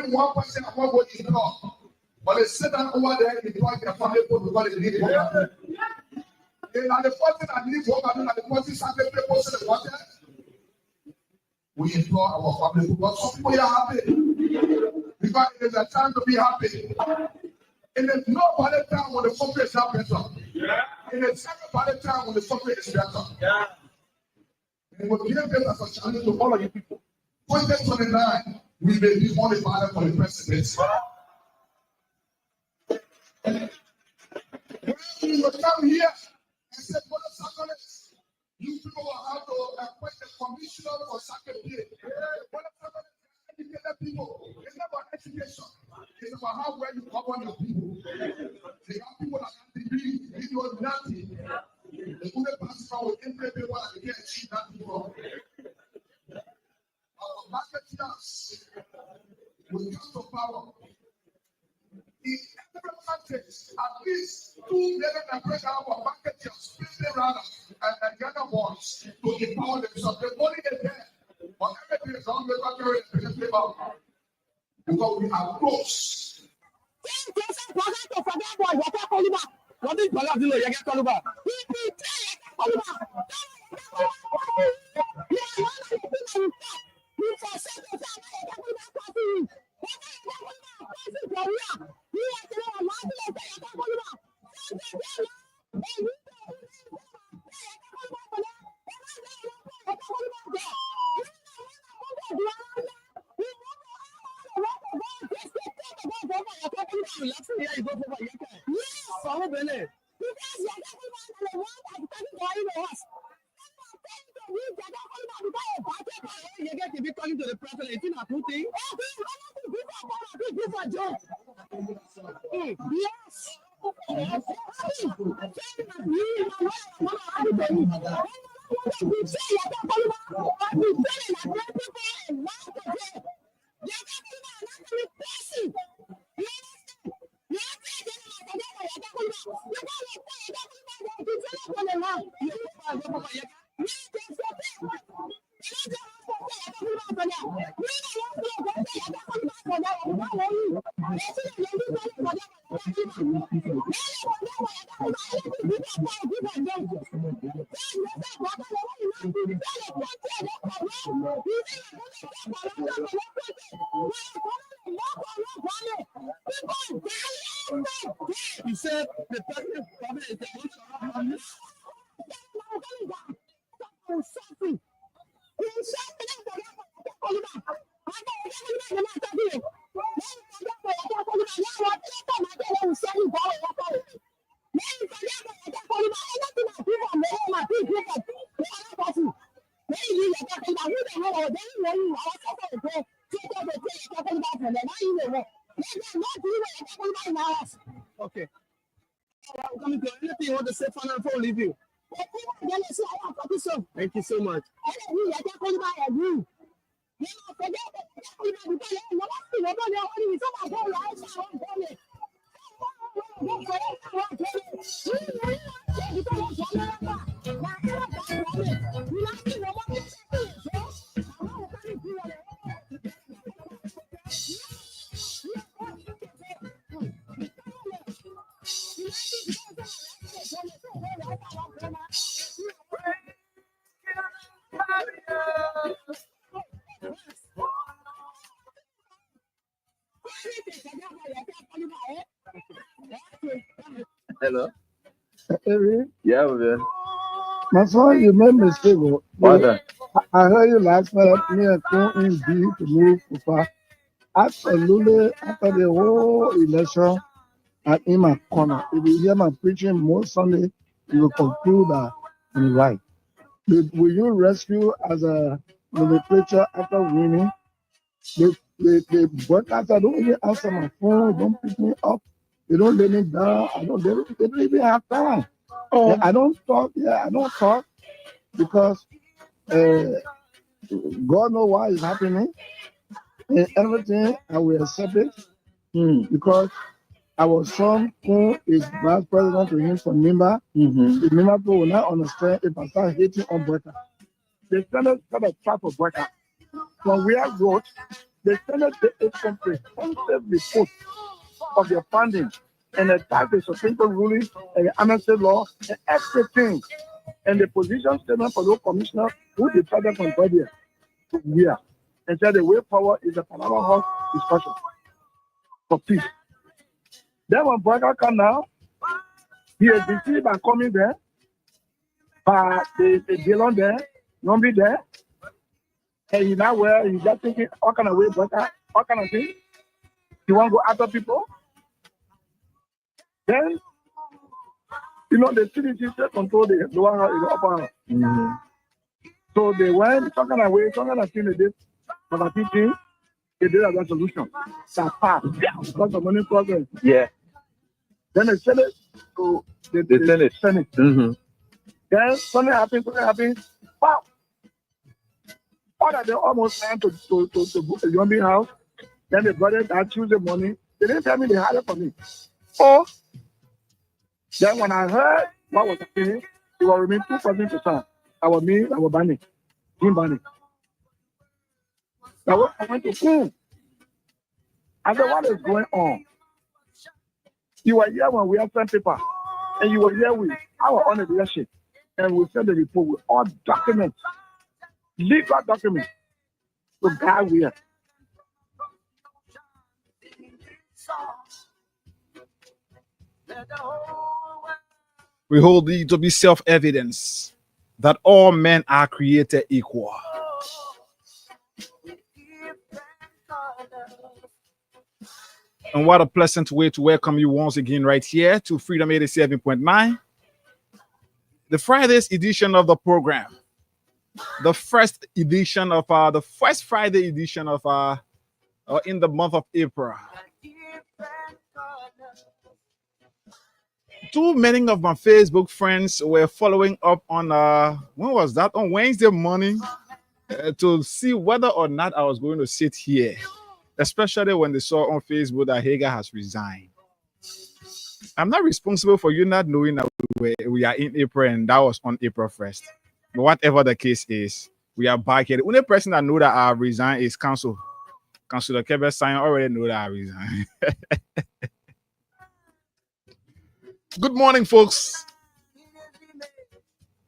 only one person I want what is God. But they sit down over there in their family because they need it. And the first thing I need to work on the first Sunday people say the water. We implore our family because some people are happy. Because it is a time to be happy. And there's no other time when the suffering is not better. And there's never other time when the suffering is better. And we give this as a challenge to all of you people. 2029, we may be only father for the president. We will come here and say, Brother Sacraments, you people will have to appoint a commissioner for Sacraments. Brother Sacraments, educated people. It's not about education. It's about how well you cover your people. They have people that have degrees, they do nothing. They couldn't pass from within everyone and they can't achieve that before. Our marketeers will come to power. In every market, at least 2 million and break out our marketeers, business runners, and the other ones to empower themselves. The money is there. But everything is on the contrary and paper. Because we are close. What is Bala doing? You get Kaluba. You get to be talking to the president, it's not a good thing. Yes. He said the president is the okay. Anything you want to say for now before we leave you? Thank you so much. Hello. Yeah, man. My son, you made mistake. What? I heard you last night. Me and Kun in B to move Kufa. Absolutely, after the whole election, I'm in my corner. If you hear my preaching most Sunday, you will conclude that I'm right. Will you rescue as a preacher after winning? The broadcaster don't even answer my phone, don't pick me up, they don't let me down. They don't even have time. Oh. I don't talk. Yeah, I don't talk because God knows why it's happening. And everything I will accept it because our son who is vice president to him for Nimba, the Nimba people will not understand if I start hating on Breaker. They started try to Breaker. From where I wrote, The Senate is comprehensive report of their funding and attack the Supreme Court ruling and the amnesty law and everything. And the position statement for those commissioners who decided from body here and said the way forward is a Panama House discussion for peace. Then when Brother come now, he is deceived by coming there, by the Dillon there, Nombi there, and he now where he's just thinking all kind of way, brother, all kind of thing. He want to go after people. Then, you know, the CDC control the lower house, the upper house. Mm-hmm. So they went some kind of way, some kind of thing they did for the teaching. They did a resolution that passed because of money problem. Yeah. Then they sent it to the Senate. Mm-hmm. Then something happened. Wow. All that they almost went to book the Yombi house. Then the brothers had Tuesday morning. They didn't tell me they had it for me. Oh. Then when I heard what was happening, it was remain 2 persons to sign. I was Banning. Jim Banning. I went to school. I said, what is going on? You were here when we had sent paper, and you were here with our own leadership, and we sent the report with all documents, legal documents, to guide we are. We hold thee to be self-evidence that all men are created equal. And what a pleasant way to welcome you once again right here to Freedom 87.9, the Friday's edition of the program, the first edition of the first Friday edition of in the month of April. Too many of my Facebook friends were following up on when was that, on Wednesday morning, to see whether or not I was going to sit here, especially when they saw on Facebook that Hager has resigned. I'm not responsible for you not knowing that we are in April and that was on April 1st. But whatever the case is, we are back here. The only person that know that I resigned is Councilor Kebe Sign already know that I resigned. Good morning, folks.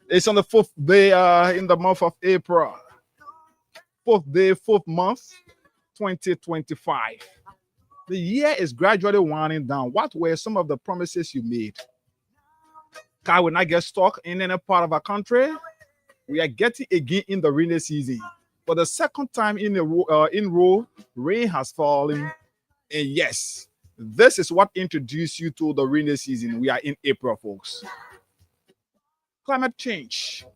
It's on the 4th day in the month of April. 4th day, 4th month, 2025. The year is gradually winding down. What were some of the promises you made? Car will not get stuck in any part of our country. We are getting again in the rainy season. For the second time in a row, rain has fallen. And yes, this is what introduced you to the rainy season. We are in April, folks. Climate change.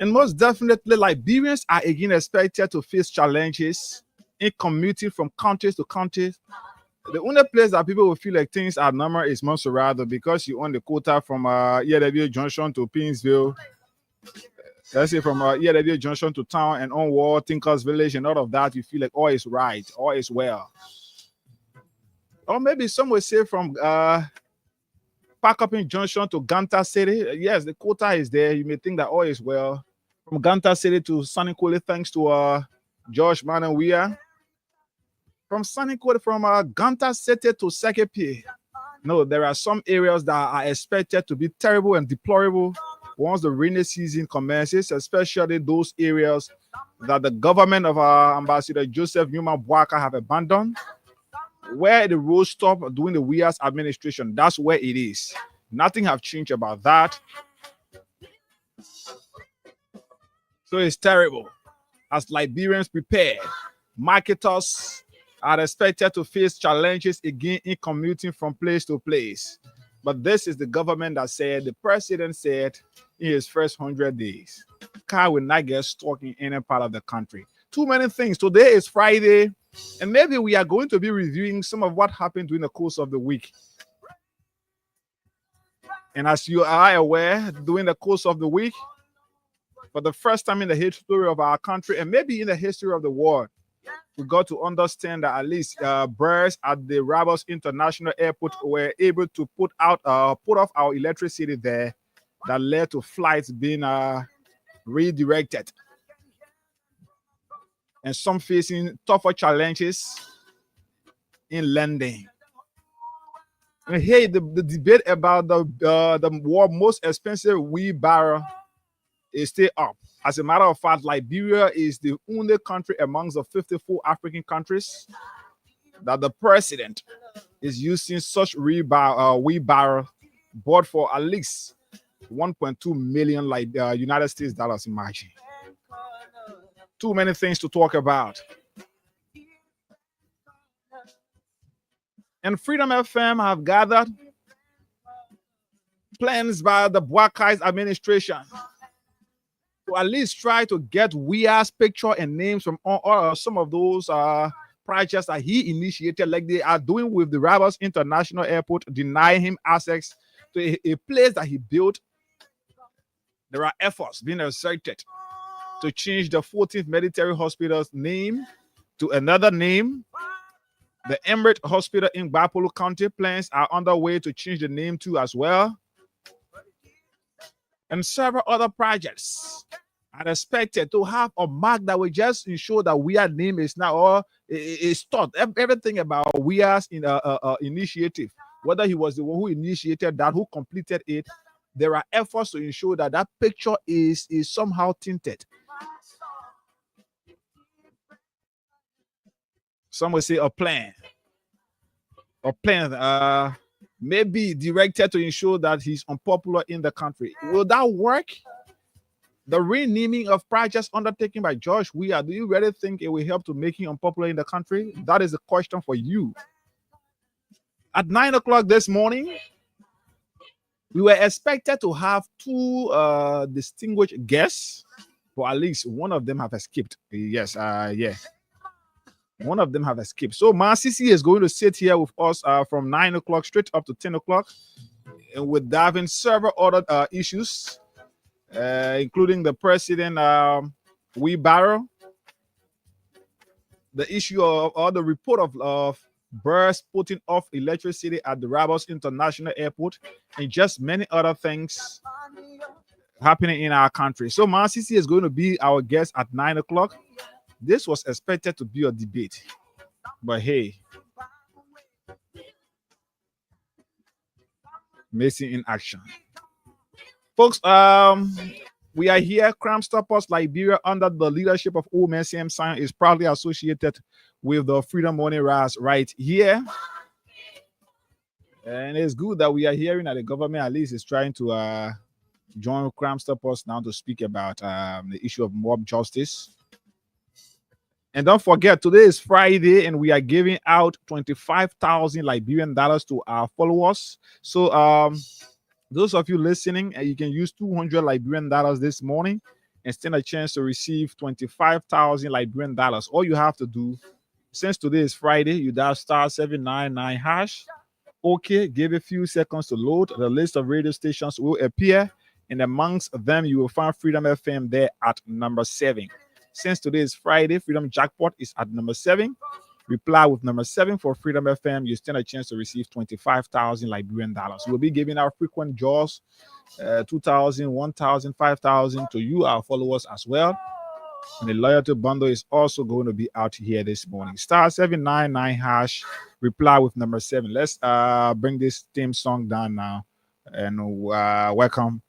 And most definitely, Liberians are again expected to face challenges in commuting from countries to countries. The only place that people will feel like things are normal is Monserrado, because you own the quota from EW Junction to Pinsville. Let's say from EW Junction to town and onward, Tinkers Village and all of that, you feel like all is right, all is well. Or maybe some will say from Packuping Junction to Ganta City. Yes, the quota is there. You may think that all is well. From Ganta City to Sanikole, thanks to George Manawia. From Sanikole, from Ganta City to Sekepe. No, there are some areas that are expected to be terrible and deplorable once the rainy season commences, especially those areas that the government of Ambassador Joseph Newman Bwaka have abandoned. Where the road stopped during the Weah's administration, that's where it is. Nothing have changed about that. So it's terrible. As Liberians prepare, marketers are expected to face challenges again in commuting from place to place. But this is the government that said, the president said in his first 100 days, car will not get stuck in any part of the country. Too many things. Today is Friday, and maybe we are going to be reviewing some of what happened during the course of the week. And as you are aware, during the course of the week, for the first time in the history of our country, and maybe in the history of the world, we got to understand that at least birds at the Rabos International Airport were able to put off our electricity there that led to flights being redirected, and some facing tougher challenges in landing. And hey, the debate about the world's most expensive wheelbarrow is still up. As a matter of fact, Liberia is the only country amongst the 54 African countries that the president is using such wheelbarrow bought for at least 1.2 million United States dollars. Imagine. Too many things to talk about. And Freedom FM have gathered plans by the Black Eyes administration to at least try to get Weah's picture and names from some of those projects that he initiated, like they are doing with the Rabat International Airport, denying him access to a place that he built. There are efforts being exerted to change the 14th Military Hospital's name to another name. The Emirate Hospital in Bapolo County plans are underway to change the name too as well. And several other projects are expected to have a mark that will just ensure that Weah name is now or is taught. Everything about Weah's initiative, whether he was the one who initiated that, who completed it, there are efforts to ensure that that picture is somehow tinted. Some will say a plan may be directed to ensure that he's unpopular in the country. Will that work? The renaming of projects undertaken by George Weah, do you really think it will help to make him unpopular in the country? That is the question for you. At 9 o'clock this morning, we were expected to have two distinguished guests, but at least one of them have escaped. Yes, yeah. One of them have escaped. So Masisi is going to sit here with us from 9 o'clock straight up to 10 o'clock. And we're diving several other issues, including the president wheelbarrow, the issue of the report of birds putting off electricity at the Rabat International Airport, and just many other things happening in our country. So Masisi is going to be our guest at 9 o'clock. This was expected to be a debate, but hey, missing in action. Folks, we are here. Crime Stoppers Liberia, under the leadership of Old Man Sam Sion, is proudly associated with the Freedom Morning Rise right here. And it's good that we are hearing that the government at least is trying to join Crime Stoppers now to speak about the issue of mob justice. And don't forget, today is Friday, and we are giving out 25,000 Liberian dollars to our followers. So, those of you listening, you can use 200 Liberian dollars this morning and stand a chance to receive 25,000 Liberian dollars. All you have to do, since today is Friday, you dial *799#. Okay, give a few seconds to load. The list of radio stations will appear, and amongst them, you will find Freedom FM there at number 7. Since today is Friday, Freedom Jackpot is at number 7. Reply with number 7 for Freedom FM. You stand a chance to receive 25,000 Liberian dollars. We'll be giving our frequent draws, 2,000, 1,000, 5,000 to you, our followers as well. And the loyalty bundle is also going to be out here this morning. *799#. Reply with number 7. Let's bring this theme song down now. And welcome,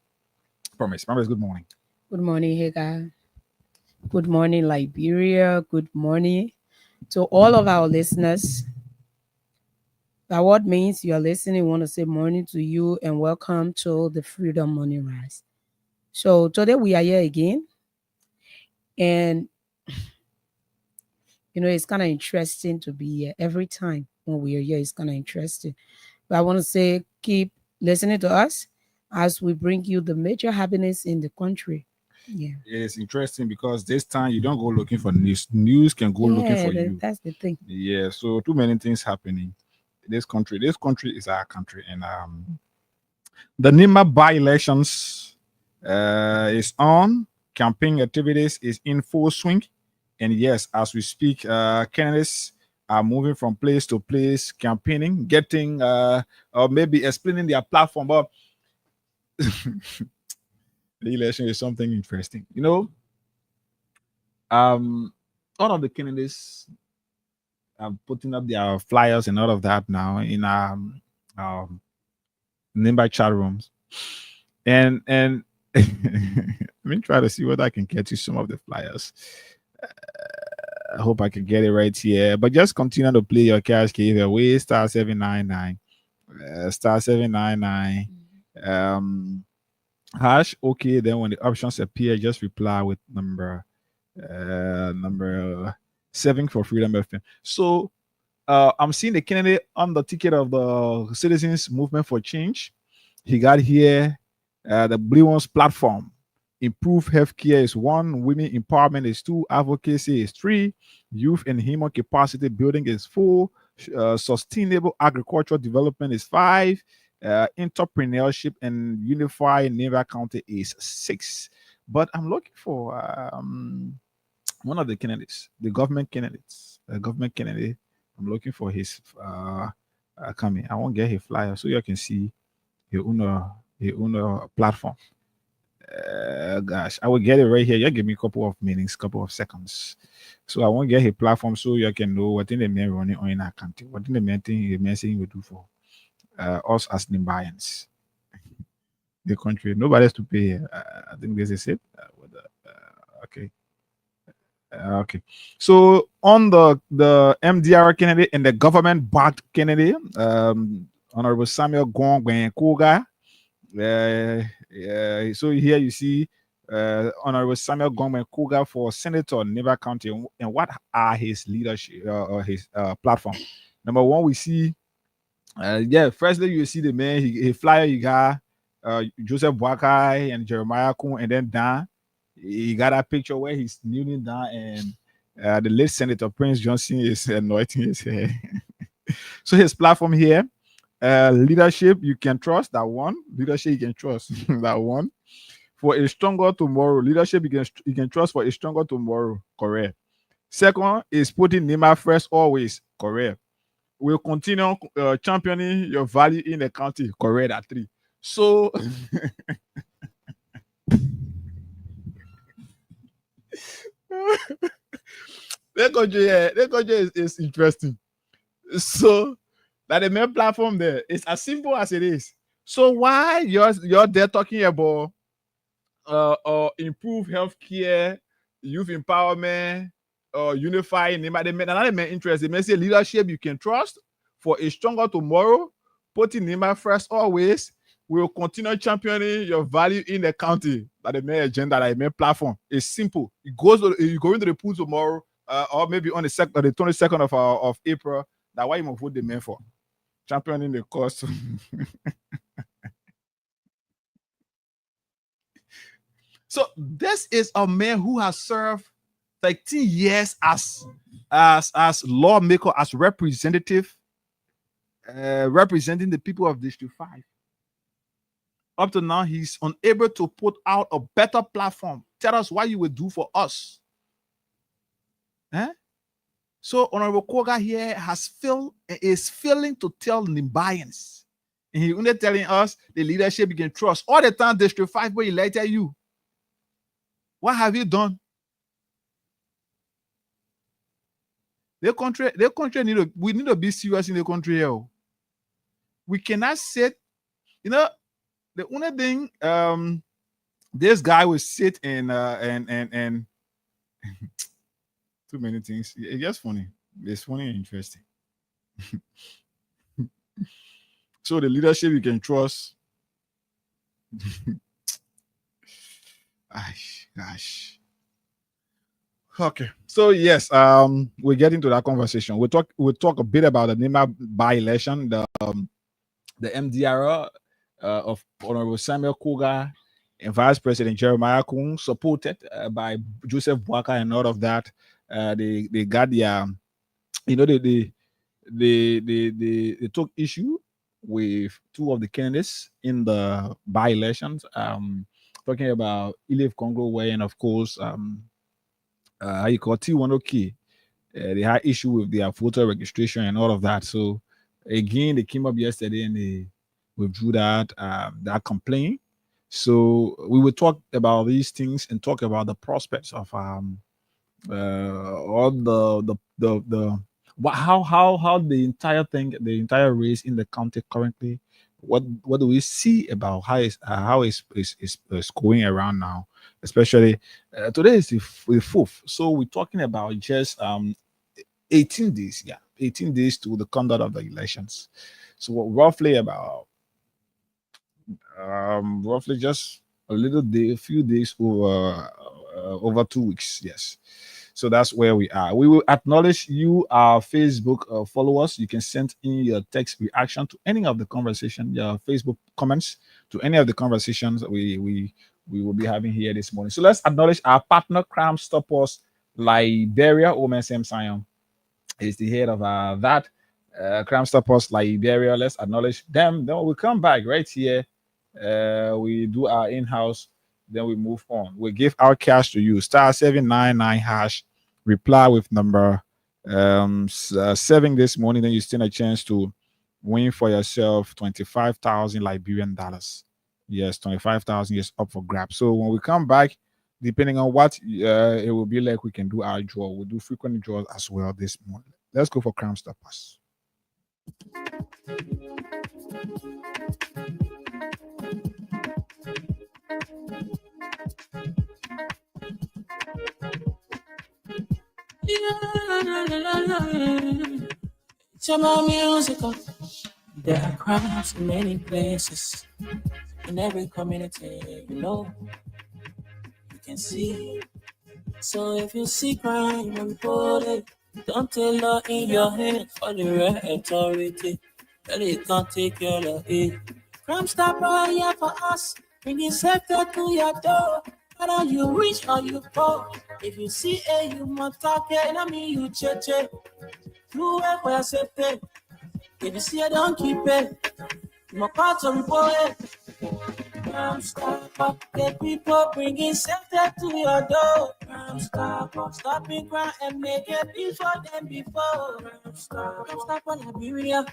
Promise. Promise, good morning. Good morning, Hagar. Good morning, Liberia. Good morning to all of our listeners. That what means you are listening. We want to say morning to you and welcome to the Freedom Morning Rise. So today we are here again. And, you know, it's kind of interesting to be here. Every time when we are here, it's kind of interesting. But I want to say keep listening to us as we bring you the major happenings in the country. Yeah, it's interesting because this time you don't go looking for news. News can go looking for you. That's the thing. Yeah, so too many things happening. This country is our country, and the Nima by-elections is on. Campaign activities is in full swing, and yes, as we speak, candidates are moving from place to place, campaigning, getting or maybe explaining their platform. But The election is something interesting. All of the candidates are putting up their flyers and all of that now in nearby chat rooms, and let me try to see whether I can get you some of the flyers. I hope I can get it right here. But just continue to play your cash giveaway star 799 star 799 hash. Okay, then when the options appear, just reply with number 7 for Freedom FM. So I'm seeing the candidate on the ticket of the Citizens Movement for Change. He got here the Blue Ones platform. Improve healthcare is 1, women empowerment is 2, advocacy is 3, youth and human capacity building is 4, sustainable agricultural development is 5, entrepreneurship and unified Neva County is 6. But I'm looking for one of the candidates, the government candidates, government candidate. I'm looking for his coming. I won't get his flyer so you can see his own platform. Gosh, I will get it right here. You give me a couple of minutes, couple of seconds. So I won't get his platform so you can know what in the main running on in our country, what in the main thing the main thing we do for us as Nimbayans. The country, nobody has to pay here. I think this is it. Okay. Okay. So on the MDR candidate and the government backed candidate, Honorable Samuel Gong Koga. So here you see Honorable Samuel Gong Koga for Senator Neva County, and what are his leadership or his platform? Number one, we see firstly you see the man he flyer you got Joseph Boakai and Jeremiah Kun, and then Dan. He got a picture where he's kneeling down, and the late Senator Prince Johnson is anointing his hair. So his platform here, leadership you can trust, that one. Leadership you can trust, that one. For a stronger tomorrow, leadership you can trust for a stronger tomorrow, correct. Second is putting Nima first always, correct. We'll continue championing your value in the county, correct, at 3. So that country is interesting. So that the main platform there is as simple as it is. So why you're there talking about improve healthcare, youth empowerment, unifying the main interest. They may say leadership you can trust for a stronger tomorrow, putting Nima first always. We will continue championing your value in the county. That the main agenda, that the main platform is simple. You go into the pool tomorrow, or maybe on the 22nd of April. That's why you must vote the man for championing the cause. So this is a man who has served 13 years as lawmaker, as representative, representing the people of District 5. Up to now, he's unable to put out a better platform. Tell us what you will do for us. So Honorable Koga here is failing to tell Nimbayans. And he's only telling us the leadership you can trust. All the time District 5 will elected you. What have you done? The country we need to be serious in the country here. We cannot sit, the only thing this guy will sit and too many things. It's just funny. It's funny and interesting. So the leadership you can trust. Gosh. Okay. So yes, we get into that conversation. We'll talk a bit about the Nima by-election, the MDR of Honorable Samuel Koga and Vice President Jeremiah Kun, supported by Joseph Boakai and all of that. They got their, they took issue with 2 of the candidates in the by-elections. Talking about Ilif Congo way, and of course, how you call T10K. They had issue with their voter registration and all of that. So again, they came up yesterday and they withdrew that complaint. So we will talk about these things and talk about the prospects of all the what how the entire thing, the entire race in the county currently, what do we see about how is going around now, especially today is the fourth, so we're talking about just 18 days, yeah, 18 days to the conduct of the elections. So roughly about roughly just a little day, a few days over 2 weeks. Yes. So that's where we are. We will acknowledge you, our Facebook followers. You can send in your text reaction to any of the conversation, your Facebook comments to any of the conversations that we will be having here this morning. So let's acknowledge our partner, Crime Stoppers Liberia, OMSM Sion is the head of that. Crime Stoppers Liberia. Let's acknowledge them. Then we'll come back right here. We do our in-house. Then we move on. We give our cash to you. Star 799 hash. Reply with number 7 this morning. Then you stand a chance to win for yourself 25,000 Liberian dollars. Yes, 25,000 is up for grabs. So when we come back, depending on what it will be like, we can do our draw. We'll do frequent draws as well this morning. Let's go for Crime Stoppers. Summer musical. There are crimes in many places. In every community, you can see. So if you see crime, report it. Don't take law in your hand for the right authority. Tell it can't take care of it. Crime Stopper here for us. Bringing safety to your door. Whether you rich or you poor. If you see a human talking, I mean you check. You work for your safety. If you see it, don't keep it. You must part to report it. Crime Stopper, the people bringing safety to your door. Crime Stopper, stopping crime and make it before them before. Crime Stopper, Liberia,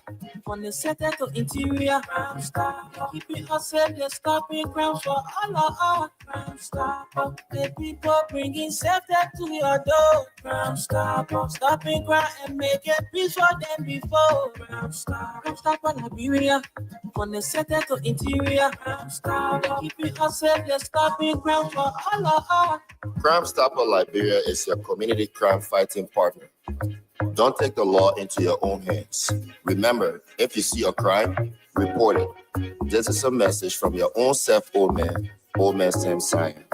from the center to interior. Crime Stopper, keeping us safe, they're stopping crime for all of us. Crime Stopper, the people bringing safety to your door. Crime Stopper, stopping crime and make it before them before. Crime Stopper, Liberia, from the center to interior. Crime Stopper, keeping us safe, they're stopping crime for all of us. Crime Stopper Liberia is your community crime fighting partner. Don't take the law into your own hands. Remember, if you see a crime, report it. This is a message from your own self, old man Sam Sion.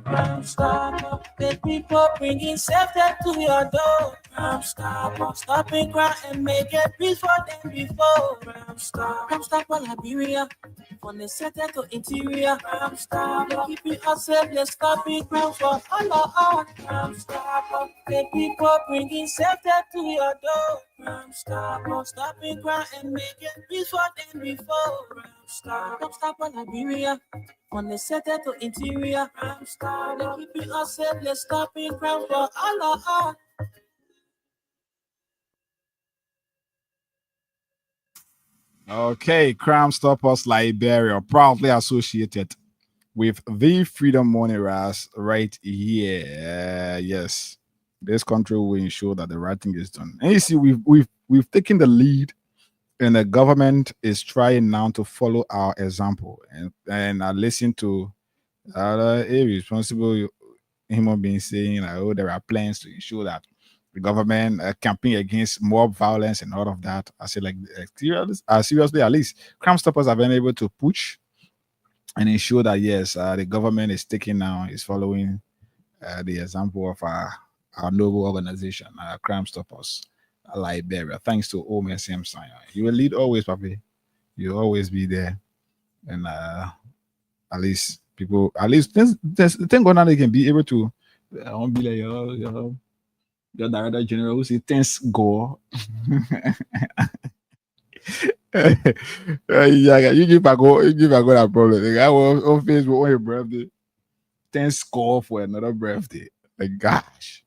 Crime Stopper, the people bringing safety to your door. Crime Stopper, stopping crime and make it peace for them before. Crime Stopper, Liberia, from the center to interior. Crime Stopper, keeping us safe, they're stopping crime for all of us. Crime Stopper, the people bringing safety to your door. Crime Stopper, stopping crime and make it peace for them before. Crime Stopper, Liberia, from the center to interior. Crime Stopper, keeping us safe, they're stopping crime for all of us. Okay, Crime Stoppers Liberia, proudly associated with the Freedom Money Ras right here. Yes, this country will ensure that the right thing is done. And you see, we've taken the lead, and the government is trying now to follow our example and listen to irresponsible human beings saying, like, oh, there are plans to ensure that the government campaign against mob violence and all of that. I say, like, seriously, at least Crime Stoppers have been able to push and ensure that, yes, the government is taking now, is following the example of our noble organization, Crime Stoppers Liberia. Thanks to OMSM Sion. You will lead always, Papi. You'll always be there. And at least people, at least thank God now they can be able to, I won't be like your director general who say thanks God. Yeah, you give a go that problem. Like, I was on Facebook on your birthday. Thanks God for another birthday. Like, gosh.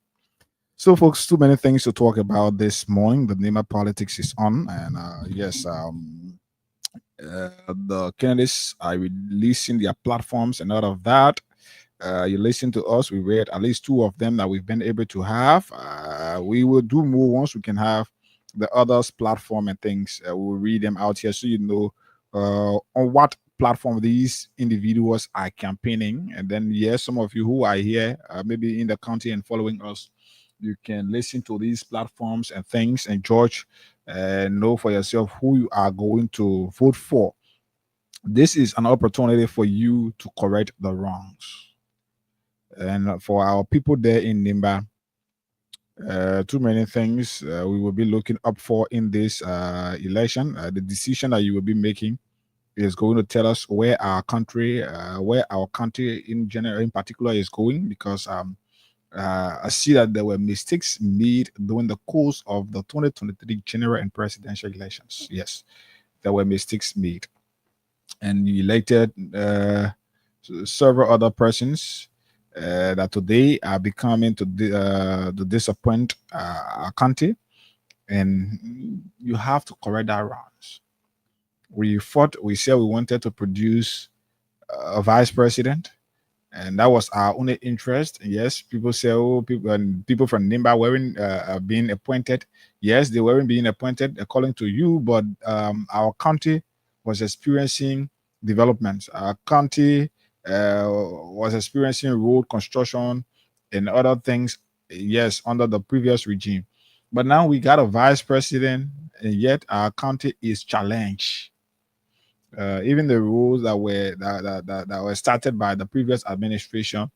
So, folks, too many things to talk about this morning. The Nima politics is on, and yes, The candidates are releasing their platforms and all of that. You listen to us. We read at least 2 of them that we've been able to have. We will do more once we can have the others platform and things. We'll read them out here so you know on what platform these individuals are campaigning. And then, yes, some of you who are here, maybe in the county and following us, you can listen to these platforms and things and judge and know for yourself who you are going to vote for. This is an opportunity for you to correct the wrongs. And for our people there in Nimba, too many things we will be looking up for in this election. The decision that you will be making is going to tell us where our country in general, in particular, is going. Because I see that there were mistakes made during the course of the 2023 general and presidential elections. Yes, there were mistakes made, and you elected several other persons that today are becoming to disappoint our country, and you have to correct that wrongs. We said we wanted to produce a vice president, and that was our only interest. Yes, people say, oh, people from Nimba weren't being appointed. Yes, they weren't being appointed according to you, but our county was experiencing developments. Our county was experiencing road construction and other things, yes, under the previous regime. But now we got a vice president, and yet our county is challenged. Even the rules that were started by the previous administration,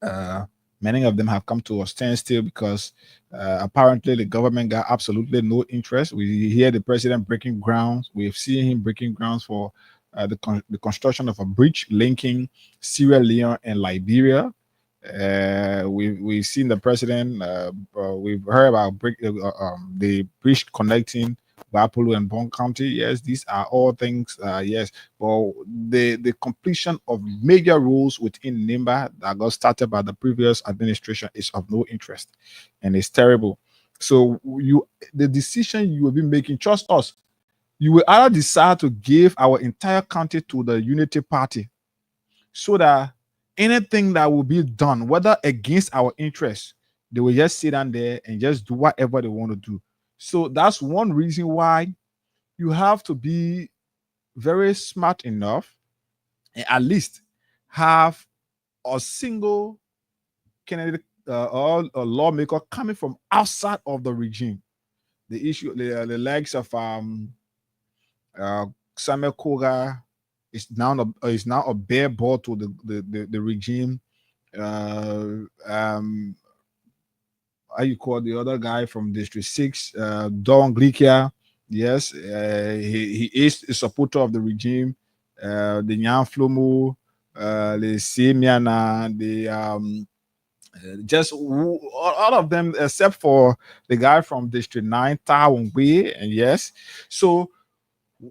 uh, many of them have come to a standstill because apparently the government got absolutely no interest. We hear the president breaking grounds. We've seen him breaking grounds for the construction of a bridge linking Sierra Leone and Liberia. We've seen the president. We've heard about the bridge connecting Wapulu and Bon County. Yes, these are all things. Yes, but the completion of major roads within Nimba that got started by the previous administration is of no interest, and it's terrible. So the decision you will be making, trust us, you will either decide to give our entire county to the Unity Party, so that anything that will be done, whether against our interests, they will just sit down there and just do whatever they want to do. So that's one reason why you have to be very smart enough and at least have a single candidate or a lawmaker coming from outside of the regime. The likes of Samuel Koga is now a bare ball to the regime. How you call the other guy from District 6, Don Glikia. Yes, he is a supporter of the regime. The Nyan Flomo, the Semiana, the just all of them except for the guy from District 9, Tawongwe. And yes, so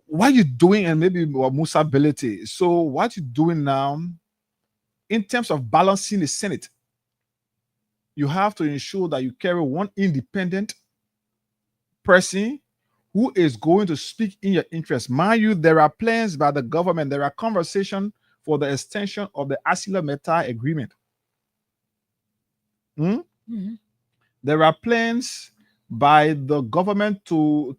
what you doing, and maybe Musa ability. So what you doing now in terms of balancing the Senate, you have to ensure that you carry one independent person who is going to speak in your interest. Mind you, there are plans by the government, there are conversations for the extension of the Asila Meta agreement. Mhm. There are plans by the government to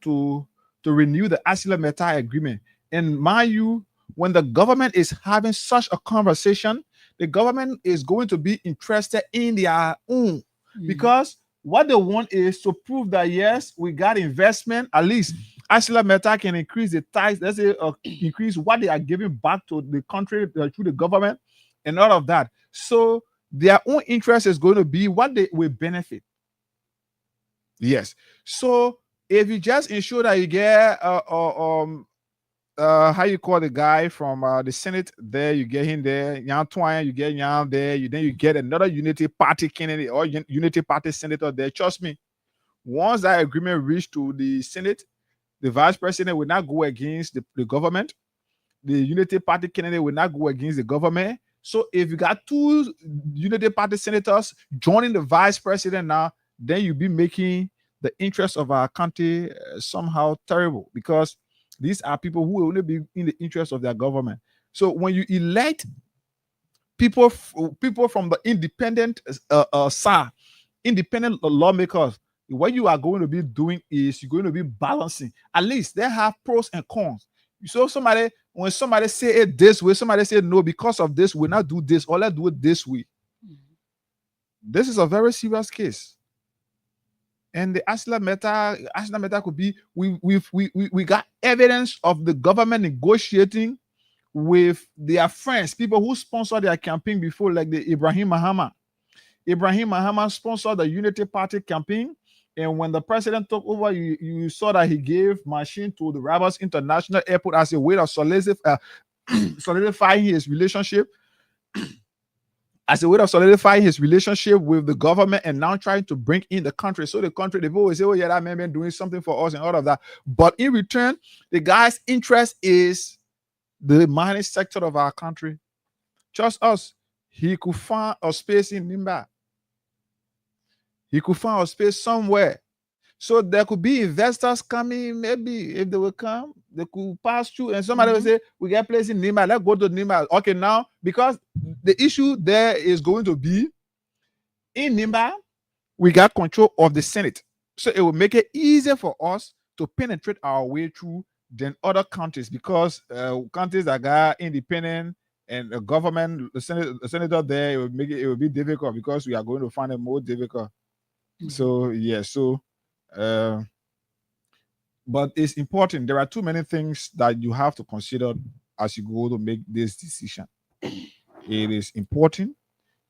renew the Asila Meta agreement. And mind you, when the government is having such a conversation, the government is going to be interested in their own, because what they want is to prove that yes, we got investment. At least Asila Meta can increase the tax, let's say increase what they are giving back to the country through the government and all of that. So their own interest is going to be what they will benefit. Yes. So if you just ensure that you get how you call the guy from the Senate there, you get him there, Yan Twine, you get Yan there, then you get another Unity Party candidate or Unity Party senator there. Trust me, once that agreement reached to the Senate, the vice president will not go against the government. The Unity Party candidate will not go against the government. So if you got 2 Unity Party senators joining the vice president now, then you'll be making the interest of our country somehow terrible, because These are people who will only be in the interest of their government. So when you elect people from the independent side, independent lawmakers, what you are going to be doing is you're going to be balancing. At least they have pros and cons. So when somebody say it this way, somebody say no, because of this, we'll not do this, or let's do it this way. This is a very serious case. And the Asila matter could be we got evidence of the government negotiating with their friends, people who sponsored their campaign before, like the Ibrahim Mahama. Ibrahim Mahama sponsored the Unity Party campaign. And when the president took over, you saw that he gave machine to the Rabat International Airport as a way of solidifying his relationship. As a way of solidifying his relationship with the government and now trying to bring in the country. So the country, they always say, oh yeah, that man been doing something for us and all of that. But in return, the guy's interest is the mining sector of our country. Just us. He could find a space in Nimba. He could find a space somewhere. So there could be investors coming, maybe if they will come, they could pass through and somebody will say, we get place in Nimba, let's go to Nimba. Okay, now, because the issue there is going to be, in Nimba, we got control of the Senate. So it will make it easier for us to penetrate our way through than other countries, because countries that got independent and the government, the senator there, it will be difficult because we are going to find it more difficult. So yeah, but it's important. There are too many things that you have to consider as you go to make this decision. It is important,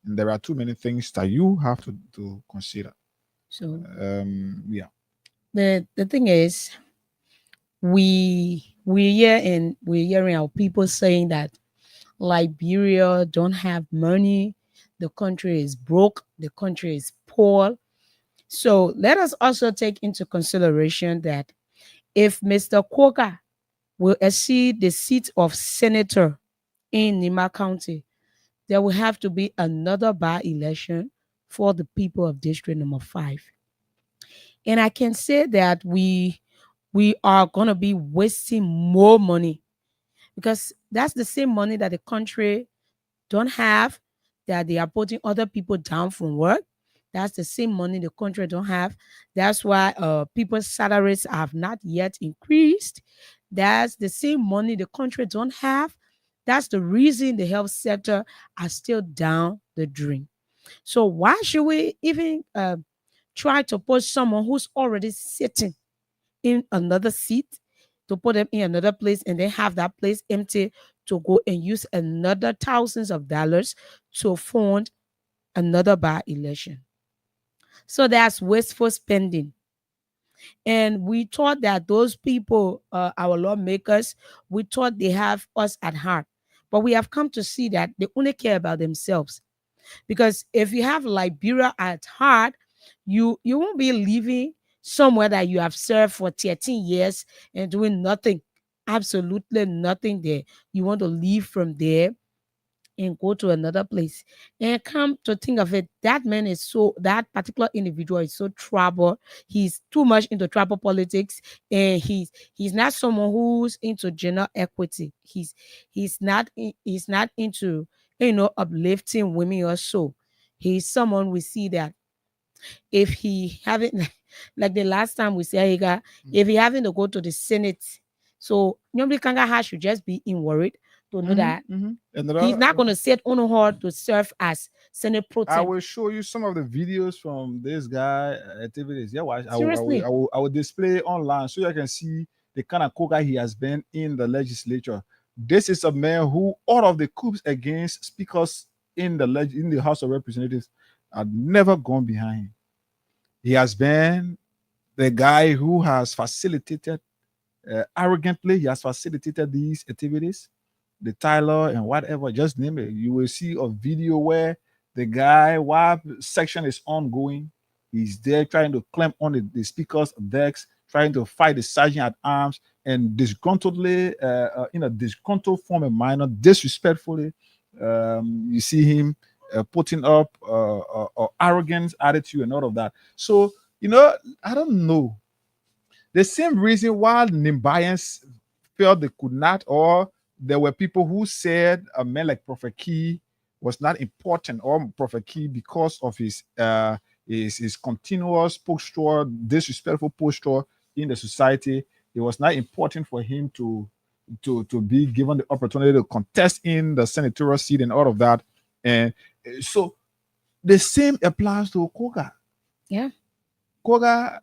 and there are too many things that you have to consider. So yeah. The thing is, we're hearing our people saying that Liberia don't have money, the country is broke, the country is poor. So let us also take into consideration that if Mr. Quokka will exceed the seat of senator in Nima County, there will have to be another by-election for the people of District Number 5. And I can say that we are going to be wasting more money, because that's the same money that the country don't have, that they are putting other people down from work. That's the same money the country don't have. That's why people's salaries have not yet increased. That's the same money the country don't have. That's the reason the health sector are still down the drain. So why should we even try to put someone who's already sitting in another seat, to put them in another place and then have that place empty, to go and use another thousands of dollars to fund another by-election? So that's wasteful spending. And we thought that those people, our lawmakers, we thought they have us at heart. But we have come to see that they only care about themselves. Because if you have Liberia at heart, you won't be living somewhere that you have served for 13 years and doing nothing, absolutely nothing there. You want to leave from there and go to another place. And come to think of it, that particular individual is so trouble. He's too much into tribal politics, and he's not someone who's into gender equity. He's not into uplifting women or so. He's someone we see that if he haven't like the last time we said, if he having to go to the Senate, so normally Kanga should just be in worried to know that he's not going to sit on her to serve as Senate pro I tem. will show you some of the videos from this guy activities. Yeah, Seriously? I will display online so you can see the kind of coca he has been in the legislature. This is a man who, all of the coups against speakers in the House of Representatives, have never gone behind him. He has been the guy who has facilitated arrogantly. He has facilitated these activities, the Tyler and whatever, just name it. You will see a video where the guy, while section is ongoing, he's there trying to climb on the speaker's decks, trying to fight the sergeant at arms, and disgruntledly, in a disgruntled form of manner, disrespectfully. You see him putting up arrogant attitude and all of that. So, I don't know. The same reason why Nimbayans felt they could not, or there were people who said a man like Prophet Key was not important, or Prophet Key, because of his continuous posture, disrespectful posture in the society, it was not important for him to be given the opportunity to contest in the senatorial seat and all of that. And so the same applies to Koga. Yeah. Koga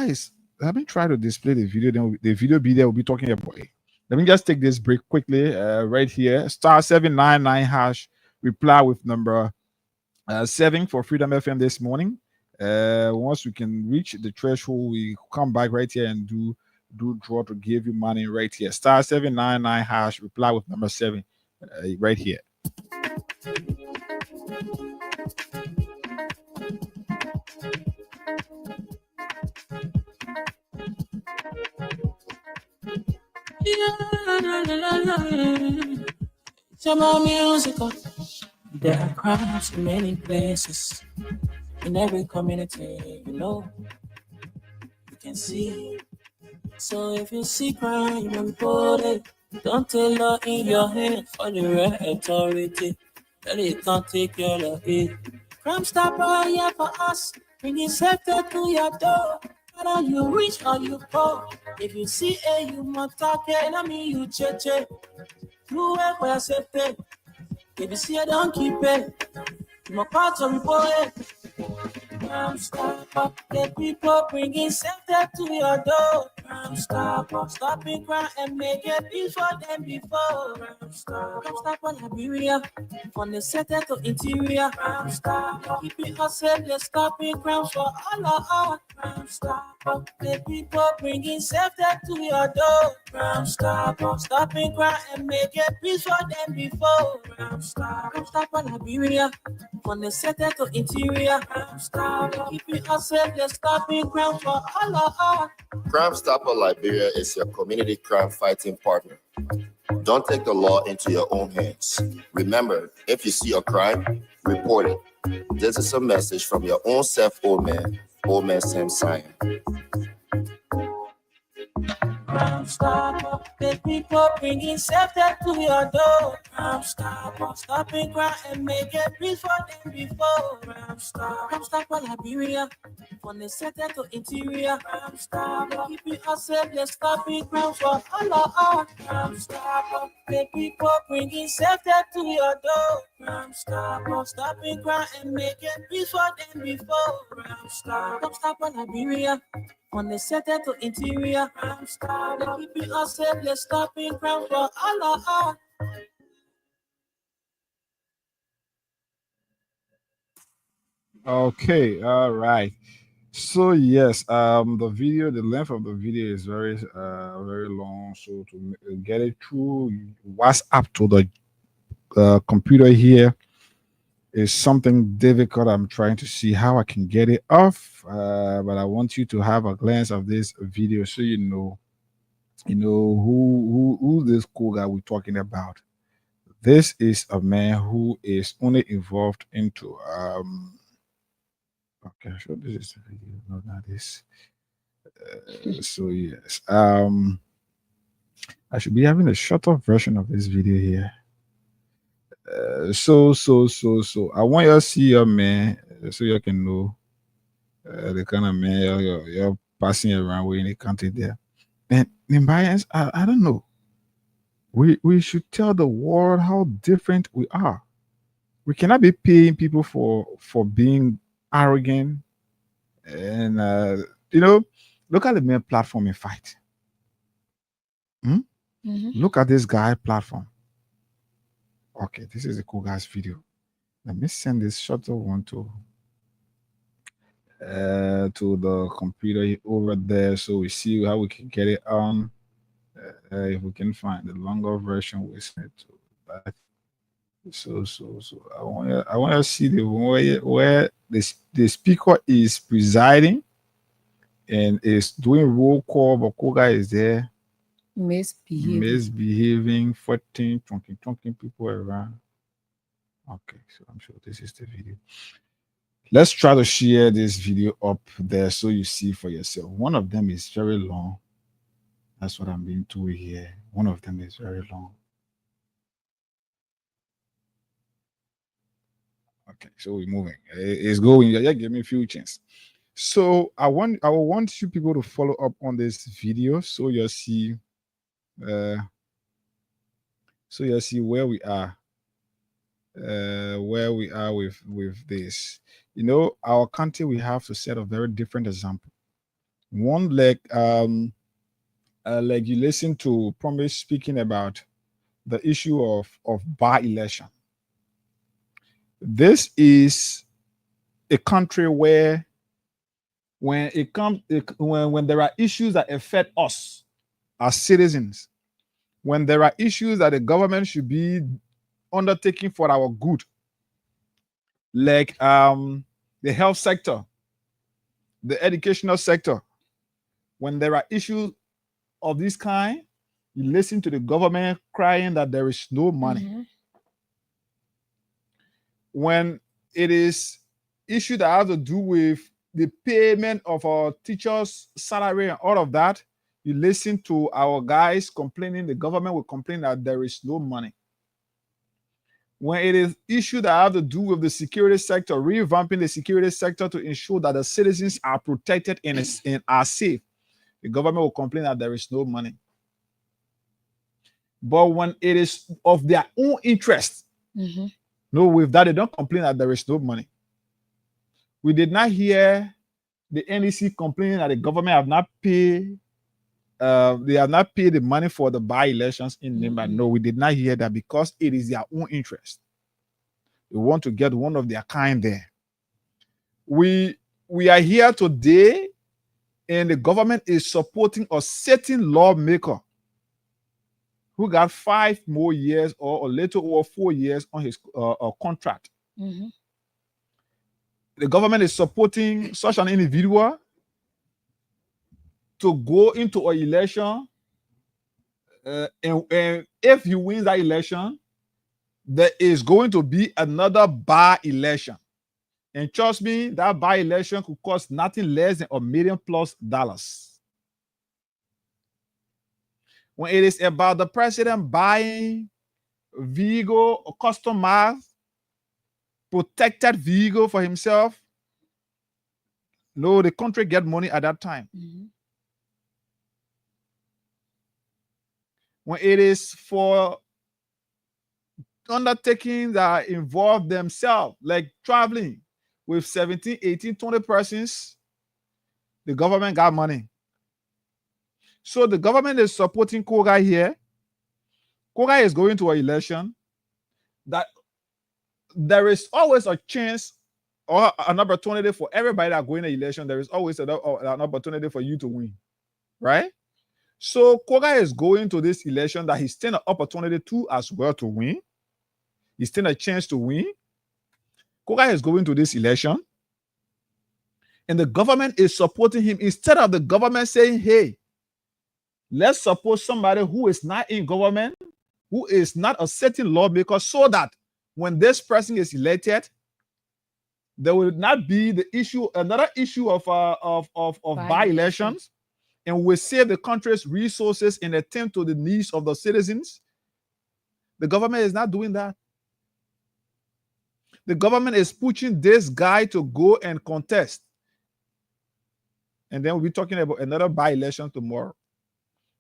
is, let me try to display the video, then the video be there, we'll be talking about it. Let me just take this break quickly, right here. *799# reply with number 7 for Freedom FM this morning. Once we can reach the threshold, we come back right here and do draw to give you money right here. *799# reply with number 7 right here. Some musical. There are crimes in many places, in every community, you can see. So if you see crime, you report it. Don't tell law in your hand for the right authority. Tell it can't take care of it. Crime stopper here for us, bringing safety to your door. Whether you rich or you poor, if you see a human talking, I mean you cheche. You work for your safety. If you see it, don't keep it. My part of report it. Crime stopper, the people bringing safety to your door. Crime stopper, stopping crime and make it before them before. Crime stopper, Liberia, from the center to interior. Crime stopper, keeping us safe, they're stopping crime for all of us. Crime stopper, the people bringing safety to your door. Crime stopper, stopping crime and make it before them before. Crime stopper, Liberia, from the center to interior. Crime stopper, keeping us safe, they're stopping crime for all of us. Crime Stopper Liberia is your community crime fighting partner. Don't take the law into your own hands. Remember, if you see a crime, report it. This is a message from your own self, old man Sam Sion. Crime stopper, the people bringing safety to your door. Crime stopper, stopping crime and make it before them before. Crime stopper, Liberia, from the center to interior. Crime stopper, keeping us safe, they're stopping crime for all of us. Crime stopper, the people bringing safety to your door. Crime stopper, stopping crime and make it before them before. Crime stopper, Liberia, from the center to interior. Crime stopper, keeping us safe, they're stopping crime for all of us. Okay, all right. So yes, the length of the video is very very long. So to get it through WhatsApp to the computer here is something difficult. I'm trying to see how I can get it off, but I want you to have a glance of this video so you know who this cool guy we're talking about. This is a man who is only involved into okay, sure this is the video, no, not this. So yes, I should be having a shorter version of this video here. So I want you to see your man so you can know the kind of man you're passing around with in the country there. And in Bayans, I don't know. We should tell the world how different we are. We cannot be paying people for being arrogant and look at the main platform in fight. Look at this guy platform. Okay, this is a cool guy's video. Let me send this shorter one to the computer over there so we see how we can get it on. If we can find the longer version, we'll send it to that. So I want to see the one where the speaker is presiding and is doing roll call, but Koga is there misbehaving, fighting, talking people around. Okay, so I'm sure this is the video. Let's try to share this video up there so you see for yourself. One of them is very long. That's what I'm being told here. One of them is very long. Okay, so we're moving. It's going. Yeah, give me a few chances. So I will want you people to follow up on this video so you'll see uh where we are. Where we are with this. You know, our country, we have to set a very different example. One, like you listen to Promise speaking about the issue of by election. This is a country where when it comes when there are issues that affect us as citizens, when there are issues that the government should be undertaking for our good, like the health sector, the educational sector, when there are issues of this kind, you listen to the government crying that there is no money. When it is issue that has to do with the payment of our teachers' salary and all of that, you listen to our guys complaining, the government will complain that there is no money. When it is issue that have to do with the security sector, revamping the security sector to ensure that the citizens are protected and are safe, the government will complain that there is no money. But when it is of their own interest, no, with that, they don't complain that there is no money. We did not hear the NEC complaining that the government have not paid, they have not paid the money for the by-elections in Nimba. No, we did not hear that because it is their own interest. They want to get one of their kind there. We are here today, and the government is supporting a certain lawmaker who got 5 more years or a little over 4 years on his contract. The government is supporting such an individual to go into an election, and if he wins that election, there is going to be another by-election. And trust me, that by-election could cost nothing less than $1 million+. When it is about the president buying vehicle or customized protected vehicle for himself, no, the country get money at that time. When it is for undertakings that involve themselves, like traveling with 17, 18, 20 persons, the government got money. So the government is supporting Koga here. Koga is going to an election that there is always a chance or an opportunity for everybody that going to election. There is always an opportunity for you to win, right? So Koga is going to this election that he's still an opportunity to as well to win. He's still a chance to win. Koga is going to this election, and the government is supporting him instead of the government saying, hey, let's support somebody who is not in government, who is not a certain lawmaker, so that when this person is elected, there will not be the issue, another issue of by-elections, and will save the country's resources and attend to the needs of the citizens. The government is not doing that. The government is pushing this guy to go and contest. And then we'll be talking about another by-election tomorrow.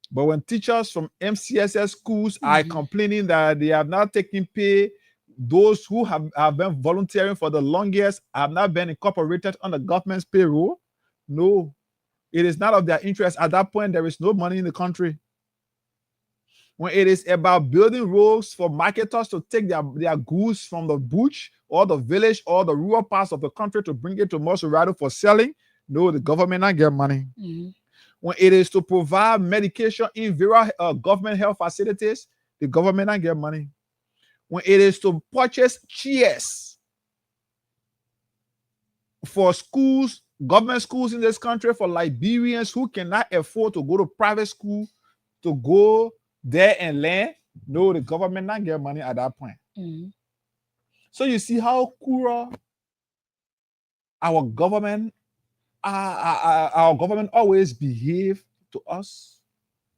But when teachers from MCSS schools are complaining that they have not taken pay, those who have been volunteering for the longest have not been incorporated on the government's payroll, no, it is not of their interest. At that point, there is no money in the country. When it is about building roads for marketers to take their goods from the bush or the village or the rural parts of the country to bring it to Mosurado for selling, no, the government not get money. When it is to provide medication in various government health facilities, the government not get money. When it is to purchase chairs for schools, government schools in this country for Liberians who cannot afford to go to private school, to go there and learn, no, the government not get money at that point. So you see how cruel our government always behave to us,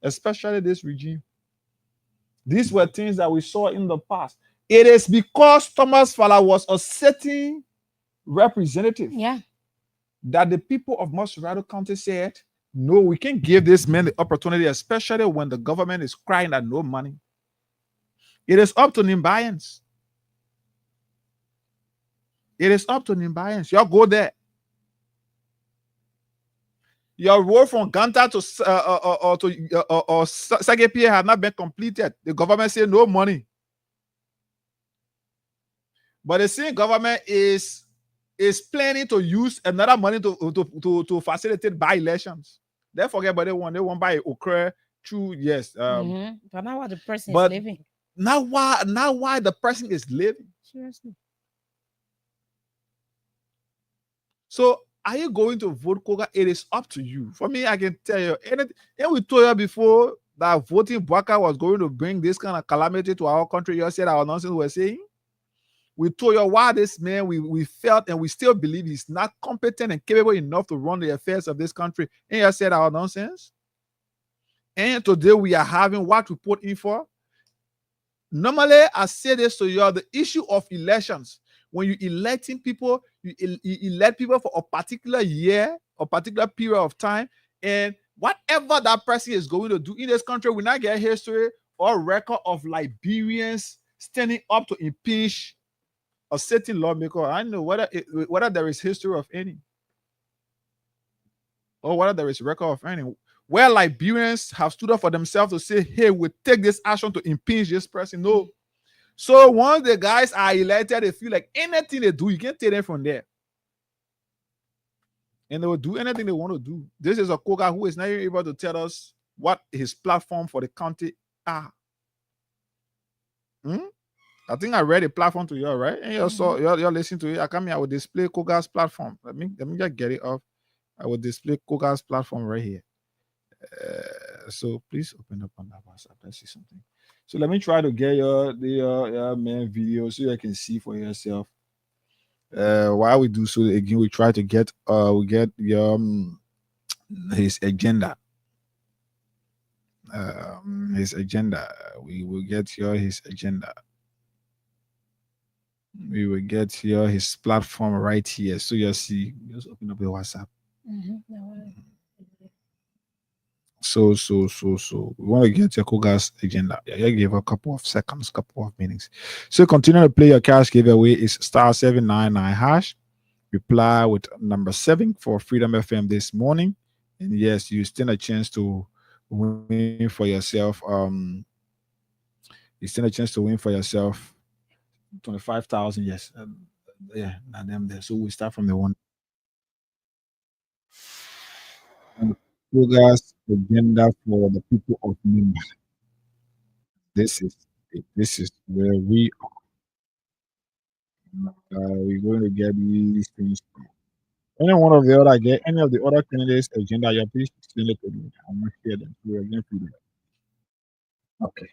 especially this regime. These were things that we saw in the past. It is because Thomas Fowler was a certain representative that the people of Musrado County said, no, we can't give this man the opportunity, especially when the government is crying at no money. It is up to Nimbayans. It is up to Nimbayans. Y'all go there. Your road from Ganta to Sagepie has not been completed. The government said no money. But the same government is planning to use another money to facilitate by-elections. They forget about they want by occur through, yes. But now what the person is living. Now why the person is living. Seriously. So are you going to vote, Koga? It is up to you. For me, I can tell you, and we told you before that voting Bwaka was going to bring this kind of calamity to our country. You said our nonsense were saying. We told you why this man, we felt and we still believe he's not competent and capable enough to run the affairs of this country. And you said our nonsense. And today we are having what we put in for. Normally, I say this to you, the issue of elections. When you electing people, you elect people for a particular year, a particular period of time, and whatever that person is going to do in this country, we not get history or record of Liberians standing up to impeach a certain lawmaker. I don't know whether there is history of any, or whether there is record of any, where Liberians have stood up for themselves to say, hey, we take this action to impeach this person. No. So once the guys are elected, they feel like anything they do, you can't take them from there. And they will do anything they want to do. This is a Koga who is not even able to tell us what his platform for the county are. I think I read a platform to you, right? And you saw you're listening to it. I come here, I will display Koga's platform. Let me just get it off. I will display Koga's platform right here. So please open up on that WhatsApp. Let's see something. So let me try to get your main video so you can see for yourself. While we do so, again, we try to get your his agenda. His agenda. We will get his agenda. We will get his platform right here. So you'll see. Just open up the WhatsApp. So we want to get your Koga's agenda. I give a couple of seconds, couple of minutes. So continue to play your cash giveaway is *799#. Reply with number 7 for Freedom FM this morning. And yes, you stand a chance to win for yourself. You stand a chance to win for yourself 25,000. Yes. Not them there. So we start from the one. Koga's agenda for the people of Nimba. This is where we are. We're going to get these things. Any of the other candidates' agenda, yeah, please send it to me. I'm not share them. We are going to do that. Okay.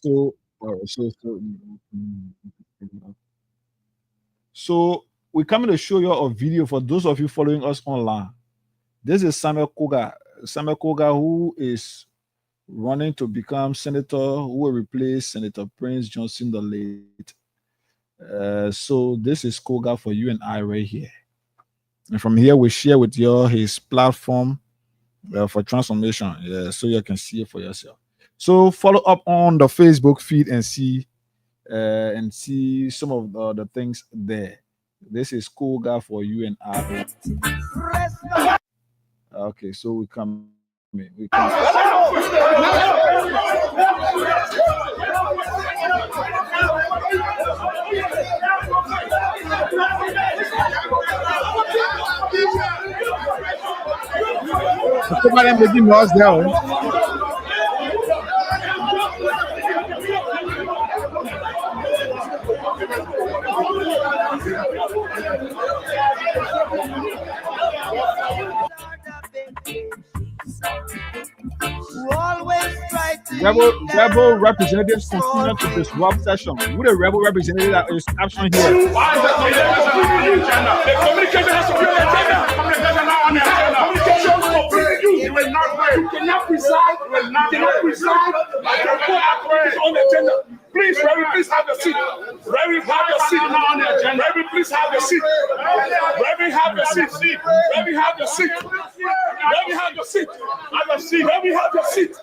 So we're coming to show you a video for those of you following us online. This is Samuel Koga. Samuel Koga, who is running to become senator, who will replace Senator Prince Johnson the late. So this is Koga for you and I right here. And from here, we share with you his platform for transformation. Yeah, so you can see it for yourself. So follow up on the Facebook feed and see some of the things there. This is Koga for you and I. Okay, so we come. Somebody making noise down. Rebel representatives continue to disrupt session. Who the rebel representative that is captioned here? Why is that? The communication has to be on the agenda. Communication now on the agenda. Communication will bring you. You will not cannot preside. On the agenda. Please, Reverend, please have a seat. Reverend, have your seat. Reverend, please have your seat. Reverend, have your seat. Reverend, have your seat. Reverend, have your seat. Have your seat. Reverend, have your seat.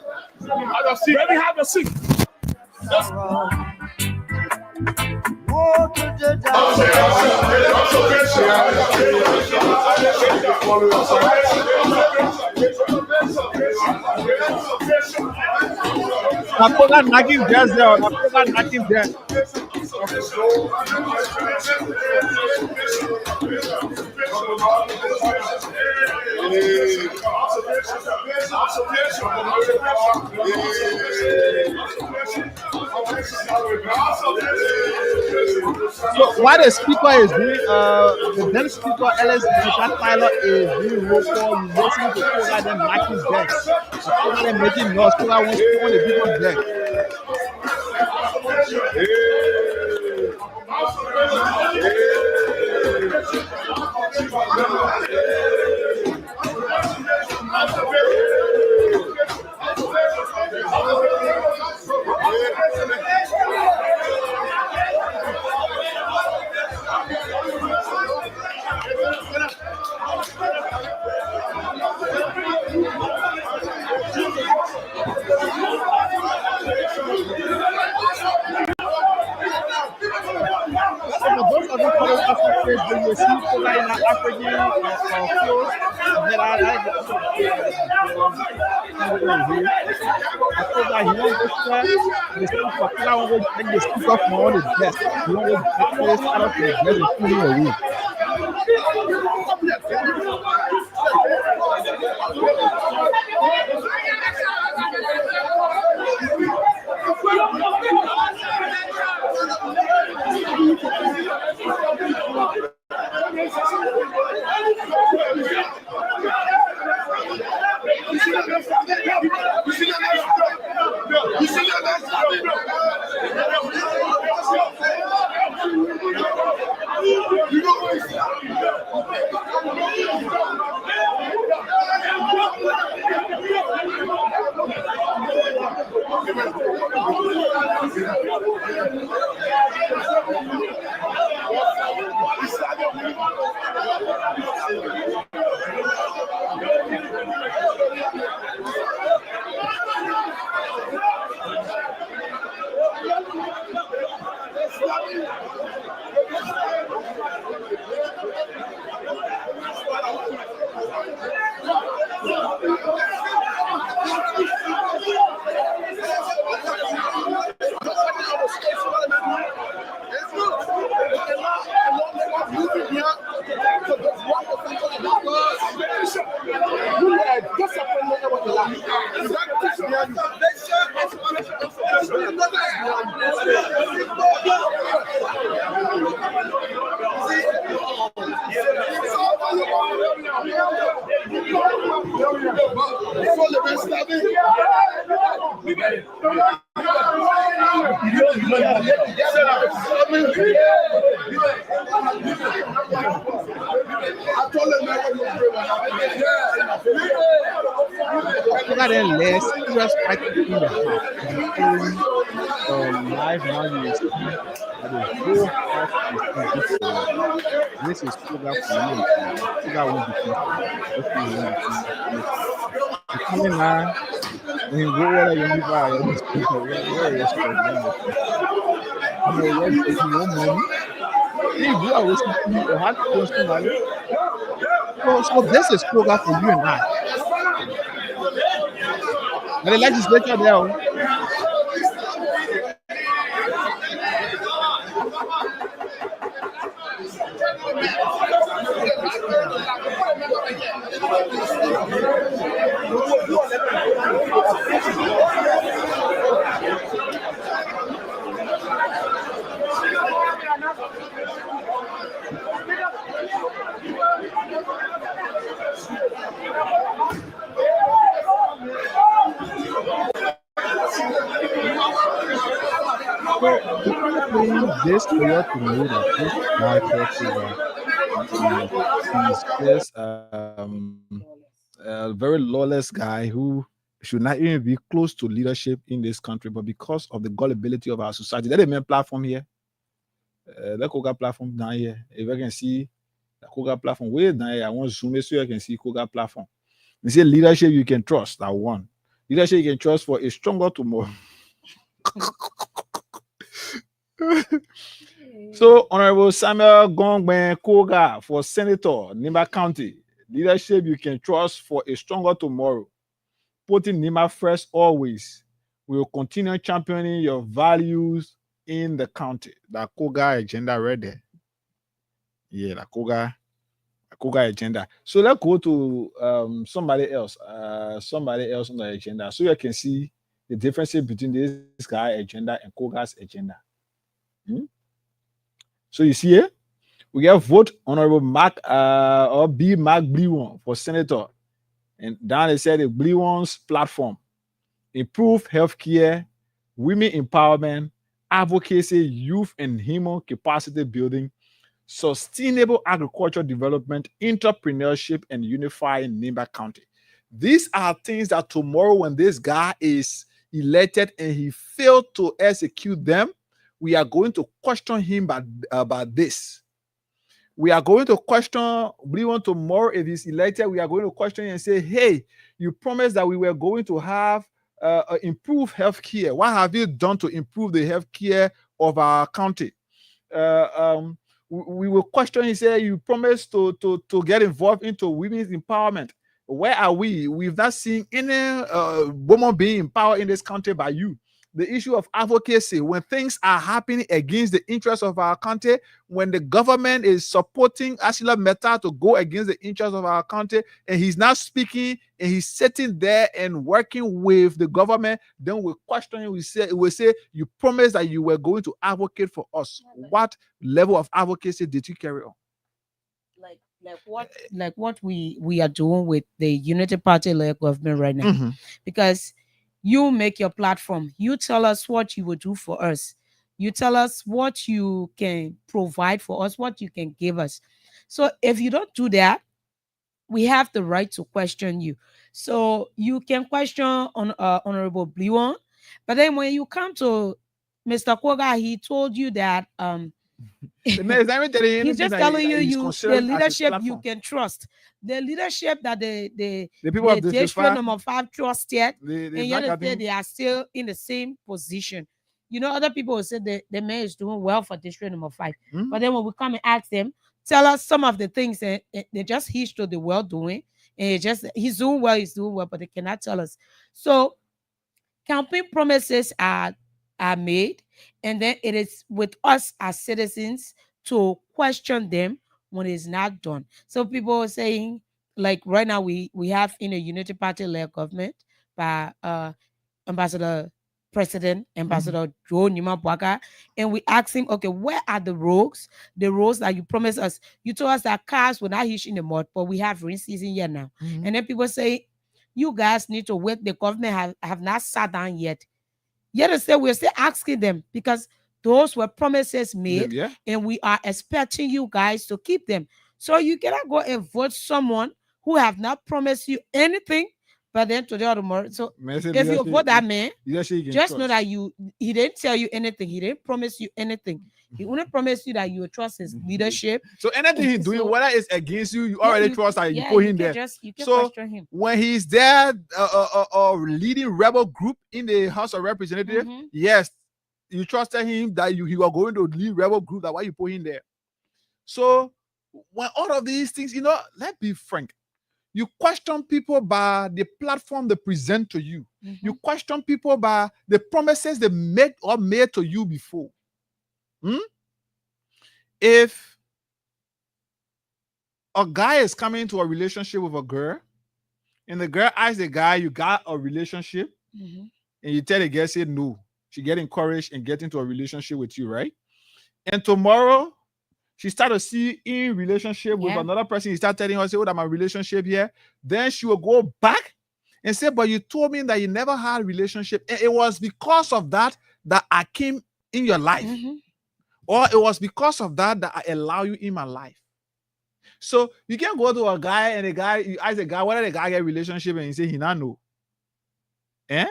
Have your seat. Reverend, have your seat. Just Napoga knocking jazz there. Napoga knocking there. So while the speaker is doing, the then speaker LS Guitar Tyler is doing roll call, you listening to Koga then knocking deck. Koga then making noise. Koga wants to on the big one deck. Those of you following us on Facebook, you see Koga in an African clothes. Then I like the speaker won't go take the speaker from all the desk. You won't go take this out of the desk and put it away. Koga then less serious fighting in the house. Live now you see that the whole house is different. This is Koga for you. Koga won't be coming now. When you go over your river, you speak of where you're struggling. Where you're taking your money. You go away speaking or have to go to money. So this is Koga for you and I. And the legislature there. So this clear to me that this guy he's just a very lawless guy who should not even be close to leadership in this country, but because of the gullibility of our society, that the main platform here, the Koga platform down here. If I can see the Koga platform way down here, I want to zoom it so you can see Koga platform. You say leadership you can trust. That one. Leadership you can trust for a stronger tomorrow. So, Honorable Samuel Gongben Koga for Senator, Nimba County. Leadership you can trust for a stronger tomorrow. Putting Nima first always. We will continue championing your values in the county. The Koga agenda right there. Yeah, the Koga agenda. So let's go to somebody else on the agenda, so you can see the differences between this guy agenda and Koga's agenda. So you see here, we get vote Honorable Mark or B Mark Bliwon for senator, and down they said the Bliwon's platform: improve healthcare, women empowerment, advocacy, youth and human capacity building, sustainable agricultural development, entrepreneurship, and unifying Nimba County. These are things that tomorrow, when this guy is elected and he failed to execute them, we are going to question him about this. We are going to question Bliwon tomorrow if he's elected. We are going to question him and say, hey, you promised that we were going to have improve healthcare. What have you done to improve the healthcare of our county? We will question. He said, you promised to get involved into women's empowerment. Where are we? We've not seen any woman being empowered in this country by you. The issue of advocacy, when things are happening against the interests of our country, when the government is supporting Asila Meta to go against the interests of our country, and he's not speaking and he's sitting there and working with the government, then we question him. We say, you promised that you were going to advocate for us. What level of advocacy did you carry on? Like what we are doing with the Unity Party led government right now, because you make your platform. You tell us what you will do for us. You tell us what you can provide for us, what you can give us. So if you don't do that, we have the right to question you. So you can question on Honorable Bliwon, but then when you come to Mr. Koga, he told you that he's just telling you the leadership you can trust, the leadership that the people of district number 5 trusted, and yet they are still in the same position. You know, other people will say the man is doing well for district number 5, but then when we come and ask them, tell us some of the things that they just hitch to the well doing, and he's doing well, but they cannot tell us. So campaign promises are made, and then it is with us as citizens to question them when it's not done. So people are saying, like right now we have in a Unity Party led government by Ambassador Joe Nima Bwaka, and we asked him, okay, where are the roads that you promised us? You told us that cars will not hitch in the mud, but we have rain season here now. And then people say, you guys need to wait. The government have not sat down yet. Yet we're still asking them, because those were promises made, and we are expecting you guys to keep them. So you cannot go and vote someone who have not promised you anything, but then today or tomorrow. So if you vote that man, just know that he didn't tell you anything. He didn't promise you anything. He only promised you that you will trust his leadership. So anything he's doing, whether it's against you, you already trust that you put him there. You can so question him. When he's there, leading rebel group in the House of Representatives, yes, you trusted him that you are going to lead rebel group. That's why you put him there. So when all of these things, let's be frank. You question people by the platform they present to you. You question people by the promises they made to you before. If a guy is coming into a relationship with a girl, and the girl asks the guy, you got a relationship? And you tell the girl, say no. She get encouraged and get into a relationship with you, right? And tomorrow, she start to see in relationship with another person. You start telling her, say, oh, that my relationship here. Then she will go back and say, but you told me that you never had a relationship. And it was because of that I came in your life. Or it was because of that I allow you in my life. So you can't go to a guy and you ask the guy whether the guy get relationship and he say he not know. Then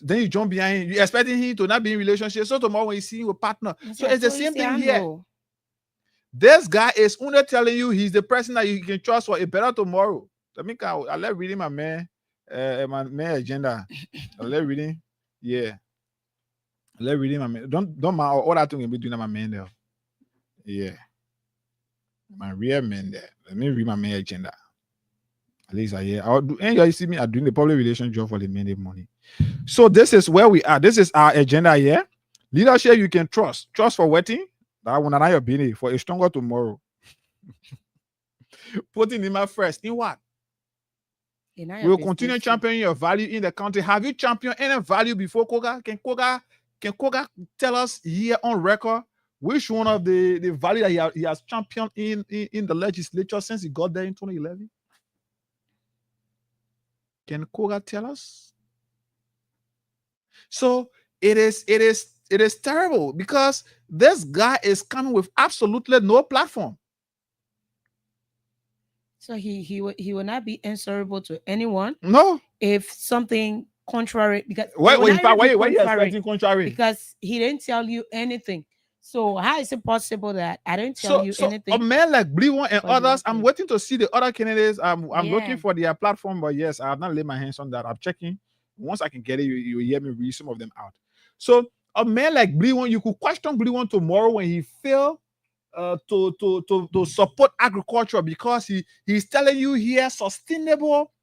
you jump behind him. You expecting him to not be in relationship. So tomorrow when you see him with partner. So it's the same thing here. This guy is only telling you he's the person that you can trust for a better tomorrow. I mean, I let reading my man agenda. I let reading, yeah. I let reading my man. Don't mind all that thing be doing my man there. Yeah. My real man there. Let me read my man agenda. At least I'll do, and you see me, I'm doing the public relation job for the minute money. So this is where we are. This is our agenda here. Leadership you can trust. Trust for wedding. That one and I have been for a stronger tomorrow. Putting in my first. In what? We will continue championing your value in the country. Have you championed any value before Koga? Can Koga tell us here on record which one of the value that he has championed in the legislature since he got there in 2011? Can Koga tell us? So it is terrible because this guy is coming with absolutely no platform. So he will not be answerable to anyone. No. If something contrary, because why are you expecting contrary? Because he didn't tell you anything. So how is it possible that I didn't tell you anything? A man like Blue One and others, I'm waiting to see the other candidates. I'm looking for their platform, but yes, I have not laid my hands on that. I'm checking. Once I can get it, you hear me read some of them out. So a man like Blue One, you could question Blue One tomorrow when he failed to support agriculture because he's telling you here sustainable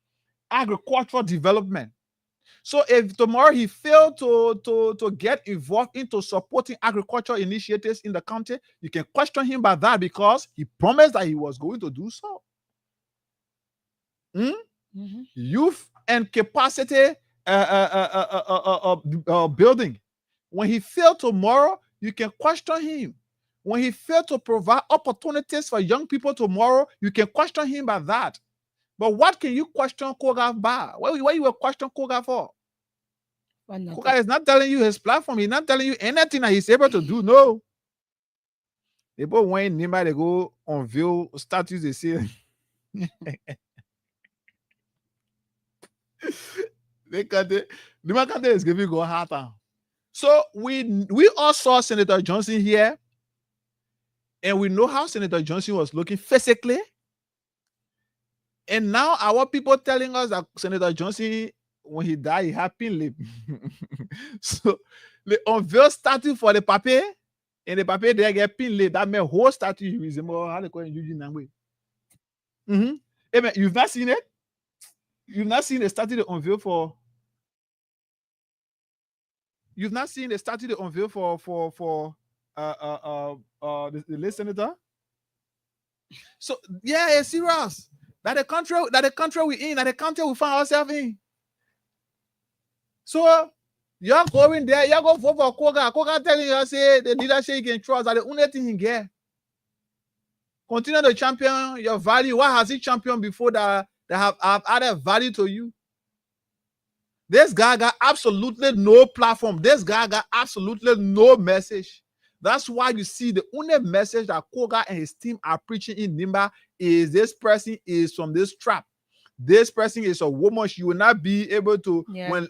agricultural development. So if tomorrow he failed to get involved into supporting agricultural initiatives in the country, you can question him by that because he promised that he was going to do so. Youth and capacity building. When he failed tomorrow, you can question him. When he failed to provide opportunities for young people tomorrow, you can question him by that. But what can you question Koga by? What you will question Koga for? Koga is not telling you his platform. He's not telling you anything that he's able to do. No. People when Nima they go unveil statues, they say Nima is giving go hard time. So we all saw Senator Johnson here, and we know how Senator Johnson was looking physically. And now our people telling us that Senator Johnson, when he died, he had pin lip. So the unveil statue for the papier, and the papier they get pin lip. That meant whole statue resemble how they call it in Eugene language. Amen. You've not seen it? You've not seen the statue they unveil for. You've not seen the statue they unveil for the late senator. So yeah, it's serious. That the country we in, that the country we find ourselves in. So you're going there, you're going vote for Koga. Koga telling you, say the leadership you can trust, that the only thing he get. Continue to champion your value. What has he championed before that have added value to you? This guy got absolutely no platform. This guy got absolutely no message. That's why you see the only message that Koga and his team are preaching in Nimba is this person is from this trap. This person is a woman. She will not be able to when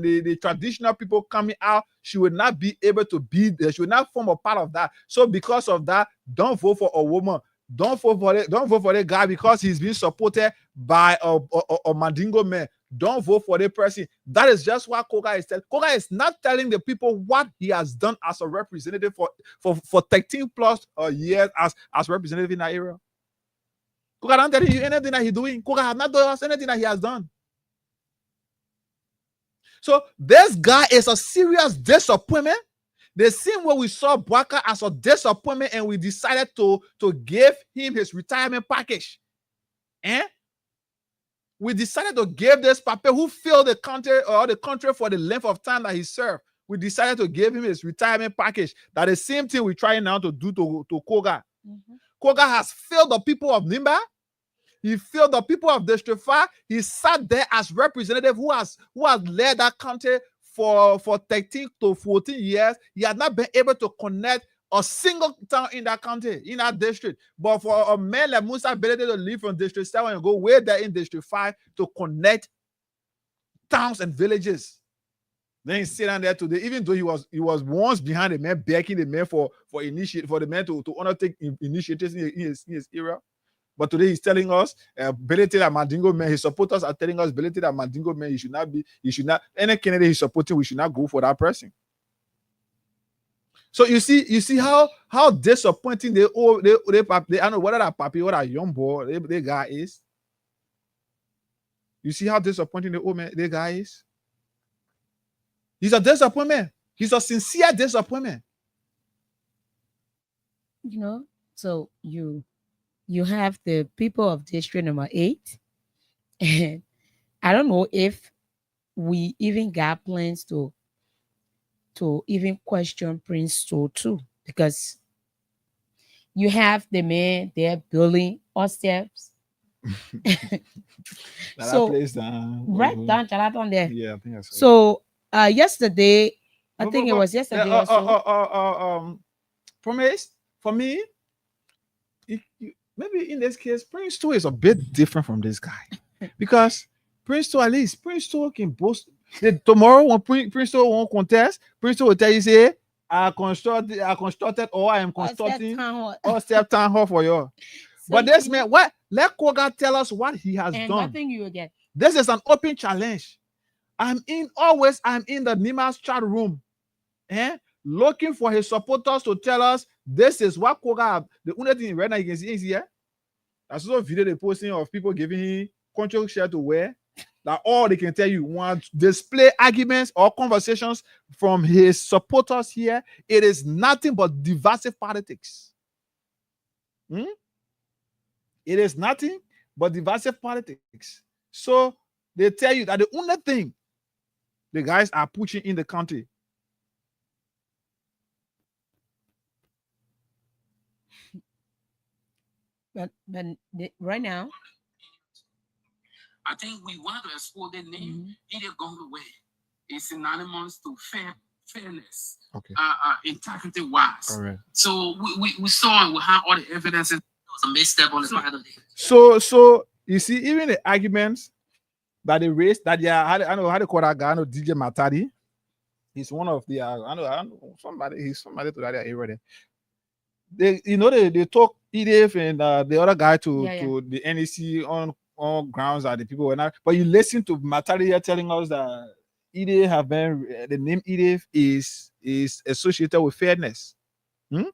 the traditional people coming out, she will not be able to be there. She will not form a part of that. So because of that, don't vote for a woman. Don't vote for it. Don't vote for the guy because he's being supported by a Mandingo man. Don't vote for the person. That is just what Koga is telling. Koga is not telling the people what he has done as a representative for 13 plus years as representative in that area. Koga not telling you anything that he's doing. Koga has not done us anything that he has done. So this guy is a serious disappointment. The same way we saw Bwaka as a disappointment and we decided to give him his retirement package. We decided to give this papa who failed the country for the length of time that he served. We decided to give him his retirement package. That the same thing we're trying now to do to Koga. Koga has failed the people of Nimba. He failed the people of District 5. He sat there as representative who has led that country for 13 to 14 years. He had not been able to connect a single town in that county, in that district. But for a man like Musa ability to leave from District 7 and go way there in District 5 to connect towns and villages. Then he sit down there today, even though he was once behind the man, backing the man for the man to undertake initiatives in his era. But today he's telling us ability that Mandingo man, his supporters are telling us ability that Mandingo man, he should not any candidate he's supporting, we should not go for that person. So you see how disappointing they I don't know whether that papi or that young boy the guy is. You see how disappointing the old man the guy is. He's a disappointment. He's a sincere disappointment. You know, so you have the people of district number 8, and I don't know if we even got plans to even question Prince 2 too, because you have the man there building all steps. So right down there. Yeah, I think that's so yesterday, I think it was yesterday or so. Promise for me, maybe in this case, Prince 2 is a bit different from this guy. Because Prince 2, at least, Prince 2 can boast. Tomorrow, when Prince 2 won't contest, Prince 2 will tell you, say, I constructed or I am constructing or step town hall for you. So but this man, what? Let Koga tell us what he has done. Nothing you will get. This is an open challenge. I'm in the Nima's chat room, looking for his supporters to tell us this is what Koga. The only thing right now you can see is here. I saw a video they posting of people giving him control share to wear. That all they can tell you want display arguments or conversations from his supporters here. It is nothing but divisive politics. It is nothing but divisive politics. So they tell you that the only thing the guys are pushing in the country. But right now, I think we want to explore the name either going away. It's synonymous to fairness, okay, integrity wise. Correct. So we saw and we have all the evidences. It was a misstep on the part of the. So you see, even the arguments that they raised, that I know how to call that guy, I know DJ Matadi. He's one of the I know somebody. He's somebody to that area there. They talk EDF and the other guy to the NEC on grounds that the people were not. But you listen to Matadi here telling us that EDF have been the name EDF is associated with fairness. No,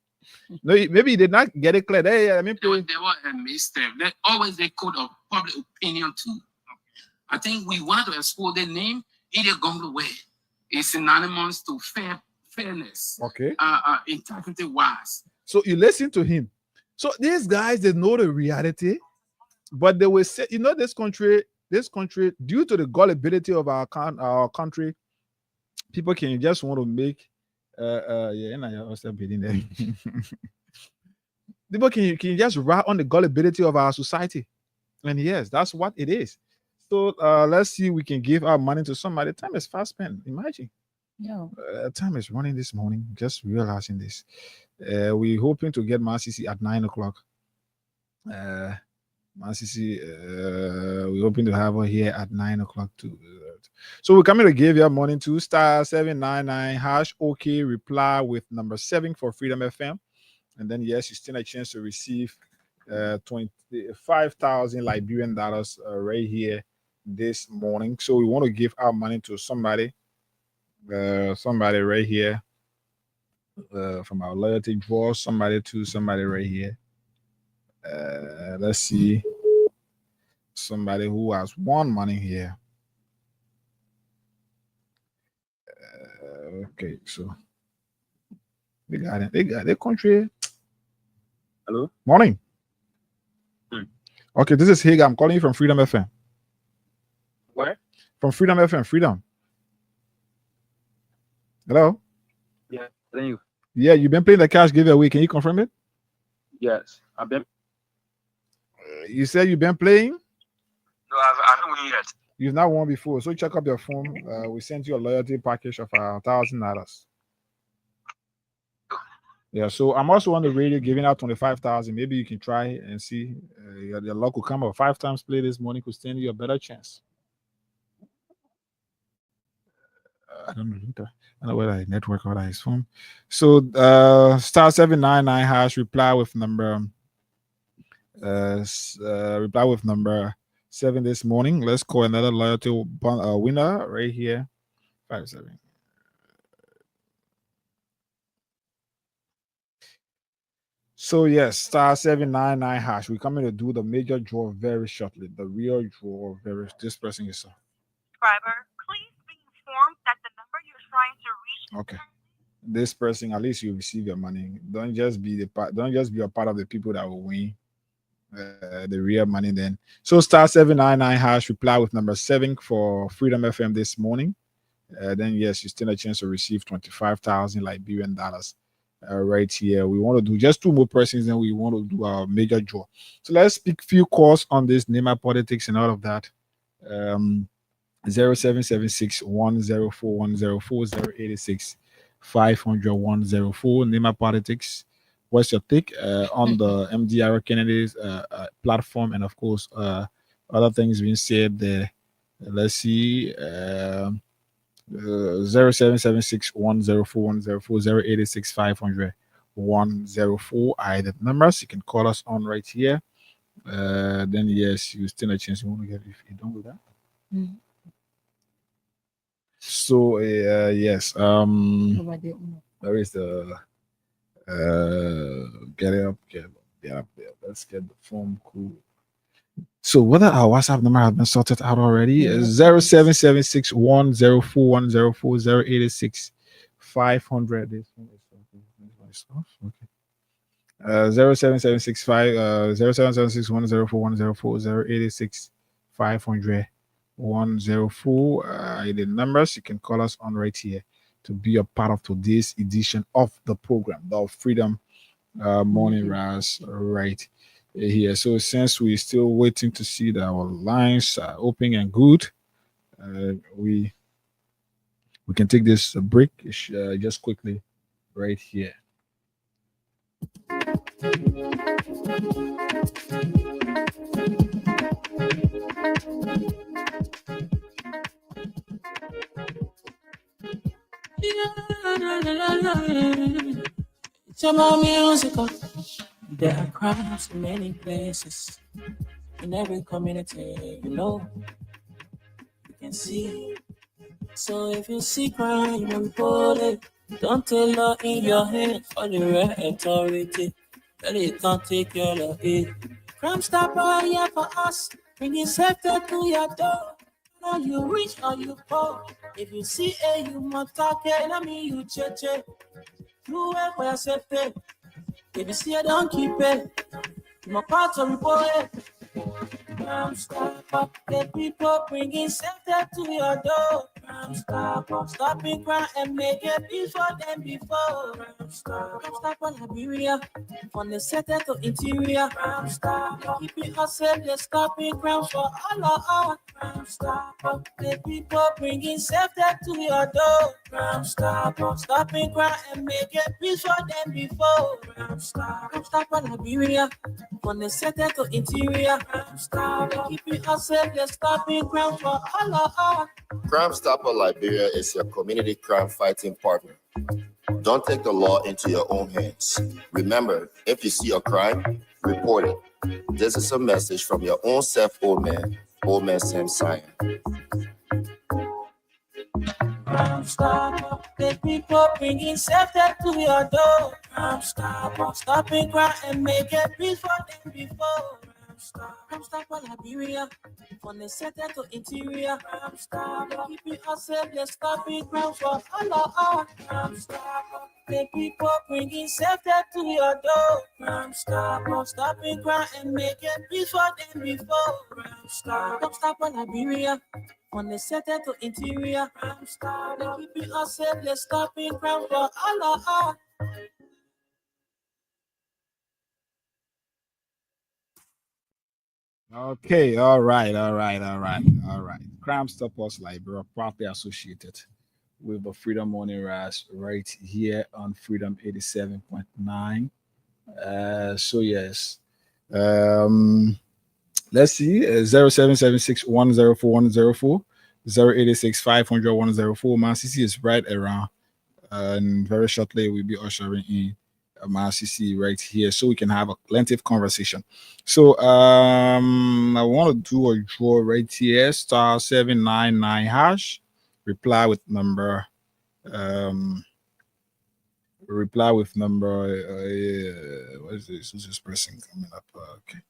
maybe they did not get it clear. They were a mistake. They always they code of public opinion too. I think we want to explore the name either going away. It's synonymous to fairness. Okay. Integrity wise. So you listen to him. So these guys, they know the reality, but they will say, this country, due to the gullibility of our country, people can just want to make people can just ride on the gullibility of our society. And yes, that's what it is. So let's see, we can give our money to somebody. Time is fast spent. Imagine. No. Time is running this morning. Just realizing this. We're hoping to get MCC at 9 o'clock. MCC, we're hoping to have her here at 9 o'clock too. So we're coming to give your money to *799 #OK reply with number 7 for Freedom FM. And then yes, you still have a chance to receive 25,000 Liberian dollars right here this morning. So we want to give our money to somebody right here from our loyalty draw, somebody right here. Let's see, somebody who has won money here. Okay, so they got it. They got their country. Hello. Morning. Okay, this is Hager. I'm calling you from Freedom FM. Where? From Freedom FM. Freedom. Hello. Yeah, thank you. Yeah, you've been playing the cash giveaway. Can you confirm it? Yes, I've been. You said you've been playing? No, I haven't won yet. You've not won before, so check up your phone. We sent you a loyalty package of $1,000. Yeah, so I'm also on the radio giving out 25,000. Maybe you can try and see. Your luck will come up. 5 times play this morning could stand you a better chance. I don't know. I don't know whether it's network or whether it's phone. So star 799 hash reply with number 7 this morning. Let's call another loyalty winner right here. 57. So yes, star 799 hash. We're coming to do the major draw very shortly. The real draw very. This person is Subscriber, please be informed that the number you're trying to reach. okay. This person, at least you receive your money. Don't just be Don't just be a part of the people that will win the real money. Then so star 799 hash. Reply with number 7 for Freedom FM this morning. Then yes, you stand a chance to receive 25,000 Liberian dollars. Right here, we want to do just 2 more persons, then we want to do our major draw. So let's speak few calls on this Nema politics and all of that. 0776 104 104 086 500 104 Nema politics. What's your take on the MDR Kennedy's platform, and of course other things being said there? Let's see. 0776 104 104 086 500 104 are the numbers. You can call us on right here. Then yes, you still a chance. You want to get if you don't do that. Mm. So yes, there is the get it up, get up there. Let's get the form cool. So whether our WhatsApp number has been sorted out already is 0776 104 104 086 500. This one is okay. 07765 0776 104 104 086 500 104 the numbers. You can call us on right here to be a part of today's edition of the program, the Freedom Morning Rise right here. So since we're still waiting to see that our lines are open and good, we can take this break just quickly right here. It's about musical. There are crowds in many places. In every community, you can see. So if you see crime, report it. Don't tell law in your hand for the right authority. Tell it can't take care of it. Crime stopper here for us. Bringing safety to your door. Now you rich or you poor. If you see you must talk it. I mean you check. You work for your safety. If you see don't keep it. You must part to report it. Crime stopper, the people bringing safety to your door. Crime stopper, stopping crime and make it peace for them before. Crime stopper, Liberia, from the center to interior. Crime stopper, keeping us safe, they're stopping crime for all of us. Crime stopper, the people bringing safety to your door. Crime stopper, stopping crime and make it peace for them before. Crime stopper, Liberia, from the center to interior. Crime stopper, keeping us safe, they're stopping crime for all of us. Crime Stopper Liberia is your community crime fighting partner. Don't take the law into your own hands. Remember, if you see a crime, report it. This is a message from your own self, old man Sam Sion. Crime stopper, the people bringing safety to your door. Crime stopper, stopping crime and make it peace for them before. Crime stopper Liberia, from the center to interior. Crime stopper, keeping us safe, they're stopping crime for all of us. Crime stopper, the people bringing safety to your door. Crime stopper, stopping crime and make it peace for them before. Crime stopper Liberia, from the center to interior. Crime stopper, keeping us safe, they're stopping crime for all of us. Okay, all right. Crime Stoppers Liberia, properly associated with the Freedom Morning Rush right here on Freedom 87.9. So yes. Um let's see, 0776104104, 086 Man CC is right around, and very shortly we'll be ushering in Man CC right here so we can have a plenty of conversation. So I want to do a draw right here, star 799 hash, reply with number um what is this? Who's this person coming up? Okay,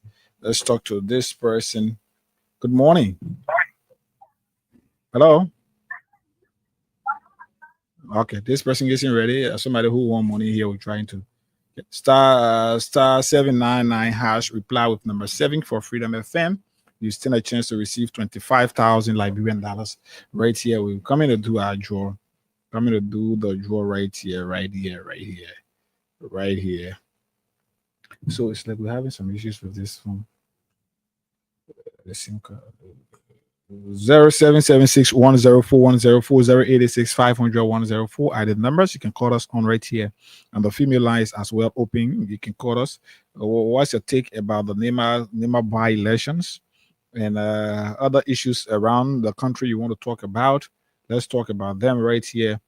let's talk to this person. Good morning. Hello. Okay, this person getting ready. Somebody who want money here, we're trying to star 799 hash. Reply with number 7 for Freedom FM. You stand a chance to receive 25,000 Liberian dollars right here. We're coming to do our draw. Coming to do the draw right here, right here, right here, right here. So it's like we're having some issues with this phone. The SIM card. 0776104104, are the numbers you can call us on right here, and the female line is as well open. You can call us. What's your take about the NEMA by elections and other issues around the country you want to talk about? Let's talk about them right here.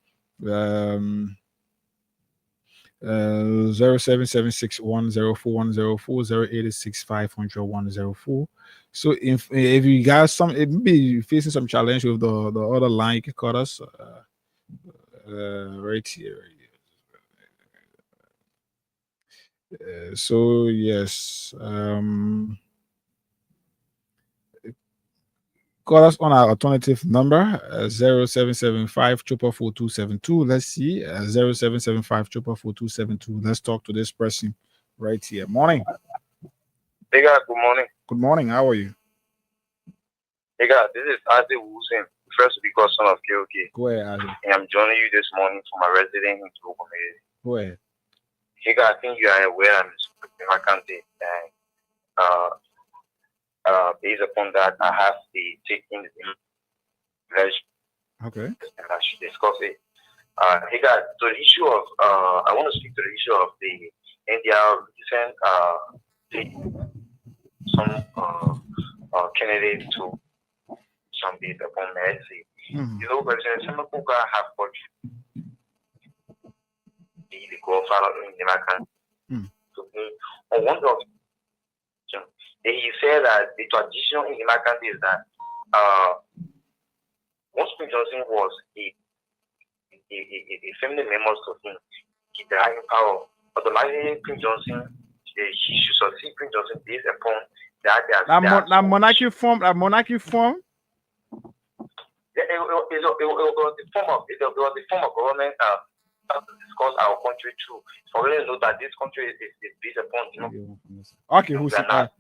0776104104, So if you guys maybe you're facing some challenge with the other line, you can call us right here. So yes, call us on our alternative number 0775 44272. Let's see, 0775 44272. Let's talk to this person right here. Morning. Hey guys, good morning. Good morning. How are you? Hey guys, this is Ade Wilson, first to be called son of KOK. Go ahead, Ade. And I'm joining you this morning from my resident in Togo community. Go ahead. Hey guys, I think you are aware I'm speaking vacantly, and based upon that, I have the taking the version. Okay. And I should discuss it. Hey guys, so the issue of I want to speak to the issue of the NDR recent some candidate to some based upon mercy. You know, President Samakuka have got the godfather in the American. So on one of he said that the tradition in the American is that once Prince Johnson was a family member of him, he died in power. But the Prince Johnson, he should succeed Prince Johnson based upon that monarchy form. Yeah, it was the form of government to discuss our country too. So we know that this country is based upon Okay, who's it? not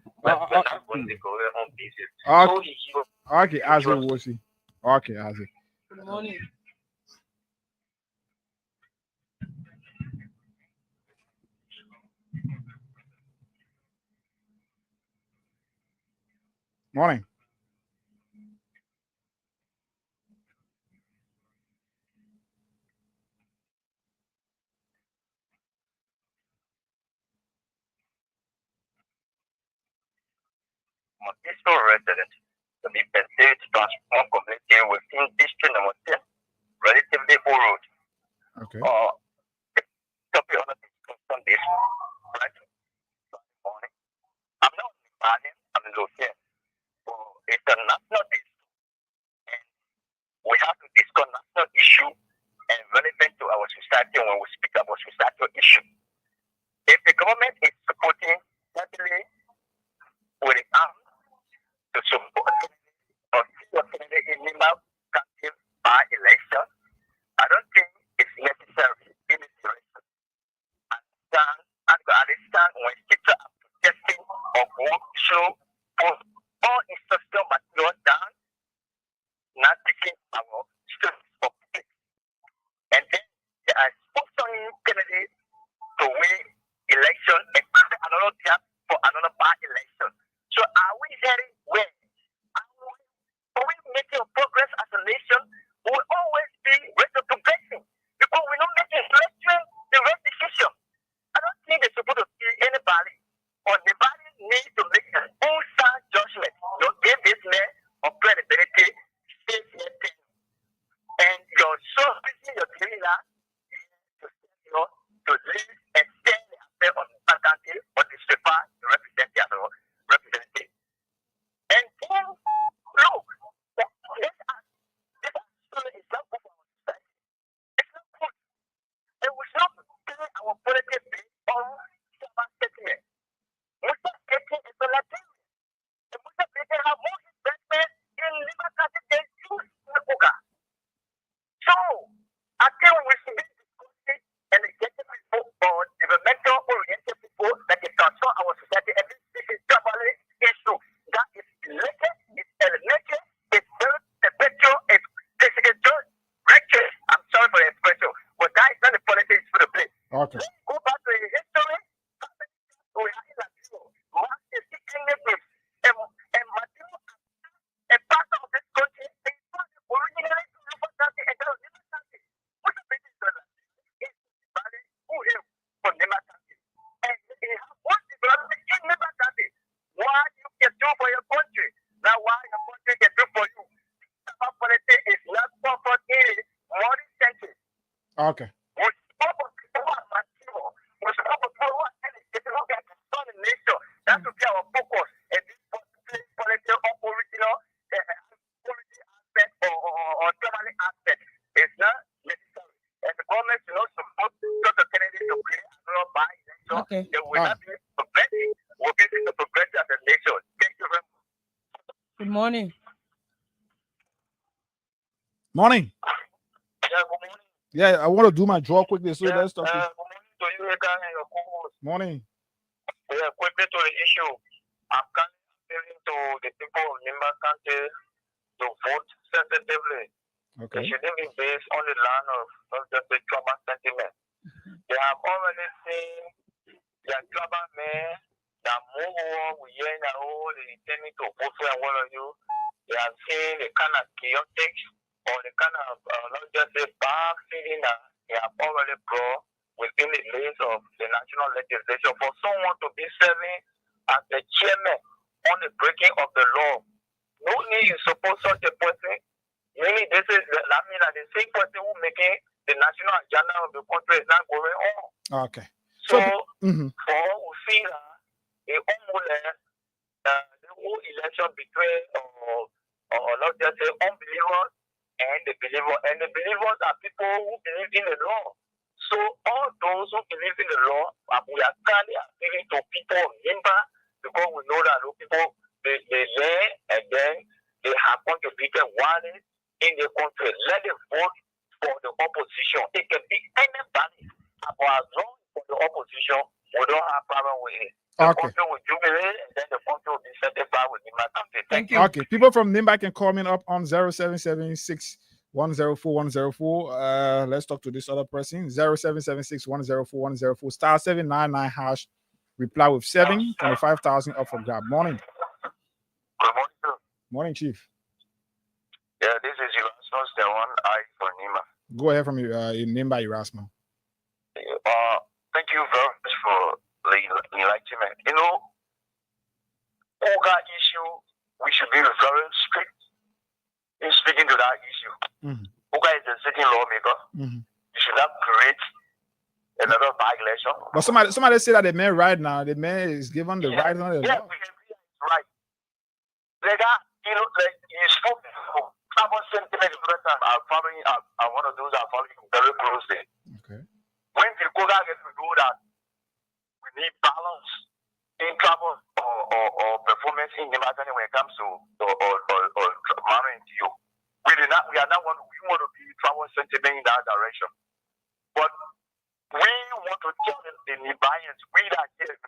going to go on basis. Okay, as it was. Okay, as it. Good morning. Morning. Peaceful resident to be perceived to transform community within district number 10, relatively old. Okay. To be honest, on this right morning, I'm not planning, I'm looking. So it's a national issue, and we have to discuss national issue and relevant to our society when we speak about societal issue. If the government is supporting certainly with the arm to support or minimal country by election, I don't think it's necessary in this direction. Understand when people are protesting or work slow, put all instructional material down, not taking our steps for peace. And then they are sponsoring candidates to win election and create another gap for another bad election. So are we heading where? Are we making progress as a nation? We will always be ready to for your country. Now, why your country can do for you? Our politics is not comforting money century. Okay. We support people who are mature. We support people who are educated, who can understand the nation. That should be our focus. And this political or original policy aspect or family aspect is not necessary. And the government should not support Dr. Kennedy to play another by election. Okay. They will not be progressive. We'll be the progressive as a nation. Thank you very much. Good morning. Morning. Yeah, good morning. Yeah, I want to do my draw quickly, so Yeah, let's talk. good morning to you, Eka, and your co-host. Morning. Yeah, quickly to the issue. I'm appealing to the people of Nimba County to vote sensitively. They Okay. shouldn't be based on the line of just the trauma sentiment. They have already seen their trauma men that move on with you and all the intending to vote for one of you. They have seen the kind of chaotic or the kind of, not just a bad feeling that they have already brought within the list of the national legislation for someone to be serving as the chairman on the breaking of the law. No need to support such a person. Meaning this is the same person who making the national agenda of the country is not going on. Okay. So Mhm. for we see the whole election between not just say unbelievers and the believers. And the believers are people who believe in the law. So all those who believe in the law, we are clearly appealing to people of Nimba because we know that those people they learn and then they have contributed one in the country. Let them vote for the opposition. It can be anybody, but as long as for the opposition, we don't have problem with it. The Okay. country will jubilate and then the country will be satisfied with Nimba County. Thank you. Okay. People from Nimba can call me up on 0776 104 104. Let's talk to this other person. 0776 104 104 star 799 hash. Reply with 7, 25,000 up for grab. Morning. Good morning, sir. Morning, Chief. Yeah, this is Erasmus, the one I for Nima. Go ahead from your Nimba Erasmus. Thank you very much for the enlightenment. You know, Oga issue, we should be very strict in speaking to that issue. Mhm. Oga is a sitting lawmaker. Mhm. You should not create another by-election. But somebody say that the man right now, the man is given the right on the Yeah, law. we can be right. Like that, you know, like you spoke before. Travel sentiment the first time I one of those are following very closely. Okay. When the Koga gets to do that, we need balance in travel or performance in the matter when it comes to marrying you. We are not want to be travel sentiment in that direction. But we want to tell the Nibalians, we that here,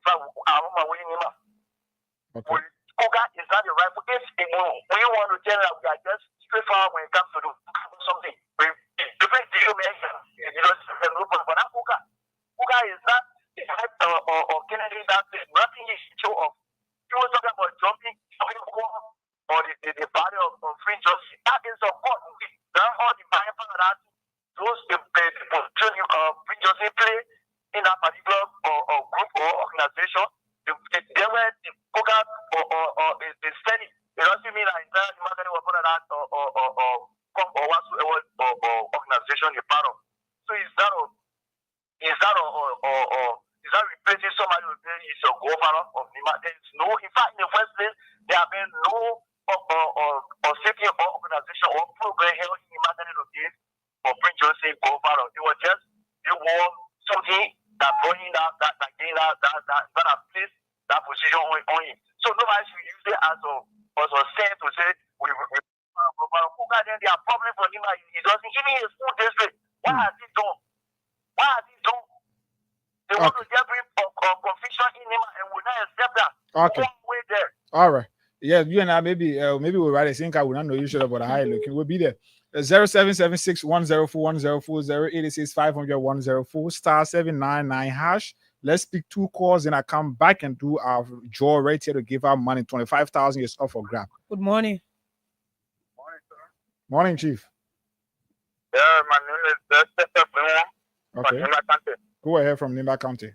Okay. Koga is not the right. We want to tell that we are just straightforward when it comes to do something. Different decision-making, but that Koga is not the type or Kennedy that nothing is show off. He was talking about jumping or the body of free justice. That is of course. Now all the Bible that those the free justice play in that particular or group or organization. They were the Koga or the study. They don't see me like that. The matter was one of that or organization you're part of. So is that replacing somebody who is a governor of Nima? There's no, in fact, in the first place, there have been no safety organization or program held in Nima that is for Prince Joseph governor. It was just something that brought in that place that position on him. So nobody should use it as a sense to say then there are problems for him. He doesn't even his school district. What has he done? They want to just bring confusion in him and will not accept that. Okay. One way there. All right. Yeah, you and I maybe we'll write a sync. I will not know you should have, but high looking. We'll be there. 0776 104 104 086 500 104 star 799 hash. Let's pick 2 calls and I come back and do our draw right here to give our money. 25,000 is up for grab. Good morning. Morning, sir. Morning, Chief. Yeah, my name is Okay. from Nimba County. Go ahead from Nimba County.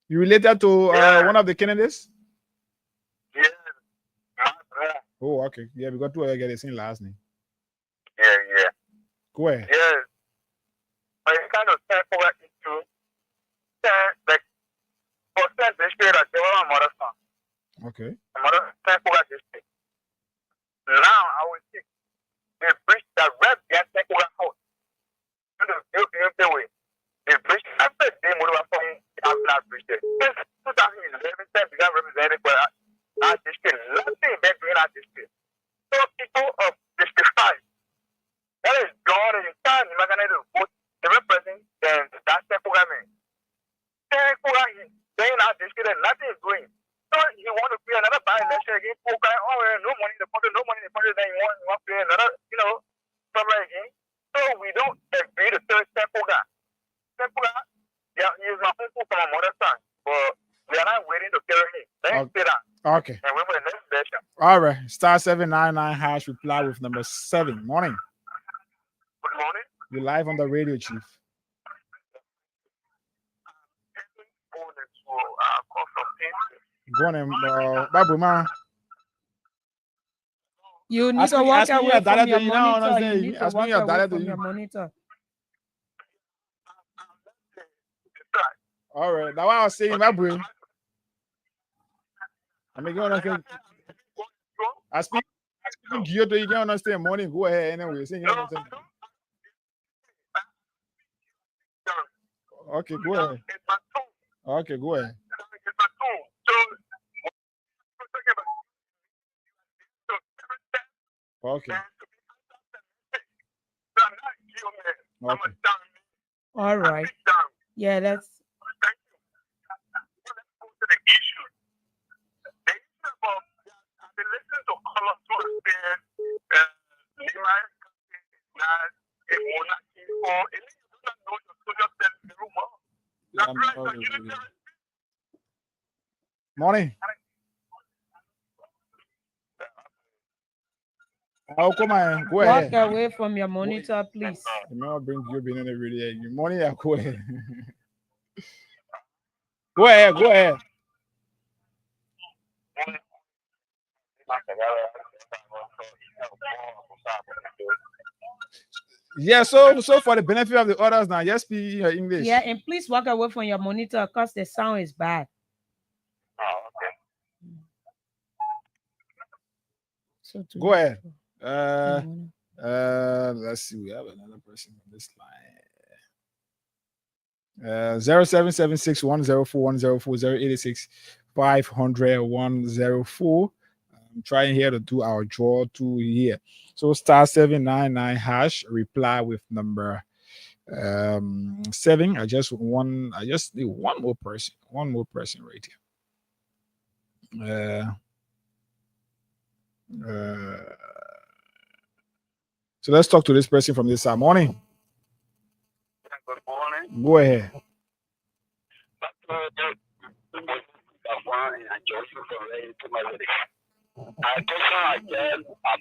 You related to one of the candidates? Yes. Oh, okay. Yeah, we got two of you get the same last name. Yeah. Go ahead. Yes. I kind of step over into like for sense this period that they were my mother's son. Okay. My mother step over this thing. Now I will see the bridge that red get step over house. The way. The bridge after they move over from that bridge. Since 2011, they began representing for that district. Nothing they doing at this district. So people of District 5, that is God and Son, you're going to vote the represent that step over me. Saying that district and nothing is doing. So you want to create another by-election again, no money in the country, then you want to create another, somewhere again. So we don't agree to third step over. Yeah, he's not from my mother's son, but we are not waiting to carry him. Let's say that. Okay. And we will next session. All right. *799# reply with number 7. Morning. Good morning. You're live on the radio, Chief. Go on, Babu man. You need to walk away from your monitor. You need to Ask me walk your away dialect from to your you. monitor. All right. Now what I was saying, Babu. I mean, you understand? I speak Kyoto, you can understand morning. Go ahead anyway. Say you understand. Okay, go ahead. Okay, go ahead. Okay. Okay. All right. Yeah, that's. Morning. Oh, come on. Go ahead. Walk away from your monitor, please. Remember, bring you in the radio. Good morning. Go ahead. Go ahead. Go ahead. Yeah, so for the benefit of the others now, just speak your English. Yeah, and please walk away from your monitor because the sound is bad. Oh, okay. So go ahead. Let's see. We have another person on this line. 0776104104 086-500-104. I'm trying here to do our draw 2 here. So *799# reply with number 7. I just need one more person right here. So let's talk to this person from this side. Morning. Good morning. Go ahead. I've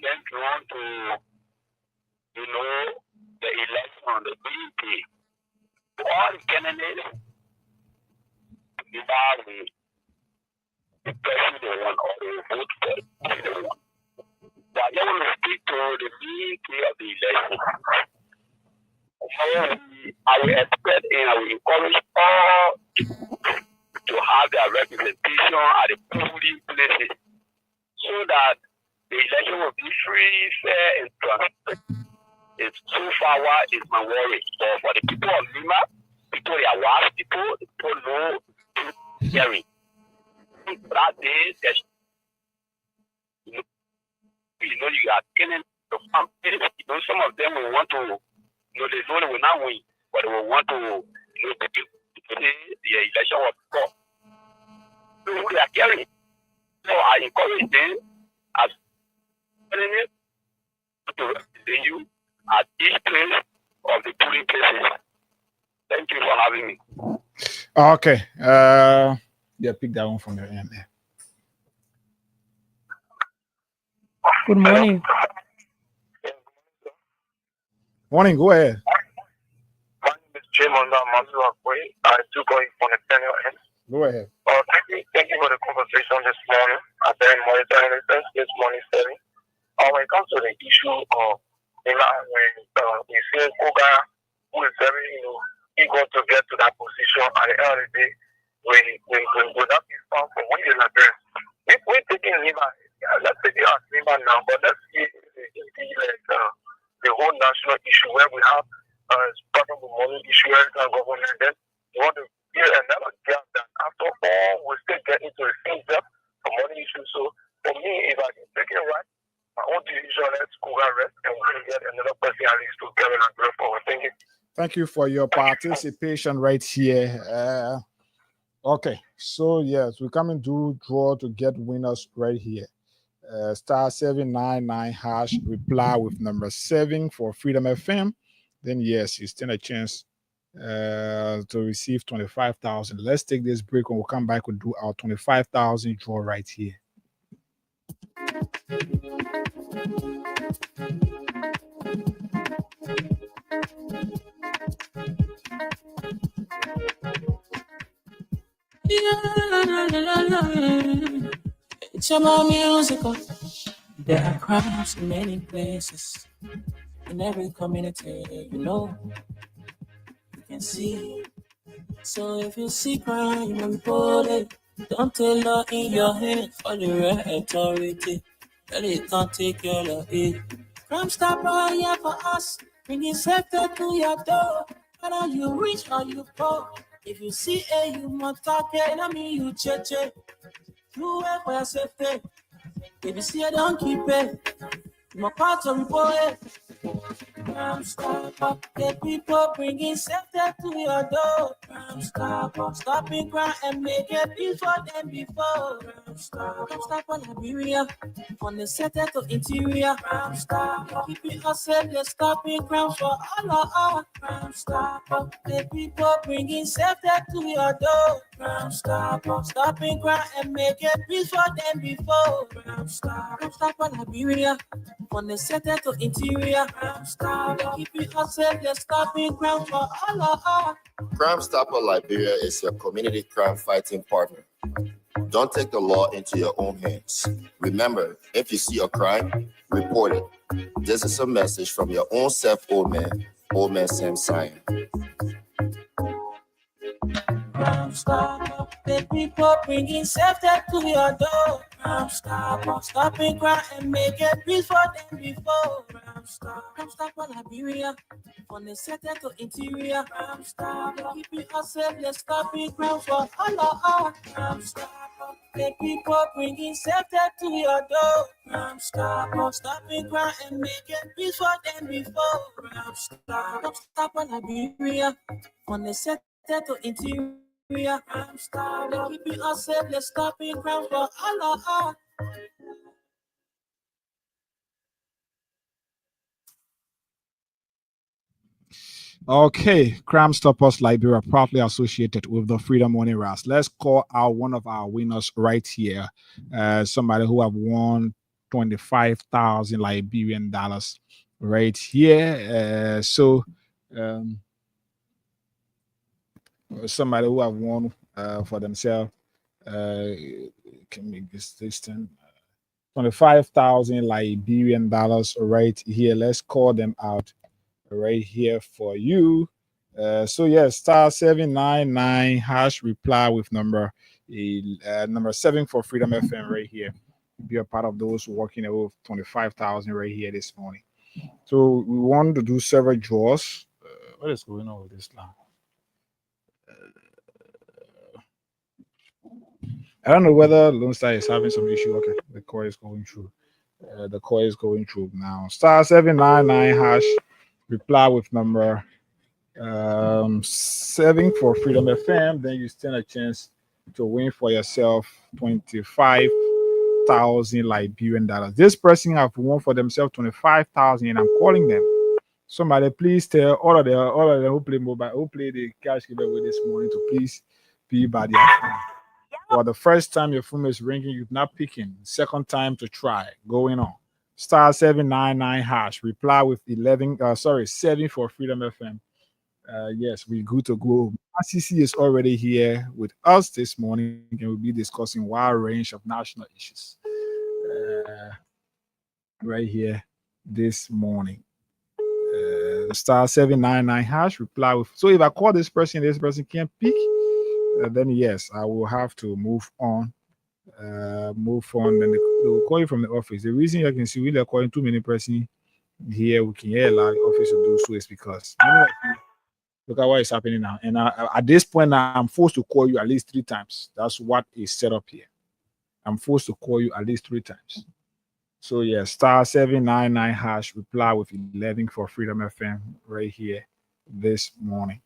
been drawn to, the election, the BEP. All candidates, the president one or the vote for the president one. But I just want to speak to the BEP of the election. I will expect and I will encourage all to have their representation at the polling places so that the election will be free, fair, and transparent. It's so far what is my worry. But for the people of Lima, people they are wise people know hearing. That day, you are killing the families. Some of them will want to, they know they will not win, but they will want to, the election was gone. So they are caring. So I encourage them as to represent you at each place of the polling places. Thank you for having me. Okay. Yeah, pick that one from your end there. Good morning. Morning, go ahead. My name is Jim on that I do go on the panel end. Go ahead. Thank you for the conversation this morning. I've been monitoring this morning, when it comes to the issue of when we see Koga, who is very eager to get to that position at the end of the day, we will not be found for winning the address. If we're taking Lima, let's take it as Lima now, but let's see the whole national issue where we have part of the money issue where the government then you want to get another gap that after all we still get into the same depth for money issue. So for me, if I can take it right, my own decision, let's go and rest and we'll get another person at least to get an address forward. Thank you. Thank you for your participation right here. Okay, so yes, we come and do draw to get winners right here. Star 799 hash, reply with number 7 for Freedom FM. Then yes, you stand a chance to receive 25,000. Let's take this break. When we come back, we'll do our 25,000 draw right here. It's about musical. There are crimes in many places. In every community, you can see. So if you see crime, you report it. Don't tell law in your hands for the right authority. Then it can't take care of it. Crime stopper here for us. Bringing safety to your door. Whether you rich or you poor. If you see you must talk it. I mean you check. You work for your safety. If you see don't keep it. You must part to report it. Crime stopper, the people bringing safety to your door. Crime stopper, stopping crime and make it before them before. Crime stopper, Liberia, from the center to interior. Crime stopper, keeping us safe, they're stopping crime for all of us. Crime stopper, the people bringing safety to your door. Crime stopper, stopping crime and make it before them before. Crime stopper, Liberia, from the center to interior. Crime stopper, keeping us safe, they're stopping crime for all of us. Crime Stopper Liberia is your community crime fighting partner. Don't take the law into your own hands. Remember, if you see a crime, report it. This is a message from your own self, old man Sam Sion. Crime stopper, the people bringing safety to your door. Crime stopper, stopping crime and make it peace for them before. Crime stopper, Liberia, from the center to interior. Crime stopper, keeping us safe, they're stopping crime for all of us. Crime stopper, the people bringing safety to your door. Crime stopper, stopping crime and make it peace for them before. Crime stopper, Liberia, from the center to interior. Crime stopper, keeping us safe, they're stopping crime for all of us. Okay, Crime Stoppers Liberia, properly associated with the Freedom Morning Ras. Let's call out one of our winners right here. Somebody who have won 25,000 Liberian dollars right here. Somebody who have won for themselves can make this distant. 25,000 Liberian dollars right here. Let's call them out right here for you. So yes, star 799 hash, reply with number 7 for Freedom FM right here. Be a part of those working over 25,000 right here this morning. So we want to do several draws. What is going on with this now? I don't know whether Lone Star is having some issue. Okay, the call is going through. The call is going through now. Star 799 hash, reply with number 7 for Freedom FM. Then you stand a chance to win for yourself 25,000 Liberian dollars. This person have won for themselves 25,000, and I'm calling them. Somebody please tell all of them who play mobile, who play the cash giveaway this morning to please be by their phone. For the first time your phone is ringing, you're not picking. Second time to try. Going on. Star 799 hash. Reply with 7 for Freedom FM. Yes, we're good to go. RCC is already here with us this morning, and we'll be discussing a wide range of national issues. right here this morning. Star 799 hash reply with. So if I call this person can't pick, then yes, I will have to move on. Move on, then they will call you from the office. The reason you can see we are calling too many person here, we can allow the office to do so is because look at what is happening now. And at this point now, I'm forced to call you at least 3 times. That's what is set up here. I'm forced to call you at least 3 times. So yeah, star 799 hash reply with 11 for Freedom FM right here this morning.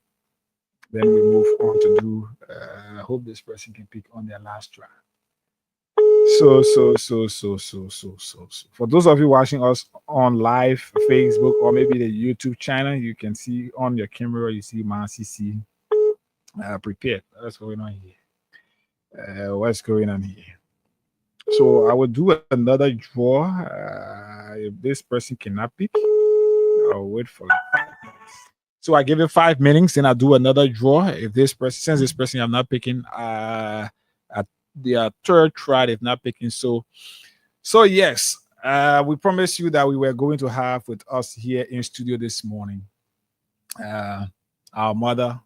Then we move on to do. I hope this person can pick on their last try. So. For those of you watching us on live Facebook or maybe the YouTube channel, you can see on your camera, you see Man CC prepared. What's going on here? What's going on here? So I will do another draw. If this person cannot pick, I'll wait for like 5 minutes. So I give it 5 minutes, then I do another draw. If this person, since this person I'm not picking, at the third try, they've not picking. So yes, we promised you that we were going to have with us here in studio this morning, our mother,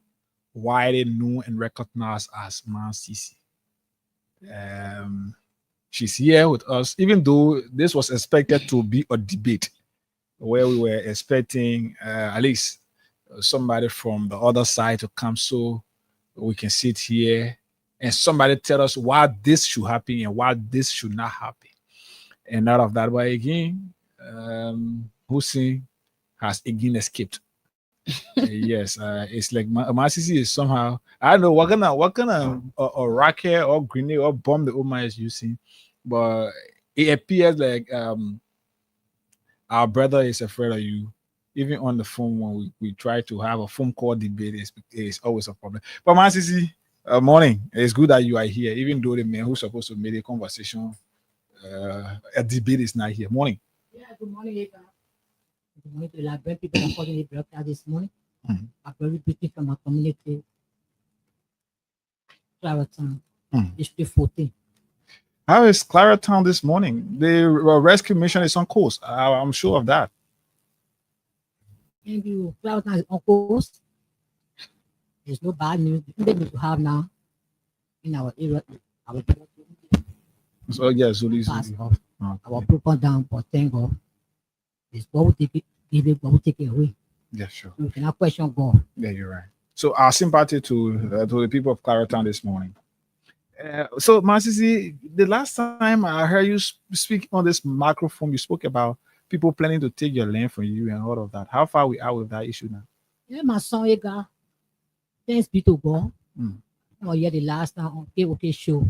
widely known and recognized as Man Sisi. She's here with us, even though this was expected to be a debate where we were expecting at least somebody from the other side to come so we can sit here and somebody tell us why this should happen and why this should not happen. And out of that, but again, Hussein has again escaped. Yes, it's like Masisi is somehow, I don't know what kind of or rocket or grenade or bomb the Oma is using, but it appears like our brother is afraid of you. Even on the phone when we try to have a phone call debate, is always a problem. But Masisi, morning. It's good that you are here, even though the man who's supposed to make a conversation, a debate is not here. Morning. Yeah, good morning, Eva. Good morning to the people that are calling the broadcast this morning. I'm very busy from my community. Claratown, District 14. How is Claratown this morning? The rescue mission is on course. I'm sure of that. Thank you. Claratown is on course. There's no bad news. The news we have now in our area. So yes, our broken down, but thank God. It's God will take it, give it, God will take it away. Yeah, sure. We cannot question God. Yeah, you're right. So our sympathy to the people of Claratown this morning. So Masisi, the last time I heard you speak on this microphone, you spoke about people planning to take your land from you and all of that. How far we are with that issue now? Yeah, my son, Ega. Thanks be to God. Oh, yeah, the last time on KOK show,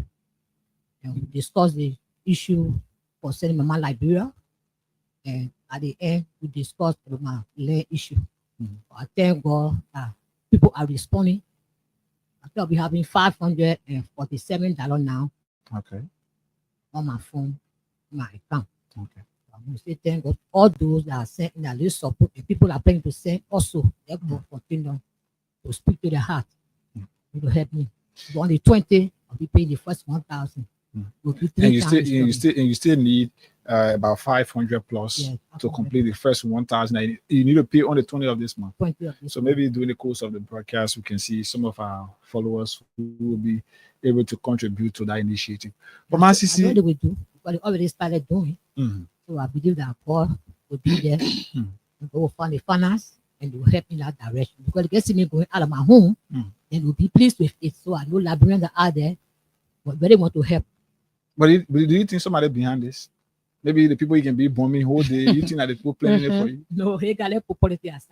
and we discussed the issue concerning Mama Liberia, and at the end, we discussed my land issue. I thank God that people are responding. I think I'll be having $547 now. Okay. On my phone, my account. Okay. I'm going to say thank God. All those that are sending that list support, and people are planning to send also, they will continue to speak to their heart. It will help me. So on the 20th, I'll be paying the first 1,000. And you still need about 500 plus to complete the first 1,000. You need to pay on the 20th of this month. So maybe during the course of the broadcast, we can see some of our followers who will be able to contribute to that initiative. But I know they will do, but they already started doing. So I believe that God will be there. And they will find the finance and they will help me in that direction. Because they can see me going out of my home and will be pleased with it. So I know Liberians that are there, but they want to help. But do you think somebody behind this? Maybe the people you can be bombing whole day. You think that the people planning it for you? No, he got a politics.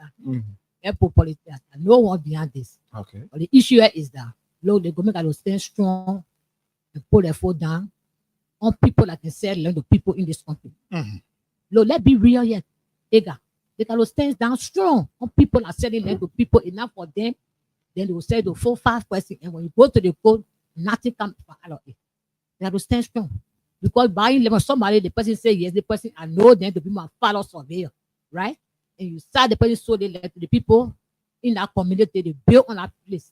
No one behind this. Okay. But the issue is that Lord, the government got to stand strong and put their foot down on people that can sell land to people in this country. Lord, let's be real yet. They got to stand down strong on people that selling land to people enough for them. Then they will sell to 4-5 person. And when you go to the court, nothing comes out of it. They have to stand strong. Because buying land, somebody, the person say yes, the person, I know them to be my fellow surveyor, right? And you start the person sold the land to the people in that community, they build on that place.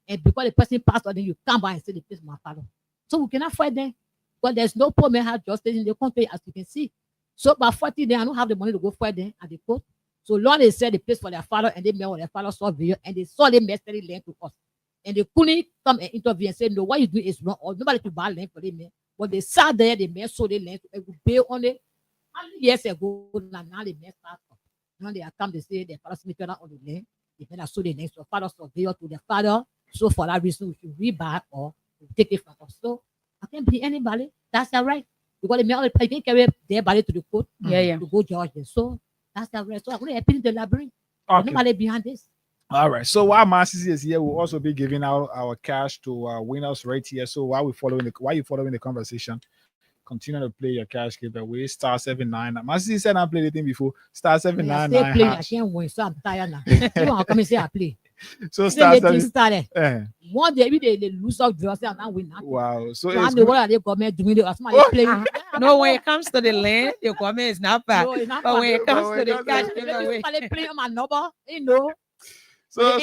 And because the person passed on, then you come by and say the place my father. So we cannot fight them. But there's no problem have justice in the country, as you can see. So by 40 days, I don't have the money to go for them at the court. So long they said the place for their father, and they met with their father saw video, and they saw the necessary land to us. And they couldn't come and intervene and say, no, what you do is wrong, or nobody to buy land for them. But they sat there, the man sold the land to pay on it. Years ago, now the man start up. Now they are come, they say their father signature on the land. The man sold the land to father surveyor to the father. So for that reason, we should rebuy or take it from us. So I can't believe anybody. That's their right. Because the man I can carry their body to the court to go judge them. So that's their right. So I'm going to appeal the labyrinth. Okay. Nobody behind this. All right. So while Marcy is here, we'll also be giving out our cash to winners right here. So while you're following the conversation, continue to play your cash giveaway. *79. Marcy said I played anything before. *799. I still play. I can't win, so I'm tired now. You want to come and say I play? So started. One day they lose out draws and I win. Wow. So I know what are they government doing? Somebody playing. No, when it comes to the land, your government is not bad. No, it's not but bad. when it comes to the cash giveaway, giveaway, playing on my number, you know. So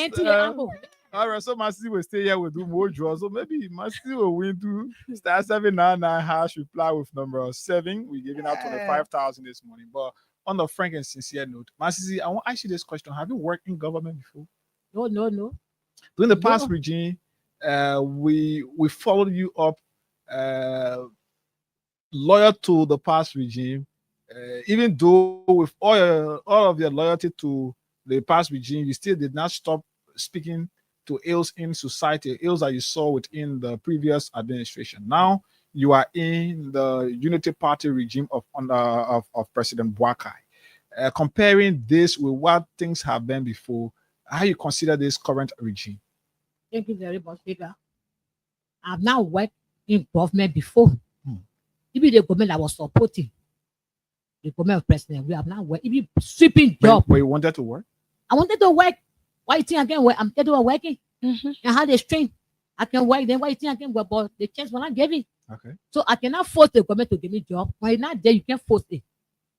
all right, so Marcy will stay here with do more draws. So maybe Marcy will win to *799# reply with number 7. We're giving out 25,000 this morning. But on the frank and sincere note, Marcy, I want to ask you this question: have you worked in government before? No. During the past regime, we followed you up, loyal to the past regime, even though with all of your loyalty to the past regime, you still did not stop speaking to ills in society, ills that you saw within the previous administration. Now you are in the Unity Party regime of President Boakai. Comparing this with what things have been before, how you consider this current regime? Thank you very much, Peter. I've now worked in government before. Even the government I was supporting, the government of President, we have now worked. Even sweeping job. But you wanted to work? I wanted to work. Why you think I can work? I'm getting working. And how they train. I can work. Then why you think I can work? But the chance will not give it. Okay. So I cannot force the government to give me a job. When you're not there, you can't force it.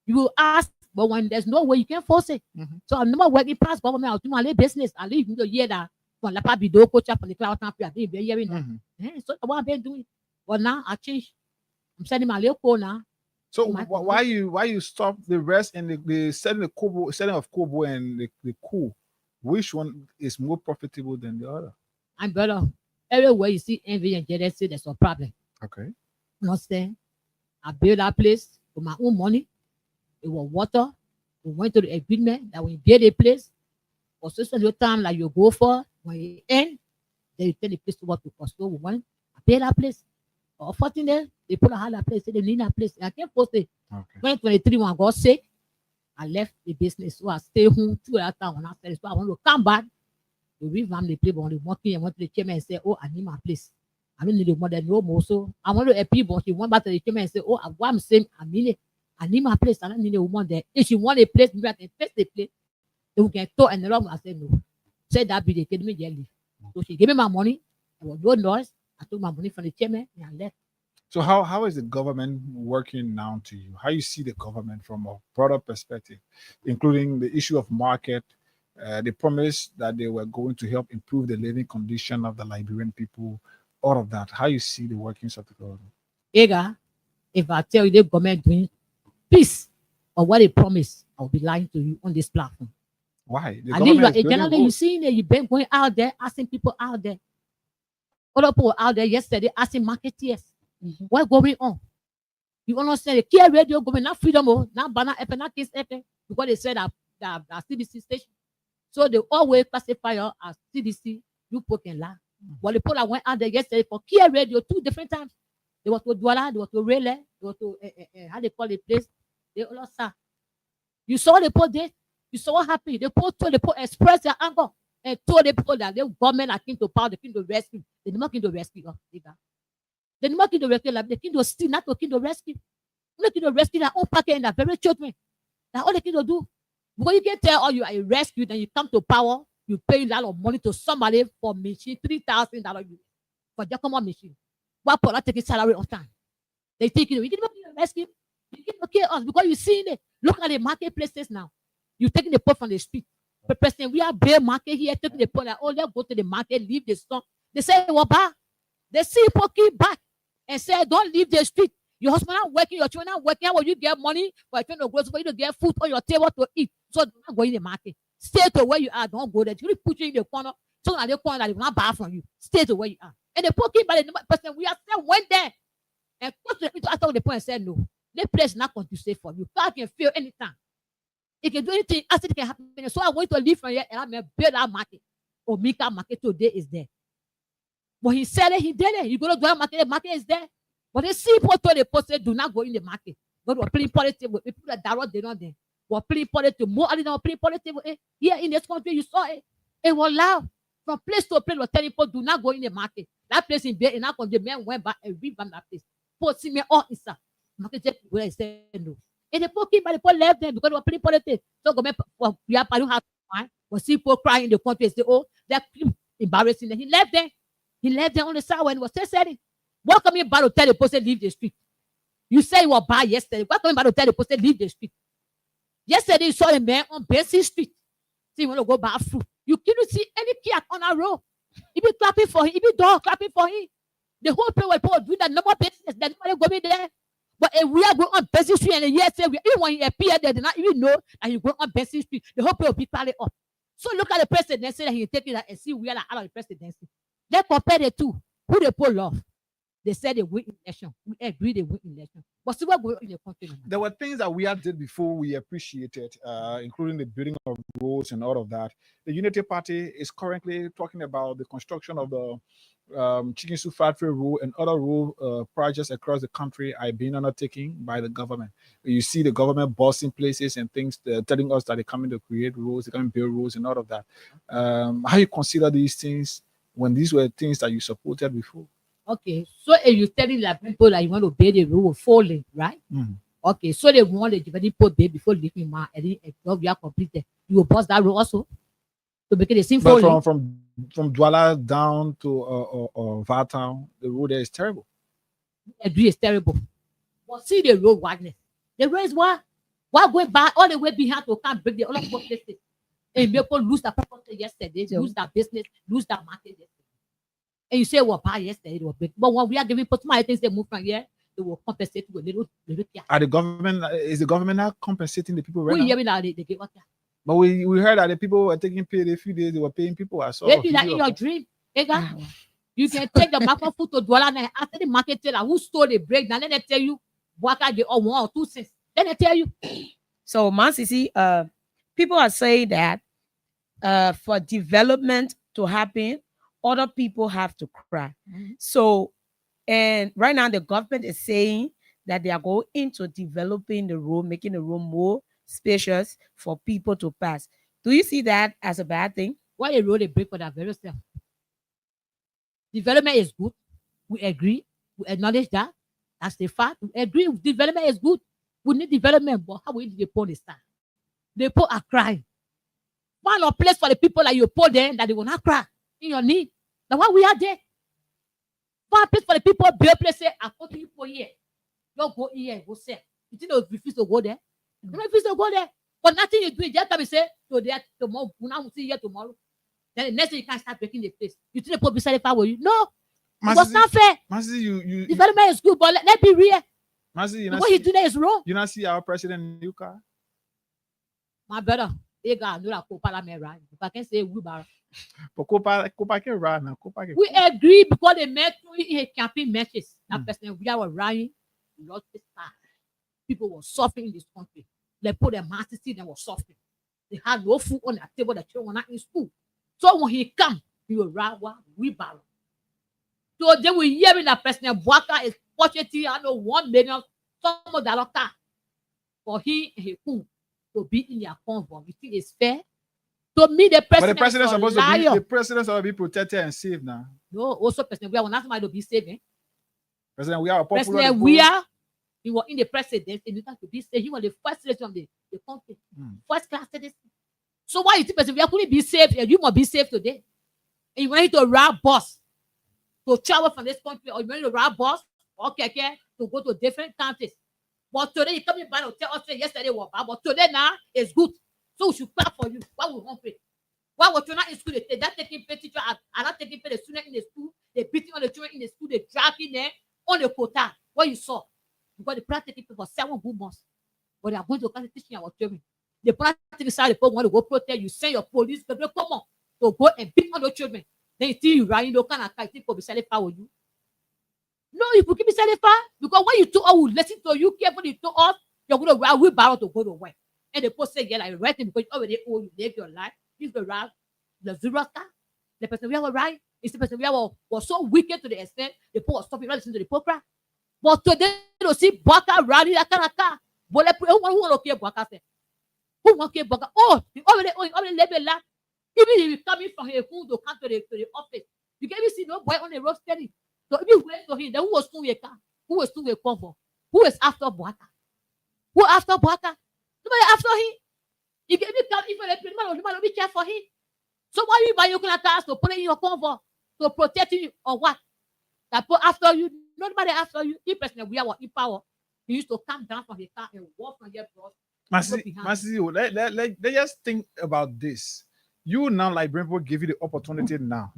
You will ask, but when there's no way, you can't force it. So I'm not working past government. I'll do my business. I leave the year that when la pa bido coach up on the cloud time, I didn't be hearing that. So what I've been doing. But now I changed. I'm sending my little call now. So why you stop the rest and the setting of Kobo and the coup? Which one is more profitable than the other? I'm better. Everywhere you see envy and jealousy, there's a problem. Okay. You understand? I built that place with my own money. It was water. We went to the agreement that when you build a place, for certain time like you go for, when you end, then you tell the place to what to cost. So we went, I built that place. Or 14 days, they put a hard place, they need that place. I can't post it. Okay. 2023, when I got sick, I left the business. So I stay home through that time when I said, so I want to come back to revamp the place. When they walk in, I went to the chairman and said, oh, I need my place. I don't need the money no more. So I want to help people. She went back to the chairman and said, oh, what I'm saying, I mean it. I need my place. I don't need a woman there. If she want a place, maybe I can fix the place. Then we can talk. And the Lord I said, no. Said that be the kid me jelly. So she gave me my money. There was no noise. I took my money from the chairman and I left. So how is the government working now to you? How you see the government from a broader perspective, including the issue of market, the promise that they were going to help improve the living condition of the Liberian people, all of that. How you see the workings of the government? Ega, if I tell you the government doing peace or what they promise, I'll be lying to you on this platform. Why? The generally you see that you've been going out there asking people out there. Other people out there yesterday asking marketeers. What's going on? You understand? The Kia radio government, not Freedom, not Banner FM, not Kiss FM, because they said that CDC station. So they always classify us as CDC, you put in lie. Well, the people that went out there yesterday for Kia radio 2 different times. They were to Douala, they were to Relay, they were to how they call the place. They all saw. You saw the people there. You saw what happened. The people express their anger and told the people that the government are came to power, they came to rescue. They did not come to rescue us. They did not come to rescue. They came to steal, not to come to rescue. They came to rescue their own packet and their very children. That's all they came to do. Because you can tell all you are a rescue, then you come to power, you pay a lot of money to somebody for machine, $3,000 for just come on machine. Why people not taking salary on time? They take you cannot be a rescue. You cannot care us because you see it. Look at the marketplaces now. You taking the pot from the street. The president, we are bare market here, taking the pot. Like, oh, let's go to the market, leave the store. They say, well, bah. They see people keep back and say, don't leave the street. Your husband not working, your children not working. How will you get money for your children to grow, for you to get food on your table to eat? So do not go in the market. Stay to where you are. Don't go there. You put you in the corner. So at the corner that they will not buy from you. Stay to where you are. And the poor kid by the person we are still went there and go to after the point and said no. The place is not going to stay for you. God can fail anytime. It can do anything. Accident can happen. So I want to leave from here and I'm going to build that market. Omika market today is there. But he said it, he did it. You go to the market, the market is there. But they see people told the post do not go in the market. But we're playing politics with people that are they not there. We're playing politics more than playing politics. Here in this country, you saw it. It was loud. From place to place, we're telling people do not go in the market. That place in there, in that country, men went back and revamped that place. Post see me all inside. Market where I said no. And the poor people left them because they were playing politics. So go we are don't have time. We see people crying in the country and say, oh, that's embarrassing. He left them. He left them on the side when he was still selling. What coming back to tell the person leave the street? You say you were bad yesterday. What coming back to tell the person leave the street? Yesterday you saw a man on Bessie Street. So you want to go buy fruit. You couldn't see any cat on a road. He be clapping for him. He be dog clapping for him. The whole people will do that number business. That nobody go in there. But if we are going on Bessie Street and the year say even when he appeared, they did not even know that he go on Bessie Street. The whole people will be piling up. So look at the presidency that he take it and see we are out of the presidency. They compare the two. Who they pull off? They said they win election. We agree they win election. But see what going on in the country now. There were things that we had did before we appreciated, including the building of roads and all of that. The Unity Party is currently talking about the construction of the Chicken Soup Factory Road and other road projects across the country are being undertaken by the government. You see the government bossing places and things, telling us that they're coming to create roads, they're coming to build roads and all of that. How you consider these things when these were things that you supported before? Okay, so if you're telling the people that you want to build a road falling, right? Mm-hmm. Okay, so they want the people build before leaving my and we are completed. You will bust that road also to make it the same falling. But from Douala down to Vartown, the road there is terrible. I agree, it's terrible. But see the road wideness. The road is what going back all the way behind to can't break the all of places. And people lose their property yesterday, lose their business, lose their market yesterday. And you say, well, bad yesterday, they were big. But when we are giving people things they move from here, they will compensate with a little. Are the government is the government not compensating the people right we now? hearing that they give us. But we heard that the people were taking pay a few days, they were paying people. I saw maybe that in your dream. You can take the market food to Douala and after the market teller who stole the break, then they tell you what they owe 1 or 2 cents. Then they tell you. So Mansisi, people are saying that for development to happen, other people have to cry. Mm-hmm. So, and right now the government is saying that they are going into developing the road, making the road more spacious for people to pass. Do you see that as a bad thing? Why a road they break for that very self? Development is good. We agree. We acknowledge that. That's the fact. We agree. Development is good. We need development, but how we need the poor they start? The poor are crying. Find a place for the people that you poor them that they will not cry in your need. That's why we are there. Find a place for the people, build place, say, I go to you for here. Don't go here, go say. You think they refuse to go there? They refuse to go there. But nothing you do, just come and say, today, tomorrow, we'll see here tomorrow. Then the next day you can't start breaking the place. You think the people beside the fire with you? No. It was not fair. You development is good, but let's be real. What you do there is wrong. You not see our president in the new car? My brother, they got no parliament right. If I can say we bar. But Copa can run now. We agree because they met in campaign matches. That person we are running, lost the star. People were suffering in this country. They put their masses in and were suffering. They had no food on their table. The children were not in school. So when he come, he will run we bar. So they will hear that President Bwaka is purchasing 1 million some of that car for he and his crew to be in their convoy. You think it's fair? To me, the president. But the president is supposed to be the president supposed to be protected and safe now. No, also president, we are not somebody to be safe. President, we are a popular. President, we are. He was in the president, and you have to be safe. He was the first citizen of the country, first class citizen. So why you think president, we are couldn't be safe? You must be safe today. And you want to rob bus to travel from this country, or you want to rob bus or keke to go to different countries. But today you coming back to tell us yesterday was bad, but today now it's good. So we should clap for you. Why we won't pay? Why was you not in school? They not taking pay teacher are not taking pay the student in the school. They beating on the children in the school. They dragging them on the quota. What you saw? because the practice it for 7 good months. But they are going to start teaching our children. The practice side, the people want to go protect you, send your police, people come on to go and beat on the children. Then you think you right, you kind of think for be selling power you. No, if you keep selling far, because when you told us, we listen to you carefully, you told us, you're going to ride wheelbarrow to go to work. And the post say, yeah, like writing because you already owe you live your life. If the right, the zero star, the person we have right, is the person we have was so wicked to the extent the poor was stopping, not listening to the program. But today, you see, Baka rally that kind of car. But who want to care Baka? Who want to care Baka? Oh, you already live a life. Even if you coming from here, who to come to the office, you can even see no boy on the road steady. So if you went to him, then who was doing a car? Who was doing a convo? Who is after Baka? Who after Baka? Nobody after him. You can even come if the man will be care for him. So why you buy your cars to put in your convo to protect you or what? That put after you, nobody after you. If person we are in power, he used to come down from the car and walk from your bros. Let's just think about this. You now, like Brentford, give you the opportunity now,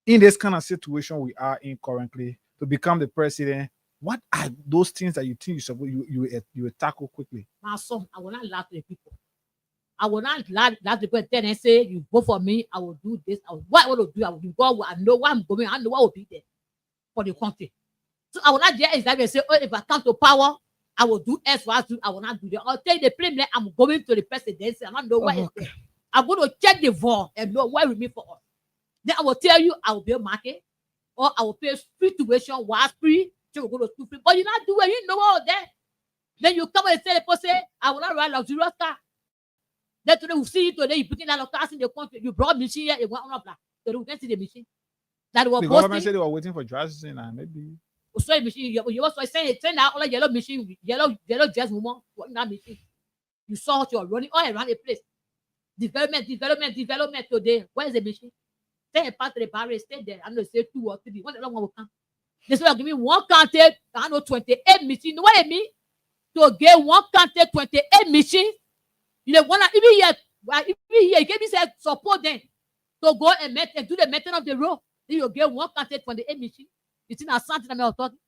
in this kind of situation we are in currently, to become the president. What are those things that you think you will tackle quickly? My son, I will not lie to the people. I will not lie to the people and say, you vote for me, I will do this. What I want to do, I will do. God, I know where I'm going, I know what will be there for the country. So I will not dare exactly say, oh, if I come to power, I will do X, Y, Z. I will not do that. I'll tell you the plan, I'm going to the presidency, and I know where it's there. I'm going to check the vote and know where we meet for us. Then I will tell you, I will build market, or I will pay free tuition, was free, so we'll go to school free. But you not do it, you know all that. Then you come and say, the person say, I will not ride luxurious car. Then today we see you today, you picking out cars in the country, you brought machine here, you went on a black. So we can see the machine. That was the government said they were waiting for drivers and maybe. So machine, you also send out all the yellow machine, yellow dress woman, working that machine. You saw what you are running all around the place. Development today. Where is the machine? Stay a part of the barrier, stay there. I'm going to say 2 or 3. What the long one will come? This will give me 1 counted, I know 28 machines. What I mean? To get 1 counted 28 machines. You know, even here, you give me support them to go and do the maintenance of the road. Then you get 1 counted 28 machines. You think that's something I'm talking.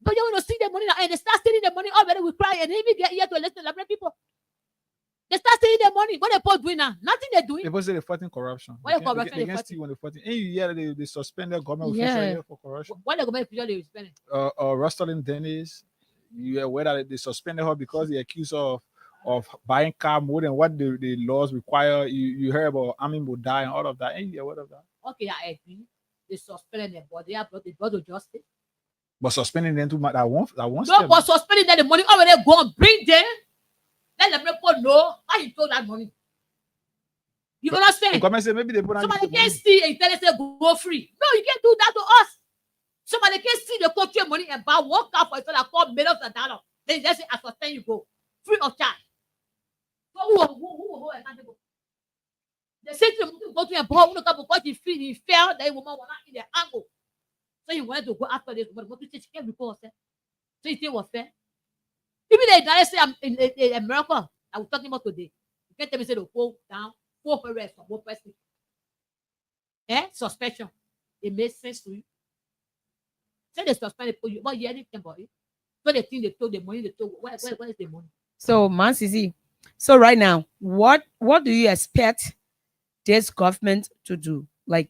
But you want to see the money now, and they start stealing the money already. We cry, and then we get here to listen to the people. They start stealing the money. What they both doing now? Nothing they're doing. They both say they're fighting corruption. What corruption? They can't steal when they're fighting. And you hear they suspended government officials for corruption. What the government officials they suspended? Rosalind Dennis, you aware that they suspended her because they accused her of buying car more than what the laws require. You heard about Amin Bodai and all of that. And you aware of that? Okay, I agree. They suspended them, but they have brought to justice. But suspending them to that one. No, but suspending them, the money already gone. Bring them. Let the people know how you told that money. You understand? The government say maybe they put somebody can't see and tell us go free. No, you can't do that to us. Somebody can see the country money and buy 1 car for $1 for millions of dollars. Then they say, I suspend you go free of charge. So who accountable? They say to him, go to a boy who because he fell, that woman was not in the angle. So he wanted to go after this, but what to say she can't report. So he think it was fair. Even they say I'm in America, I was talking about today. You can't tell me say to go down, 4 arrests for 1 person. Suspension. It makes sense to you. Say they suspended for you, but you anything about it. So they think they told the money, they told where is the money? So Mansisi, so right now, what do you expect this government to do? Like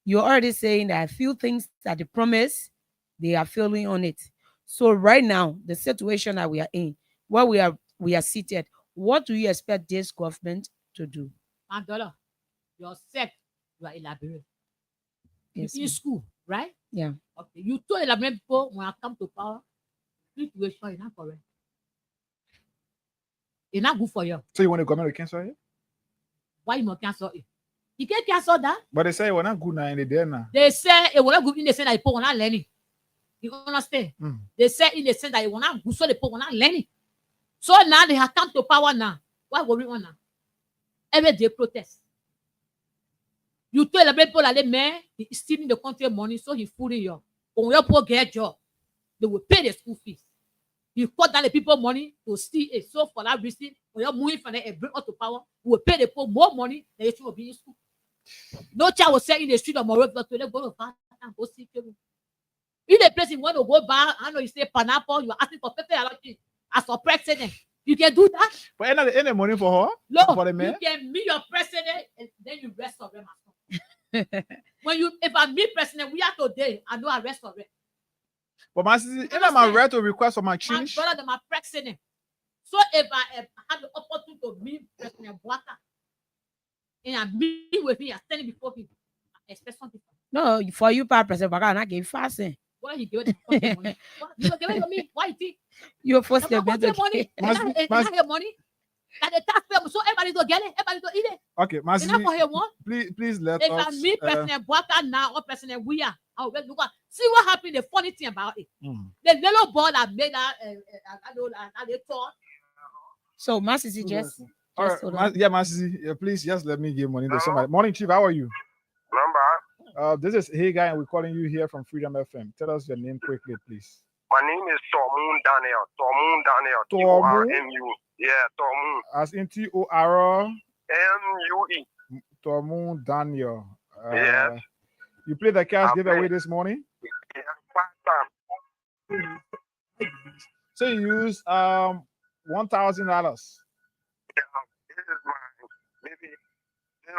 you're already saying that a few things that they promise, they are failing on it. So right now, the situation that we are in, where we are seated, what do you expect this government to do? $1. You're set. You are elaborate. Yes, in school, right? Yeah. Okay. You told elaborate people when I come to power, situation is not correct. It's not good for you. So you want the government to cancel it? Why you not cancel it? You can't cancel that. But they say it will not good now in the day now. They say it will not good in the sense that people will not learning. You understand? They say in the sense that it will not good, so the people will not learning. So now they have come to power now. Why worry on now? Every day protest. You tell the people that the man is stealing the country money, so he fooling you. When your poor get a job, they will pay the school fees. You cut down the people money to steal it. So for that reason, when you're moving from there and bring us to power, we will pay the people more money than they should be in school. No child will say in the street of Morocco, to go to fast and go see people. If the place you want to go back, I know you say pineapple, you are asking for pepper allergy as a president. You can do that. But any money for her? No, For the man? you can meet your president and then you rest of them. If I meet president, we are today, I know I rest of them. But my sister, ain't my right to request for my My change? brother, my president. So if I have the opportunity to meet President Boaka, and I meet with him, I stand before him, I expect something. No, for you, pa President Baka, I give fasting. Why he give it money? What? You give it to me? Why you think? You first I'm not the money. It's not your money. That the taxpayer, so everybody to get it, everybody to eat it. Okay, my It's not for sister, him one. please let If us. I meet President Boaka now or President Weah, I will look at see what happened. The funny thing about it, the little boy that made that, I don't know, they thought. So, my sister just All right, hold on. my sister, please just let me give money to somebody. Morning, Chief. How are you? This is Hey Guy, and we're calling you here from Freedom FM. Tell us your name quickly, please. My name is Tormoon Daniel. Tormoon Daniel. Tormoon? T-O-R-M-U. Yeah, Tormoon. As in T-O-R M-U-E. Tormoon Daniel. Yes. You played the cash I giveaway played. this morning? Yeah, 5 times. So you used $1,000. Yeah, this is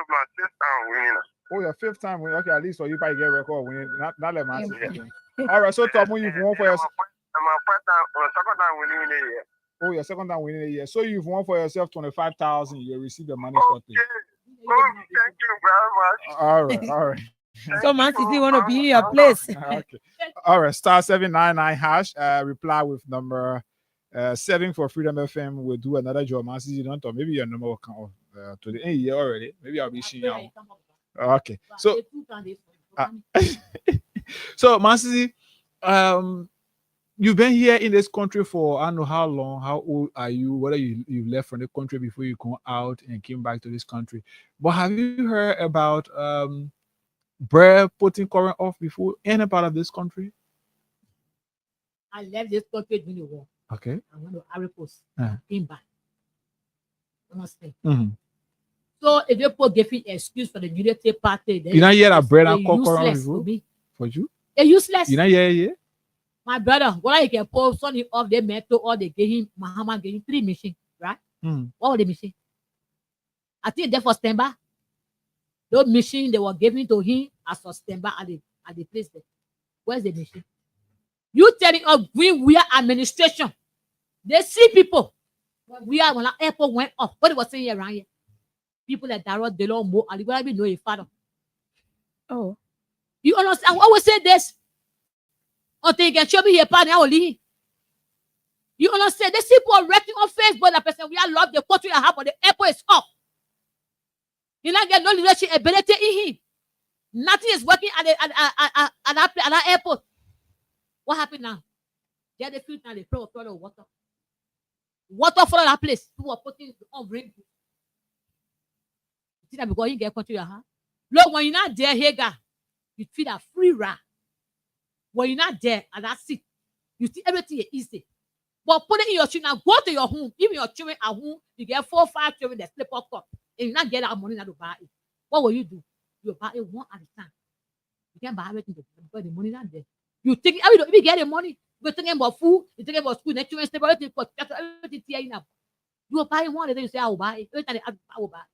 my sister winning. Oh, your fifth time winning. Okay, at least so you probably get record winning. Not let my sister. All right, so Tormoon, you've won for yourself. My first time, second time winning the year. Oh, your second time winning a year. So you've won for yourself 25,000. You receive the money shortly. Oh, thank you very much. All right, all right. So, my sister want to be in your place. Okay. All right. Star 799 hash. Reply with number 7 for Freedom FM. We'll do another job. My sister, you don't know. Maybe your number will come to the end year already. Maybe I'll be seeing you. Okay. So, so my sister, you've been here in this country for I don't know how long. How old are you? Whether you left from the country before you come out and came back to this country. But have you heard about bread putting current off before any part of this country? I left this country during the war. Okay. I went to Ivory Coast. Uh-huh. Came back. Understand? Mm-hmm. So if they put giving excuse for the Unity Party, then You not hear that bread and it's current useless before? to me. For you? They're useless. You not hear it? My brother, what I can pull something off the metal or they gave him Muhammad gave him 3 machines, right? What were the machine? I think they for standby. Those machine they were giving to him as a standby at the place there. Where's the machine? You telling us we are administration. They see people. We are when our airport went off. What they was saying around here? People like Darrell Delon Mo and we know a father. Oh. You understand? I always say this. Until you can show me here, partner, I will leave. You understand? These people are writing on Facebook that person we are love the country I have, but the airport is off. You not get no leadership ability in him. Nothing is working at that airport. What happened now? They had the field now, they throw of water. Water for that place. People are putting on rain. You see that because you get country you have? Look, when you're not there, here, guy, you feel a free ride. When you're not there at that seat, you see everything is easy. But put it in your children, now go to your home. Even your children at home, you get 4 or 5 children that slip up cup. And you not get that money now to buy it. What will you do? You buy it one at a time. You can't buy everything because the money not there. You think if you get the money, you're thinking about food, you're thinking about school, next step, everything here now. You will buy one, and then you say, I will buy it. Every time I will buy it.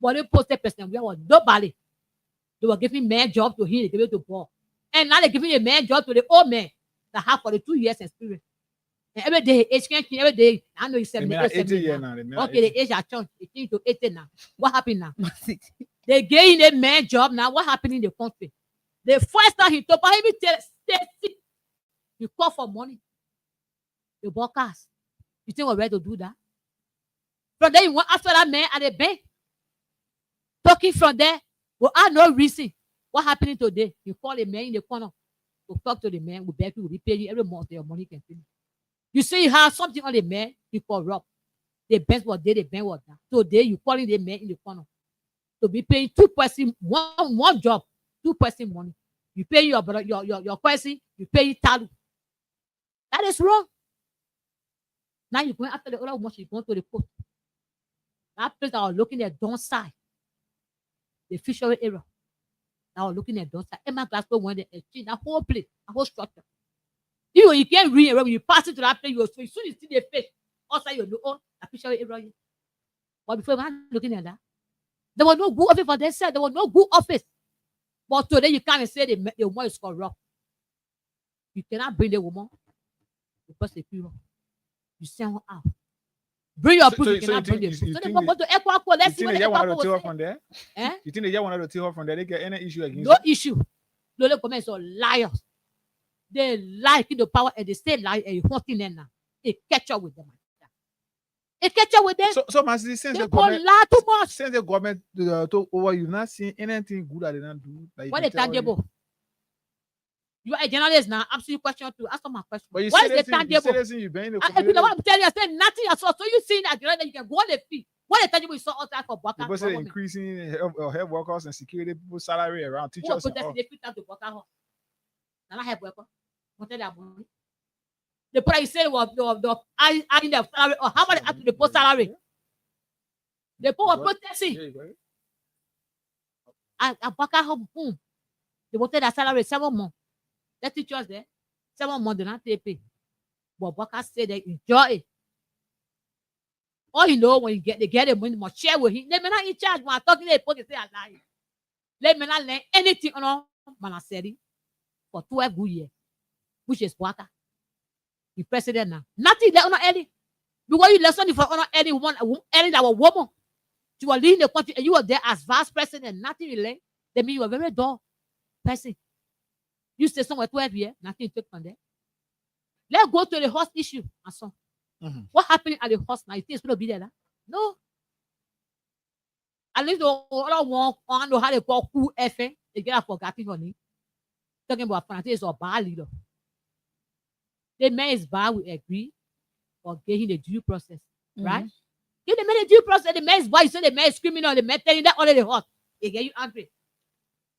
But they post that person, we were nobody. They were giving man job to him, they gave it to Paul. And now they're giving a man job to the old man that have for the 2 years experience. And every day, age changing, every day. I know he's 78 years now. Okay, the age has changed. It's changed to 80 now. What happened now? They gave him a man job now. What happened in the country? The first time he told him, stay sick. You call for money. You bought cars. You think we're ready to do that? From there, you went after that man at the bank. Talking from there, well, I no reason. What happening today? You call a man in the corner to talk to the man. We beg you, we pay you every month. Your money can finish. You say you have something on the man, you corrupt. The bank was there, the bank was down. Today, you calling the man in the corner to be paying 2 person one job, 2 person money. You pay your person, you pay it talu. That is wrong. Now you're going after the other one, you're going to the court. That place that are looking at downside, the fishery area. I was looking at those. Emma Glasgow went there and changed that whole place, the whole structure. You can't read when you pass into that place, you so soon you see the face. Also, you know, oh, I picture everybody. But before I'm looking at that, there was no good office for themselves. There was no good office. But today you can't say the woman is corrupt. You cannot bring the woman because the people. You send her out. Bring your proof. You cannot bring the proof. So they go to Equaco. Let's see what the Equaco will say. From there? Eh? You think they want to take her from there? They get any issue against no them? Issue. No, the comments are liars. They lie to the power and they say lie and you hurting them now. They catch up with them. They catch up with them. So Master, since the government lie too much. Since the government took over, you've not seen anything good that they don't do. Like what is tangible? You are a journalist now. Absolute question to ask my question. But you what is the tangible? You know what I'm telling you, I said nothing at all. So you see that you can go on the fee. What is tangible you saw outside for Baka? People say increasing health workers and security people's salary around teachers. Who protested the free time to Baka? Now I have worker. What tell that money? The price you said was the adding the salary or how much add to the post salary? The people were protesting. And Baka home, they wanted their salary 7 months. The teachers there, 7 months, they not pay. But Baka said they enjoy it. All you know when they get the money, must share with him. They may not in charge when I'm talking to the say I lie. They may not learn anything on Manaseri for 12 good years, which is Baka. The president now. Nothing they honor Eddie. Because you listen for honor Eddie, Eddie that was woman. You were leading the country and you were there as vice president. Nothing you learn. They mean you were very dull person. You stay somewhere 12 years, nothing took from there. Let's go to the horse issue. What happened at the horse now? You think it's going to be there? No. At least the other one, I know how they call cool FN. They get forgotten your name. Talking about fanatics or bar leader. The man is bar, we agree, for getting the due process. Right? Give the man a due process. The man is bar, you say the man is criminal, the man telling that already hot. They get you angry.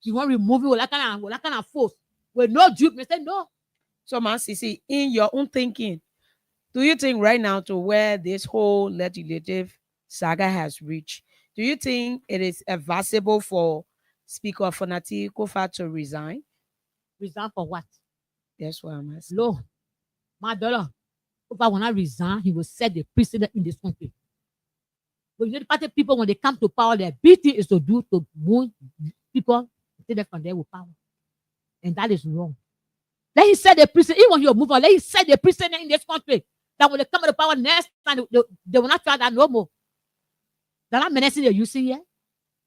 You want to remove it with that kind of force. With no due, they say no. So, Sisi, in your own thinking, do you think right now to where this whole legislative saga has reached, do you think it is advisable for Speaker Fonati Kofa to resign? Resign for what? That's what I'm asking. No. My daughter, if I want to resign, he will set the precedent in this country. But you know, the party people, when they come to power, their big thing is to move people, take them from there with power. And that is wrong. Let him set the precedent. Even when you move on, let him set the precedent in this country. That when they come to the power next time, they will not try that no more. They're not menacing the UC here.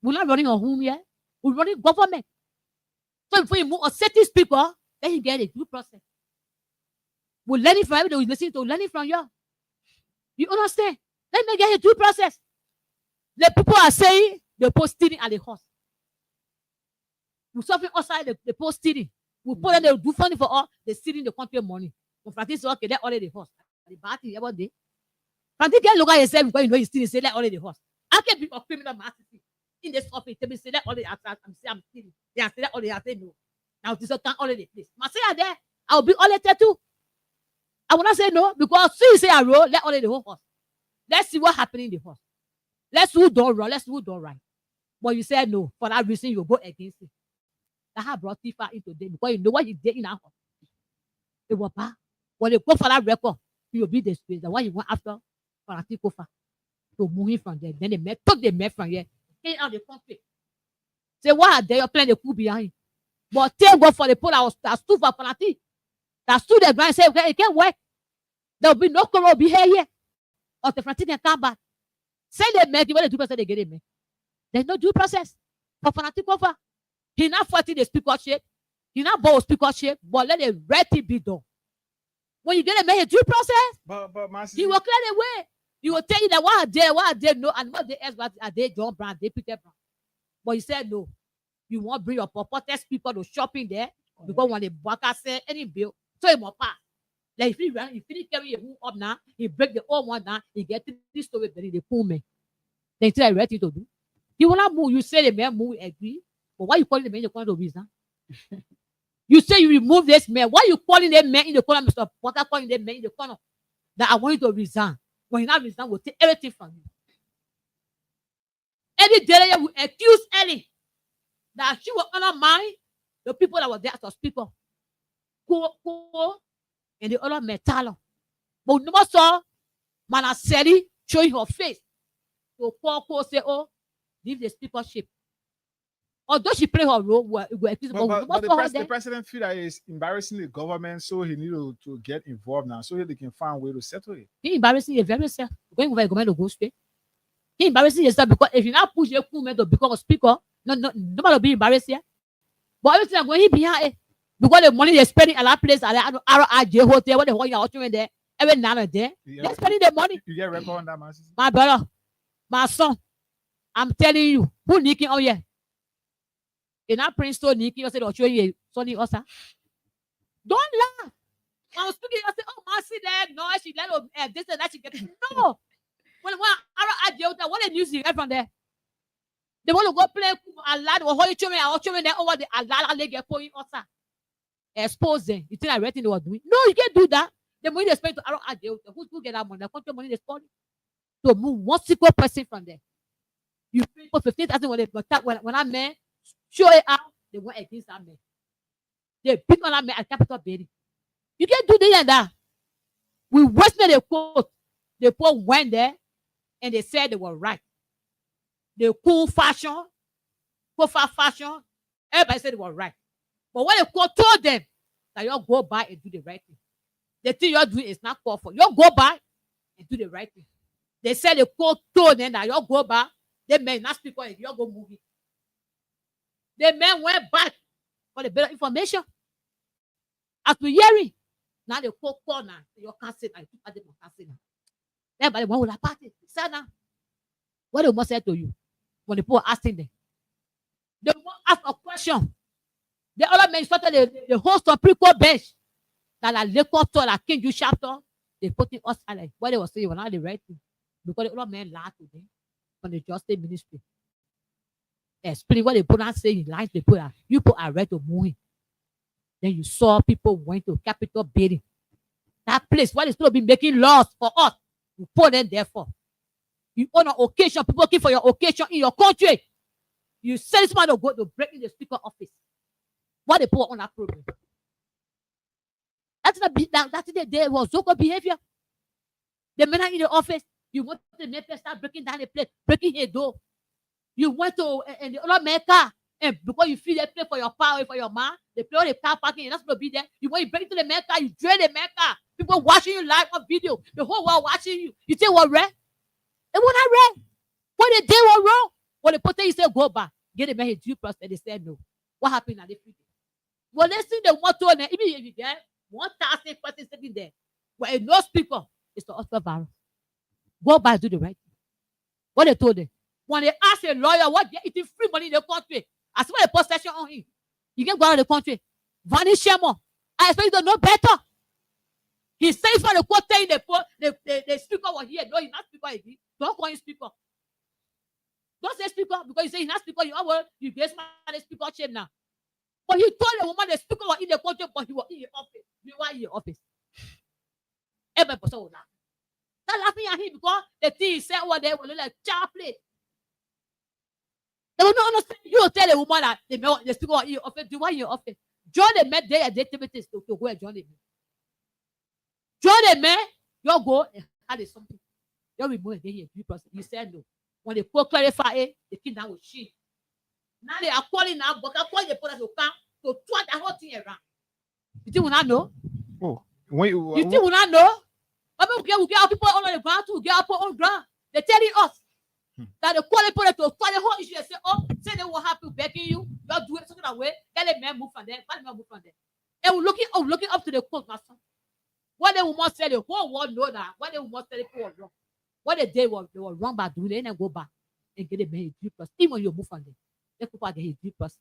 We're not running a home here. We're running government. So before you move or set these people, let him get a due process. We're learning from everybody. We're listening to learning from you. You understand? Let me get a due process. The people are saying they post stealing at the horse. We suffer outside the post stealing. We put them, they do funding for all, they stealing the country money. But Francis say, okay, they're already the horse. The bad thing about day. Francis can't look at yourself because you know he's stealing, say that already the horse. I can't be a criminal master in this office. They say that already I'm stealing. They say that already. I say no. Now this can't already place. I say there, I'll be all letter too. I will not say no because see you say I roll, let already the whole horse. Let's see what happened in the horse. Let's who don't run, let's who don't right. But you said no. For that reason, you go against it. That have brought Tifa into them because you know what he did in our house. It was bad. When they go for that record, you will be the space. That's why you went after Fanati Kofa to move him from there. Then they took the man from here, came out the country. Say, why are they playing the coup behind? But thank God for the people that stood for Fanati. That stood there and said, okay, it can't work. There will be no corona behavior. Or the Fanati can come back. Send the man, give them the due process, they get it, man. There's no due process for Fanati Kofa. He not fighting the speakership. He not bought speakership, but let the red thing be done. When you get a man due process, he will clear the way. He will tell you that what are they, no, and what they ask, what are they, John Brown, they Peter Brown. But he said no. You won't bring your protest people to shopping there because when the worker say any bill, so he won't pass. Like if he carry a move up now, he break the old one down, he get 3 stories very the poor man. Then tell you ready to do. He will not move. You say the man move, agree. But why you calling the man in the corner to reason? You say you remove this man. Why you calling the man in the corner, Mr. Potter calling the man in the corner? That I want you to resign. When you not resign, we'll take everything from you. Any day you will accuse Ellie. that she will honor mine, the people that were there as speaker. Go, and the other metal. But we never saw Manaseri showing her face. So Paul say, oh, leave the speakership. Although she played her role, But the president feel that it's embarrassing the government, so he need to get involved now, so they can find a way to settle it. He embarrassing you very self. Going over government to go straight. He embarrassing yourself because if you now push your government to become a speaker, nobody will be embarrassed here. But everything when he behind it, because the money they're spending at that place, at the RRJ hotel, what the whole you're there, every now and then, they're spending the money. You get record on that, man. My brother, my son, I'm telling you, who nicking on here? In that Princeton, nicking, I said, I'll show you, Sonny Osa. Don't laugh. I was speaking, I said, oh, Mercy there, no, she let this and that, she get no. When RRJ hotel, what the news you get from there? They want to go play a lad or holy children or children there over the Alala leg going Osa. Exposing. You think I read they were doing? No, you can't do that. The money they spend to RRJ, who get that money? The country money they spend to move one single person from there. You pay for 15,000 when I man show it out, they went against that man. They pick on that man at Capital Building. You can't do this and that. We wasted the quote. The poor went there and they said they were right. The cool fashion, everybody said they were right. But when the court told them that you go by and do the right thing, the thing you're doing is not called for. You go by and do the right thing. They said the court told them that you go back, they may not speak on it, you go move it. The men went back for the better information. As we hearing, now the court call now, you can't say that, you can't say that. Everybody went with a party. Say now, what they must say to you when the people asking them? They must ask a question. The other men started the host of pre-court bench that a Lagos told that King Jude chapter, they put in us like what they were saying was not the right thing. Because the other men lied to them from the justice ministry. Explain what they put on saying, lines they put out. You put a right to move in. Then you saw people went to Capitol Building. That place where they still be making laws for us. You put them there for. You on an occasion, people looking for your occasion in your country. You send someone to go to break in the speaker office. What they put on that program. That's the day was local behavior. The men in the office, you went to the maker, start breaking down the plate, breaking his door. You went to and the other maker, and because you feel they play for your power, for your man, they play on the car parking, you're not supposed to be there. You want to break into the maker, you drain the maker. People watching you live on video, the whole world watching you. You think what red? It was not red. What they did was wrong. When the person you say go back, get the man his due process, they said no. What happened at the freedom? Well, let's see the one told them, even if you get 1,000 persons sitting there, where no speaker is the Oscar virus. Go back, do the right thing. What they told them. When they ask a lawyer what they're eating free money in the country, I swear a possession on him. You can go out of the country. Vanish Shemo. I expect you to know better. He says for the court saying the speaker was here. No, he's not speaker again. Don't call him speaker. Don't say speaker because you say he's not speaker. You get my speaker shape now. But he told the woman the speaker was in the country, but he was in the office. You were in the office. Every person will laugh. Start laughing at him because the thing he said over there was like child play. They will not understand. You will tell the woman that the speaker was in your office. Do what in your office? Join the men there at the activities to go and join the men. Join the men, you go and have something. You remove it here. You said no. When they court clarify it, the king now will shield. Now they are calling now, but I'm calling the police to come to turn the whole thing around. You think we not know? Oh, you think we not know? We get people on the ground to get up on ground. They're telling us that the quality police to turn the whole issue and say, oh, say they will have to begging you, you do it something away, let the man move from there, let the man move from there. And we're looking up to the court, master. What they will must say, the whole world know that. What they will must say, the people were wrong. What they did was they were wrong by doing it and go back and get the man his plus. Even when you move from there. Let people get his plus.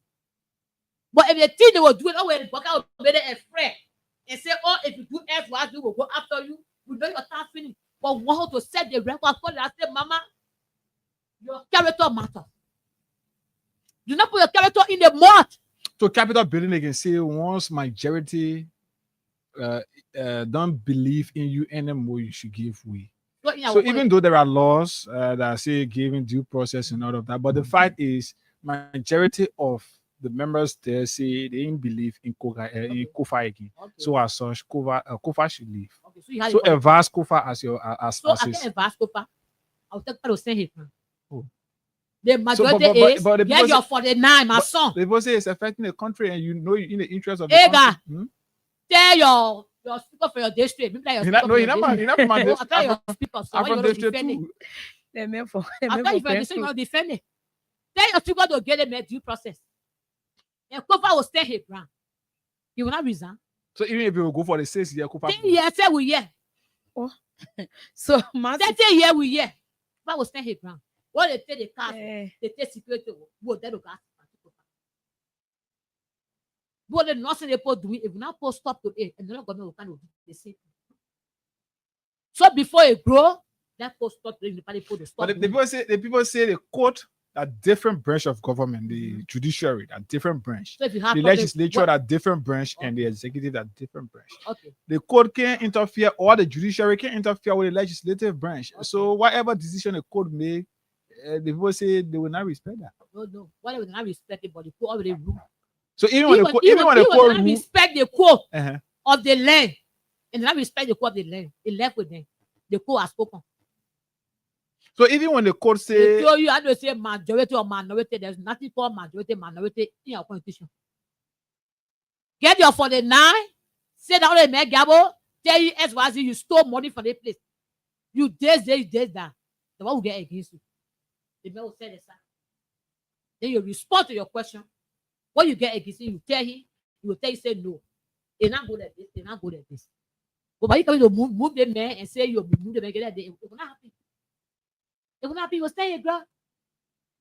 But if they think they will do it, oh, when the worker will be there and fret and say, oh, if you do F, what we will go after you. We know your time finished. But we want to set the record for that. Say, Mama, your character matters. Do not put your character in the mud. So Capitol Building, they can say once majority don't believe in you anymore, you should give way. So even though there are laws that say giving due process and all of that, but the fact is majority of the members there say they didn't believe in Kofa again. Okay. So as such, Kofa should leave. Okay. So you had So it for- advise Kofa as your as So as I his. can advance Kofa. I'll take to send him. Oh. The majority is but the get people your say- 49, my son. The people say it's affecting the country, and you know in the interest of the Ega. country. Hmm? Tell your speaker for your district. Maybe like your He not- speaker no, for he your not my- he not from my district. district. I tell I'm your speaker. So I'm why you from gonna district defend it? too. They meant for I tell you for your district, you gonna defend it. Tell your speaker to get them a due process. And Kofa will stay here, ground. He will not resign. So even if you will go for the 6 year Kofa, 10 years, say we here. So, Master, 30 years we here. Kofa will stay here, ground. What they take the cars, eh, they take security. What they look at. What the nothing they put doing, if we not post stop to it, and the government will kind of do the same. So before it grow, that post stop to it, the party put the stop. but the people say the court a different branch of government, the judiciary a different branch, So if you have the problem- legislature what- a different branch, and the executive a different branch. Okay. The court can't interfere, or the judiciary can't interfere with the legislative branch. So whatever decision the court make, the people say they will not respect that. No. Why they will not respect it, but the court already rule. So even when the court not rule, respect the court uh-huh. of the land, and not respect the court of the land, it left with them. The court has spoken. So even when the court They say, tell you how to say majority or minority. There's nothing called minority in your constitution. Get your 49, say down the man Gabo, tell you SYZ, you stole money from the place. You did that. The one will get against you. The man will say the same. Then you respond to your question. What you get against him, you tell him, he will tell you, say no. They're not good at this, they're not good at this. But when you come to move the man and say you move the man, it will not happen. It will not happen, you will stay here, girl.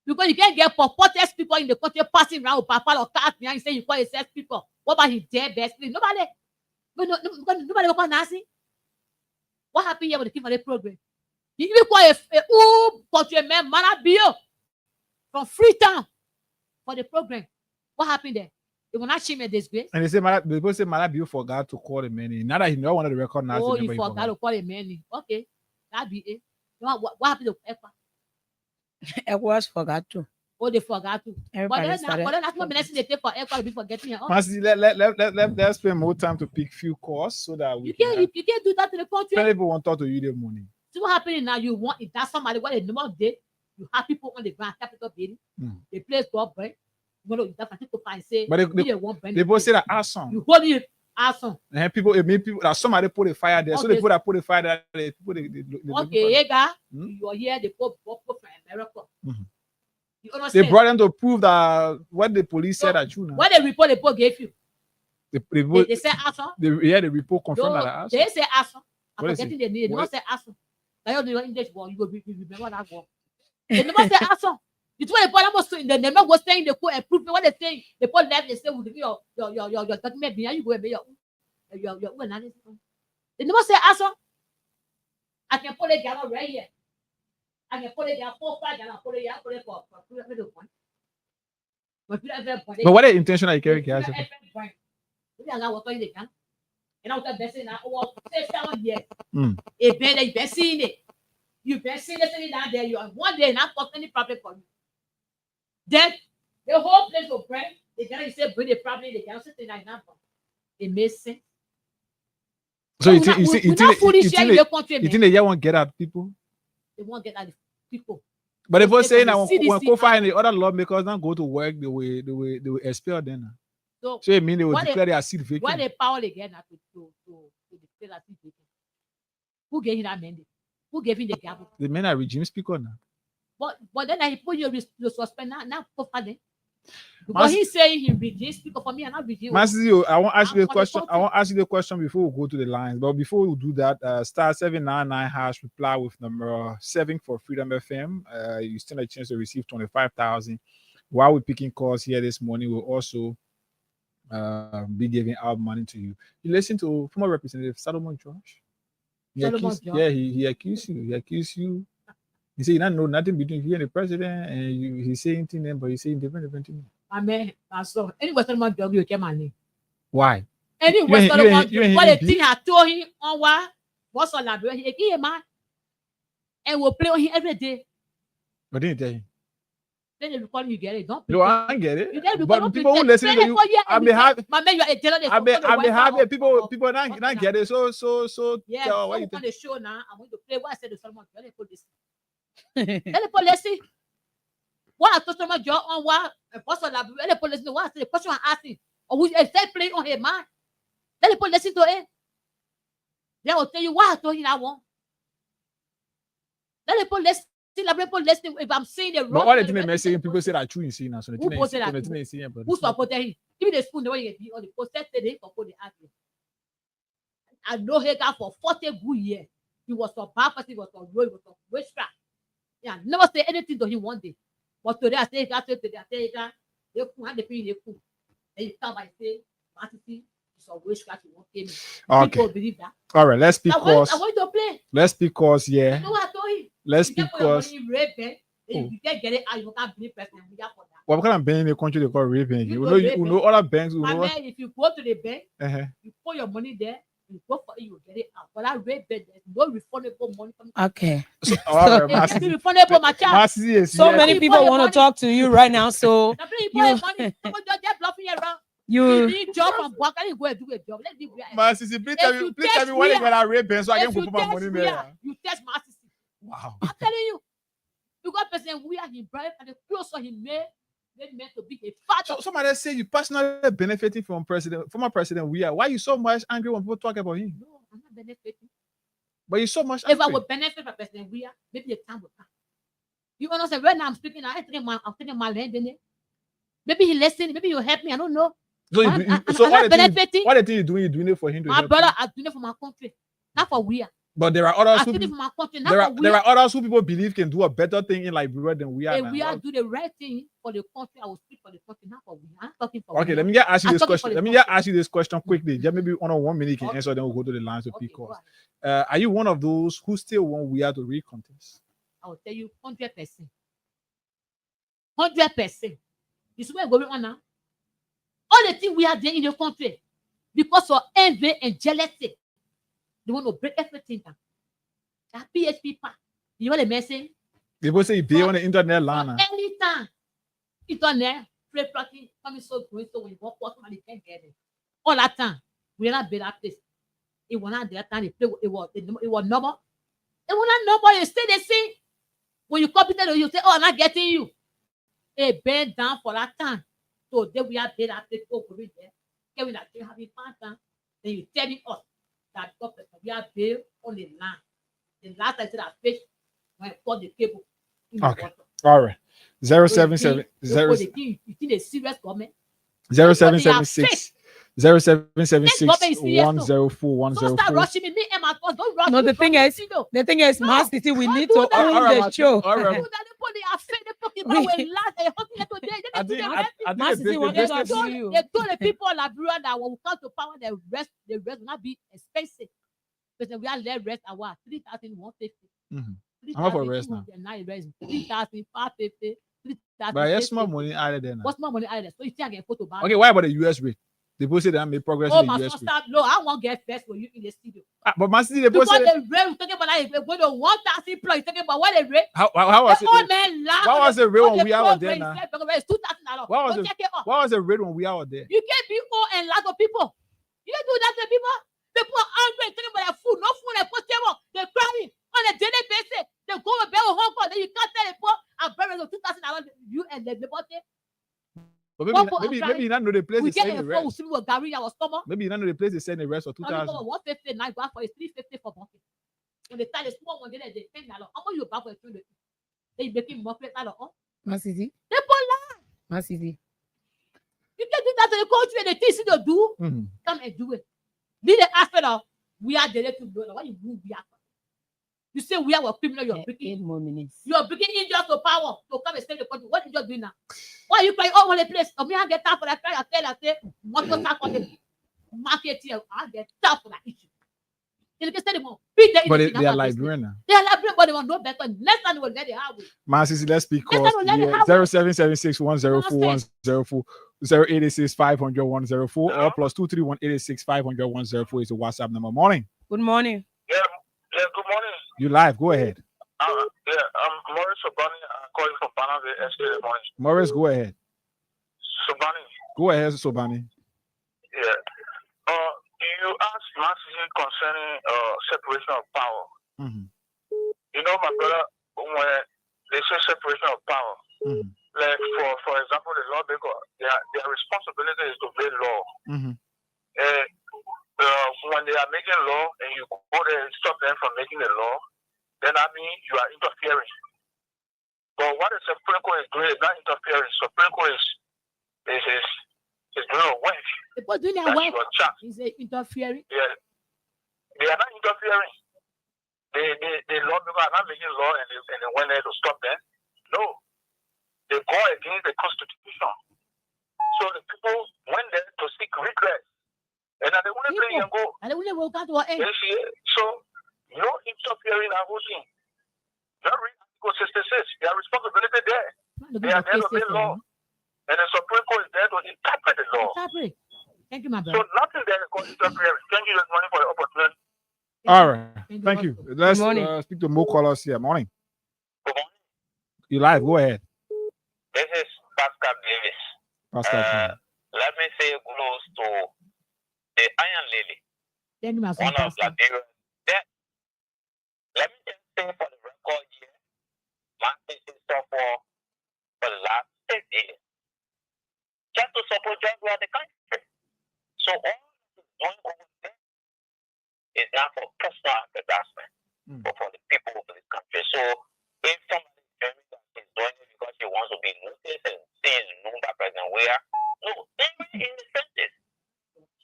Because you can't get purported people in the country passing around with papa or cat behind you say you call yourself people. What about his dead best friend? Nobody will call Nancy. What happened here with the people of the program? You even call a countryman Manabio from Freetown for the program. What happened there? They will not shame a disgrace. and they say people say Malabi forgot to call the man in. Now that he know one of the record now. Oh, you forgot to call a man. Okay, that be it. What happened to Ekpa? Equals forgot to. Oh, they forgot to. But Everybody then started. that's what blessing they take for Ekpa to be forgetting. Oh, Let's spend more time to pick few calls so that we you can. can't do that to the country. Many people want to talk to you the morning. See what happening now? You want if that's somebody what a normal day. You have people on the ground, capital building. They place God bread. You know, that's people find say. But they both say that awesome. You hold it awesome. And people, it mean people that somebody put a fire there. So the Okay. people that put a fire there, they people Okay, Ega, you are here. They put from America. Mhm. You they understand? brought them to prove that what the police said that you know. What the report gave you? They say awesome. the report confirmed that awesome. They say awesome. I'm What is forgetting it? the name. They What don't say awesome. Now you know English word. You go remember that word. They never say awesome. It's what the problem was saying. They never was saying they could approve what they saying. They put left. They say with your document behind you go and your analysis. They never say awesome. I can put it down right here. I can put it down 4, 5 down. Put it for point. But what the intention that you carry? and I was best in that over 7 years. You've been seeing it. You've been seeing it down there. You are one day not got any problem for you. Then the whole place will break. They can't say bring the problem. They can't sit in that number. It makes sense. So you think they just won't get at people? They won't get at the people. But they both saying that when CDC Kofa and the other lawmakers don't go to work, they will expel them. So it means they will what declare their seat vacant. What the power they get now to declare that seat vacant? Who gave him that mandate? Who gave him the gavel? The men are regime speaker now. But then I put you suspend now Kofa then. Because he's saying he regime speaker for me and not regime. Masio, I want to ask you the question. I want to ask you the question before we go to the lines. But before we do that, star 799 hash reply with number 7 for Freedom FM. You still have a chance to receive 25,000. While we're picking calls here this morning, we'll also be giving out money to you. You listen to former Representative Solomon George. He accused you. He accused you. He said you don't know nothing between you and the president, and he's saying things, but he's saying different things. Amen. Pastor. Any Western man dog you came on. Why? Any Western man what the thing I told him on what's on that he man. And we'll play on him every day. But didn't tell him. Then they record you get it. Don't No, pretend. I get You it. get it. But people who listen to you, I may have. My man, you are a jealous. I may have it. People not get it. So. Yeah, Tell what so you on think. the show now, I'm going to play what I said to Solomon. Let the police. Let the police see. What I told Solomon John on what a person that let the police know what I said. The question I'm asking, or which I said play on his mind. Let the police listen to it. They will tell you what I told you that one. Let the police see. Let the police listen. If I'm saying the wrong. But all the thing they messaging people say that true in scene now. So the Who thing posted that? Who supported him? Give me the spoon. The way you get on the post. Said they support the artist. I know Hagar for 40 good years. He was a bad person, he was a road, he was a witchcraft. Yeah, never say anything to him one day. But today I say, today I say, they could have the pain, they could. Then you come and say, Matthew, it's a witchcraft, you won't pay me. Okay. People believe that. All right, let's speak I want to play. Let's speak cause, yeah. You know what I told him? Let's You speak get your cause. money in rape, you can't get it out, you can't believe person. We got for that. What kind of bank in the country they call raping? You You know other banks. My man, if you go to the bank, Uh-huh. you put your money there, you go for it, you get it out. But that rape, there's no refundable money coming. Okay. So, all right, It's refundable, my child. So many people want to talk to you right now. So you money. Someone just bluffing around. You need job from work. I didn't go and do a job. Let's do it. My sister, please tell me when they get a rape so I can put my money there. You test my sister. Wow. I'm telling you. You got person we are his bride and the closer he made meant to be a father. So somebody say you personally benefiting from former president we are. Why you so much angry when people talk about him? No, I'm not benefiting. But you so much angry. If I would benefit from President we are, maybe the time will come. You understand? Right now I'm speaking, I'm taking my land in it. Maybe he listen, maybe you'll help me. I don't know. So I'm what not benefiting. What the thing you're doing it for him to my help brother, you? I'm doing it for my country, not for we are. But there are others who for my country, not there are others who people believe can do a better thing in Liberia than we are. If now. we are do the right thing for the country, I will speak for the country, not for we. I'm talking for Okay, we. let me just ask you this question. Let me just ask you this question quickly. Mm-hmm. Just maybe on 1 minute you can answer, then we'll go to the lines of people. Are you one of those who still want we are to recontest? I will tell you 100%. 100%. This is where we're going on now. All the things we are doing in the country, because of envy and jealousy, they want to break everything down. That PHP part. You know what I'm saying? People say they on the internet line. Anytime. Internet, free plotting, coming so going so when you walk out, somebody can't get it. All that time, we are not better at this. It was not that time, it was normal. It was not normal. You stay the same. When you copy that, you say, oh, I'm not getting you. It bend down for that time. So then we are better at this over there. Can we not having fun time? Then you telling us that we are there on the land. The last I said I fish when I put the cable in the water. All right. 077 you think it's serious government? 0776 0776 104 104. Don't start rushing me and my phone. Don't rush me. No, the thing is, Mass City, we need to own the show. All right. They told the people of Liberia that when we come to power, the rest will not be expensive. Because we are let rest at what? 3,150. How much for rest now? 3,550. But yes, small money added there now. What's more money added? So you think I get photo back? Okay, why about the US rate? The boss say they made progress in the US rate. No, I won't get first for you in the studio. But my city, the boss because said the rate we're talking about like we're going to 1,000 plus. You're talking about what the rate? How was it? What was the rate when we are there now? It's $2,000. What was the rate when we are there? You can't be all and lot of people. You don't do that to people. People are angry talking about their food. No food, they put them up. They're crying on a daily basis. They go to bed with Hong Kong. Then you can't tell the poor and bury $2,000. You and the body. But maybe you don't know the place they send the rest. Maybe you don't know the place they send the rest for 2,000. 150 now, go for 350 for bucket. When they tell the small one, they pay $10. How much you buy for $2? They making more plate out of Mass City. They put lie. Mass City. You can do that to the country and the things you don't do. Come and do it. Be the aspect of we are the to know what you move we are. You say we are a criminal, you're breaking 8 more minutes. You're breaking injustice to power to come and stay in the country. What did you do now? Why are you crying all over the place? I get tough for that cry. I say, what was that for the market here? I get tough for that issue. But they are Liberian now. They are Liberian, but they want no better. Next time they will get it how we. Massey, let's speak cost. 0776 104 104 086 500 104 or plus 231 86 500 104 is the WhatsApp number. Morning. Good morning. Yeah, good morning. You live. Go ahead. Yeah, Morris Sobani, calling from Panama yesterday morning. Morris, go ahead. Sobani. Go ahead, Sobani. Yeah. You asked Marxism concerning separation of power. Mm-hmm. You know, my brother, when they say separation of power, Mm-hmm. like for example, the lawmaker, their responsibility is to make law. Mm-hmm. When they are making law and you go there and stop them from making the law, then I mean you are interfering. But what the Supreme Court is doing is not interfering. Supreme Court is doing a work. People doing their work is interfering. Yeah, they are not interfering. The lawmakers are not making law and they went there to stop them. No, they go against the Constitution. So the people went there to seek redress. And they want to play and go. And they will come to an end. So, no interfering in voting. Not read Article 66. Their responsibility there. They are there to make law. And the Supreme Court is there to interpret the law. Thank you, my brother. So nothing there is called interfering. Thank you this morning for the opportunity. All right. Thank you. Let's speak to more callers here. Morning. Good morning. You live. Go ahead. This is Pascal Davis. Pascal. Let me say kudos to the Iron Lily. Thank you, my one of Liberia. Let me just say for the record here, my teaching support for the last 6 years. Just to support just throughout the country. So all this is going over there is not for personal advancement, but for the people of this country. So if somebody is doing that, he's doing it because he wants to be noticed and seen and known by President Weah. No, even in the census,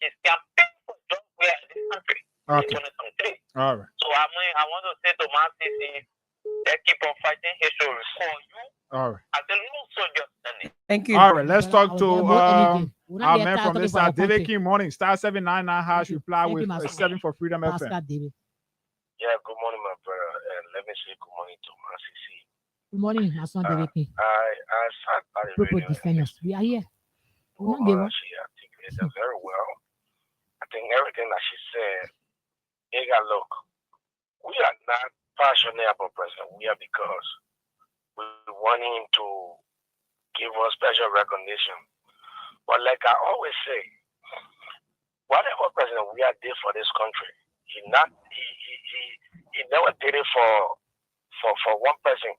his campaign for John Weah in this country in 2023. All right. So I want to say to my city, they keep on fighting history for you. All right. As a little soldier. Thank you. All right, let's talk to our man from this side, David King. Morning, star 799 hash. Reply with 7 for Freedom FM. Yeah, good morning, my brother, and let me say good morning to my CC. Good morning, my son David King. I sat by the radio. Defenders, we are here. She articulated that very well. I think everything that she said, look, we are not passionate about President Weah because we want him to give us special recognition. But like I always say, whatever President Weah did for this country, he never did it for one person.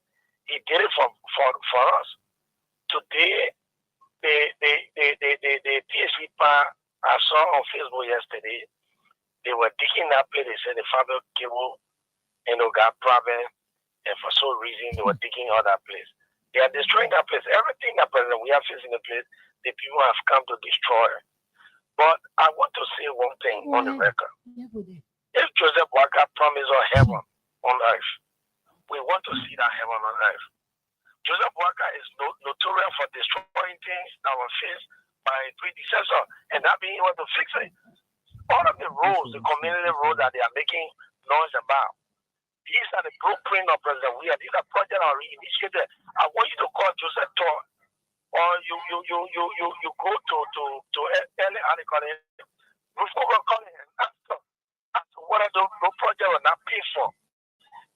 He did it for us. Today, the PSV I saw on Facebook yesterday, they were digging that place. They said the fiber cable got problem, and for some reason they were digging out that place. They are destroying that place. Everything that President Weah facing the place, the people have come to destroy. But I want to say one thing on the record. If Joseph Walker promised us heaven on earth, we want to see that heaven on earth. Joseph Walker is notorious for destroying things that were faced by predecessor and not being able to fix it. All of the roads, the community roads that they are making noise about, these are the blueprint of President Weah. These are projects that are initiated. I want you to call Joseph Tor, or you go to Ellie Anikone, Rufus Collins, and ask what are those projects are not paid for.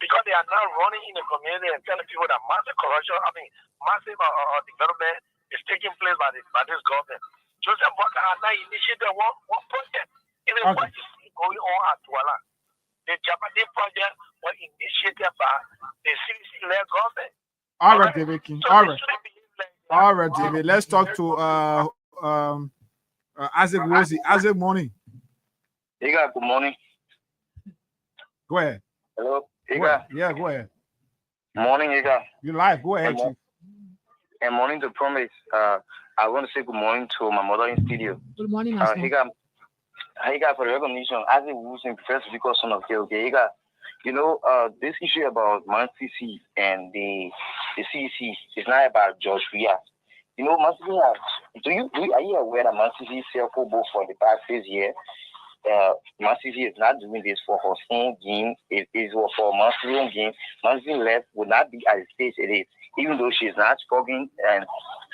Because they are now running in the community and telling people that massive corruption, massive development is taking place by this government. Joseph Walker has not initiated one project. Even what you see going on at Douala. The Japanese project was initiated by the CDC-led government. All right, David King. All right, David. Let's talk to Isaac Rosie. Isaac, morning. Good morning. Go ahead. Hello. Yeah, go ahead. Morning, Iga. You live. Go ahead, Chief. And morning to Promise. I want to say good morning to my mother in studio. Good morning, Iga, for the recognition, as a Wilson, first because son of Iga, this issue about Man CC and the CC is not about George Weah. Man CC are you aware that Man CC circle both for the past 6 years? Man CC is not doing this for her own game. It is for Man CC's own game. Man CC left would not be at the stage it is, even though she's not struggling